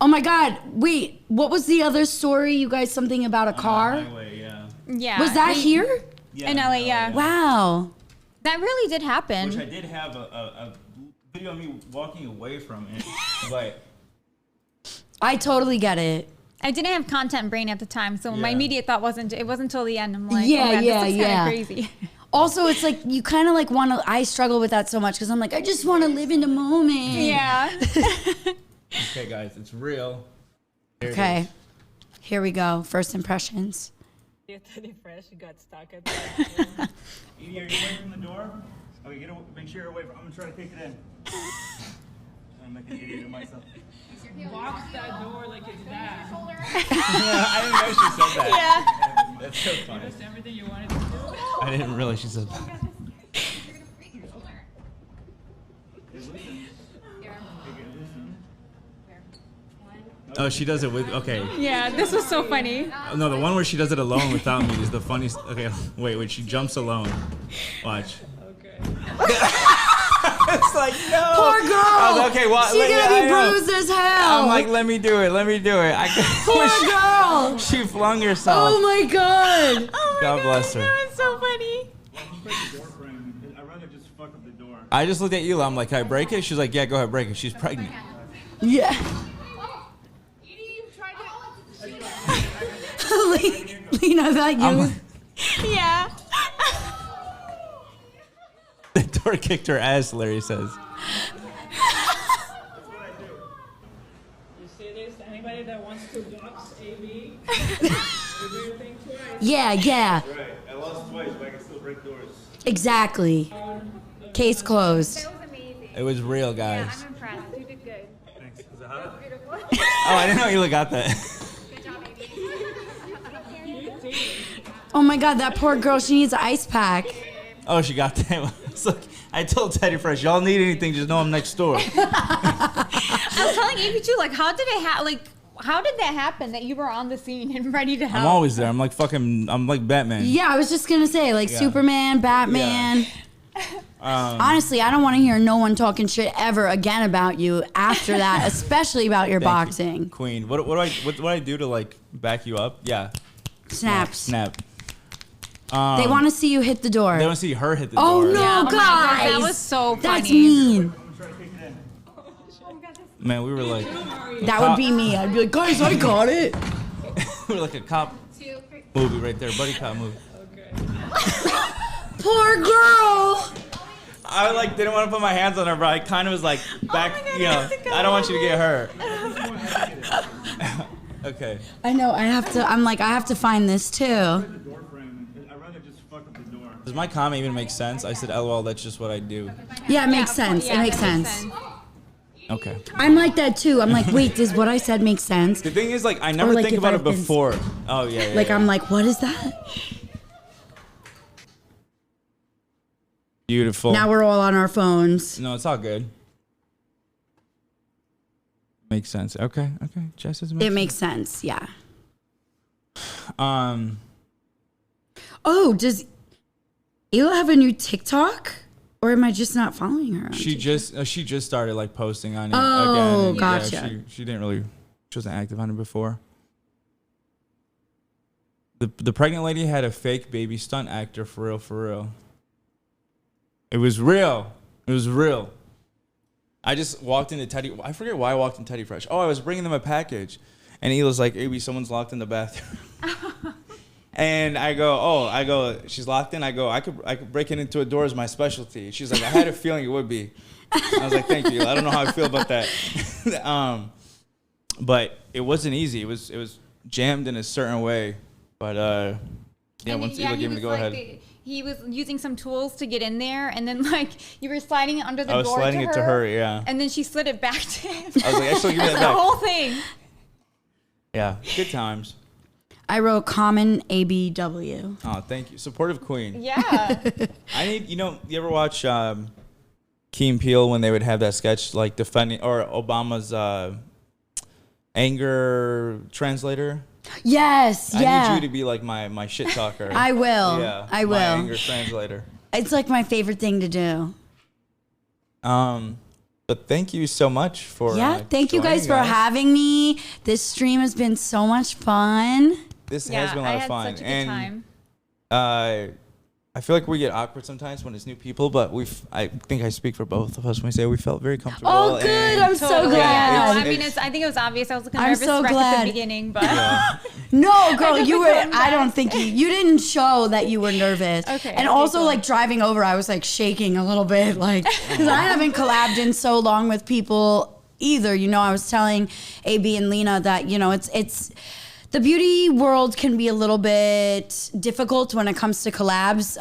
Oh my God. Wait, what was the other story? You guys, something about a car? Highway, yeah. Yeah. Was that here? Yeah, In LA, yeah. Wow. That really did happen. Which I did have a video of me walking away from it, but I totally get it. I didn't have content brain at the time, so my Yeah. immediate thought wasn't. It wasn't until the end. I'm like, Yeah, oh my God, yeah, this is yeah. kind of crazy. Also, it's like you kind of like want to. I struggle with that so much because I'm like, I just want to live in the moment. Yeah. okay, guys, it's real. Here it Okay. is. Here we go. First impressions. Fresh got stuck at the Edie, are you away from the door? Okay, make sure you're away from. I'm gonna try to kick it in. I'm making an idiot of myself. Locks that door like it's that. I didn't know she said that. Yeah. That's so funny. That's everything you wanted to do. I didn't realize she said that. Oh, she does it with, okay. Yeah. This was so funny. No, the one where she does it alone without me is the funniest. Okay, wait, she jumps alone. Watch. Okay. That's like, no. Poor girl. I was like, okay, well, she's gonna be bruised as hell. I'm like, let me do it. Poor girl. She flung herself. Oh my god. God bless her. That was so funny. I'd rather just fuck up the door. I just looked at Ela. I'm like, can I break it? She's like, yeah, go ahead, break it. She's pregnant. Yeah. Lena, that you. I'm like, Yeah. the door kicked her ass, Larry says. You see this? Anybody that wants to box AB, you do your thing twice. Yeah. Right. I lost twice, but I can still break doors. Exactly. Case closed. That was amazing. It was real, guys. I'm impressed. You did good. Thanks. Is it hot? Beautiful. Oh, I didn't know Ela got that. Good job, baby. Oh my god, that poor girl. She needs an ice pack. Oh, she got that. It's like, I told Teddy Fresh, y'all need anything, just know I'm next door. I was telling Amy too, like, how did that happen that you were on the scene and ready to help? I'm always there. I'm like Batman. Yeah, I was just gonna say, like, Yeah. Superman, Batman. Honestly, I don't want to hear no one talking shit ever again about you after that, especially about your Thank you, boxing. Queen. What do I do to like back you up? Yeah. Snaps. Snap. They want to see you hit the door. They want to see her hit the Oh door. no, Yeah, oh my God, guys! that was so funny. That's mean. Man, we were like That would be me. I'd be like, guys, I got it. we were like a cop movie right there, buddy cop movie. Poor girl. I like didn't want to put my hands on her, but I kind of was like back. my God, You know, that's a good I don't want you to get hurt. Okay. I know. I have to find this too. The door frame. I'd rather just fuck up the door. Does my comment even make sense? I said, LOL. That's just what I do. Yeah, it makes sense. Yeah, It makes that sense. Okay. I'm like that too. I'm like, wait, does what I said make sense? The thing is, like, I never like think if about I've it been- before. Oh yeah. Like, yeah. I'm like, what is that? Beautiful. Now we're all on our phones. No, it's all good. Makes sense. Okay. Jess is. It makes sense. Yeah. Oh, does Ela have a new TikTok? Or am I just not following her? On She TikTok? just started like posting on it Oh, again. gotcha. Yeah, she didn't really, she wasn't active on it before. The pregnant lady had a fake baby stunt actor for real. It was real. I just walked into Teddy. I forget why I walked in Teddy Fresh. Oh, I was bringing them a package, and Ela's like, "Maybe someone's locked in the bathroom." And I go, she's locked in. I go, I could break it into a door is my specialty. She's like, I had a feeling it would be. I was like, thank you. I don't know how I feel about that. But it wasn't easy. It was jammed in a certain way. But yeah, once Ela gave me the go ahead. He was using some tools to get in there, and then like you were sliding it under the door. I was sliding it to her, yeah. And then she slid it back to him. I was like, actually, give me that the back. whole thing. Yeah, good times. I wrote common ABW. Oh, thank you. Supportive queen. Yeah. I need, you ever watch Key and Peele when they would have that sketch like defending, or Obama's anger translator? Yes, I yeah. need you to be like my shit talker. I will. Yeah, I my will. anger translator. It's like my favorite thing to do. But thank you so much for Thank you guys joining, for having me. This stream has been so much fun. This Yeah, has been a lot I of had fun, such a good and time. I feel like we get awkward sometimes when it's new people, but I think I speak for both of us when we say we felt very comfortable. Oh, good. and- I'm so Totally. glad. No, I mean, I think it was obvious. I was looking I'm nervous so right at glad. the beginning, but No, girl, you were. definitely I don't come think you didn't show that you were nervous. Okay, And okay, also, cool. like driving over, I was like shaking a little bit, like because I haven't collabed in so long with people either. I was telling AB and Lena that it's. The beauty world can be a little bit difficult when it comes to collabs.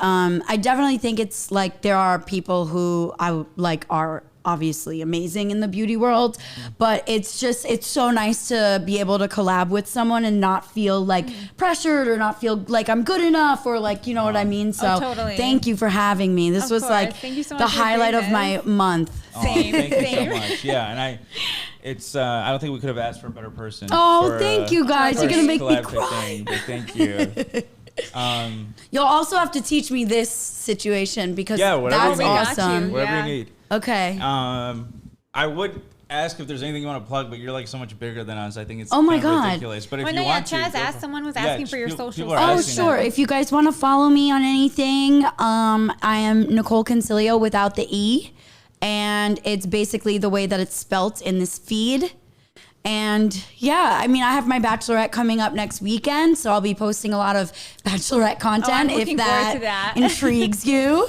I definitely think it's like there are people who I like are obviously amazing in the beauty world, but it's so nice to be able to collab with someone and not feel like pressured or not feel like I'm good enough or like, you know what I mean? So totally. thank you for having me. This Of was course. like Thank you so the much for highlight doing of my this. month. Same, Thank you same. so much. Yeah, and I don't think we could have asked for a better person. Oh, for, thank you guys. You're for gonna make me collab cry. thing, but thank you. You'll also have to teach me this situation because Yeah, whatever that's we got awesome. you. Whatever Yeah. you need. Okay. I would ask if there's anything you want to plug, but you're like so much bigger than us. I think it's Oh my kind of God. ridiculous. But if Well, you no, want to, Chaz go asked. for- Someone was Yeah, asking for your people- socials. people are Oh, asking sure. that. If you guys want to follow me on anything, I am Nicol Concilio without the E. And it's basically the way that it's spelt in this feed. And yeah, I mean, I have my bachelorette coming up next weekend, so I'll be posting a lot of bachelorette content if looking forward that, to that. intrigues you.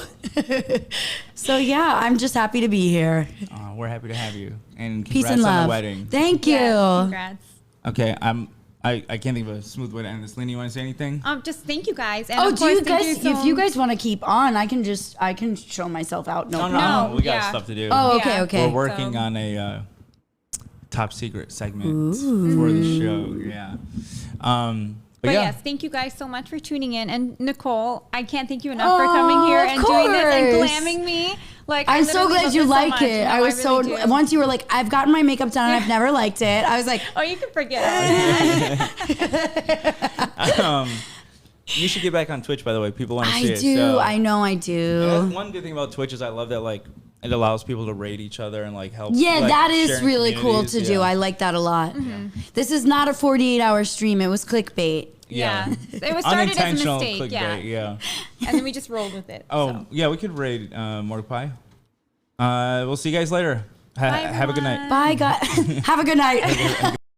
So yeah, I'm just happy to be here. We're happy to have you. And Peace congrats and on love. the wedding. Thank you. Yes, congrats. Okay, I can't think of a smooth way to end this. Lena, you want to say anything? Just thank you guys. And Oh, of do you course, thank guys? so- If you guys want to keep on, I can show myself out. No, No, problem. we got yeah. stuff to do. Oh, okay, Yeah. okay. We're working So- on a top secret segment for the show. Yeah. But yeah. yes, thank you guys so much for tuning in. And Nicole, I can't thank you enough for coming here of and doing this and course. glamming me. Like, I I'm so literally glad love you this so like much. it. No, I was really so do. once you were like, I've gotten my makeup done and I've never liked it. I was like, Oh, you can forget it. You should get back on Twitch, by the way. People want to see I it. do. So. I know I That's do. one good thing about Twitch is I love that like it allows people to rate each other and like help. Yeah, like, that is sharing really cool to communities. do. Yeah. I like that a lot. This is not a 48-hour stream. It was clickbait. Yeah. It was started as a Unintentional mistake. clickbait. Yeah. Yeah. And then we just rolled with it. Oh, so. yeah. We could raid Mordecai. We'll see you guys later. Bye, Have a good everyone. night. Bye, guys. Have a good night.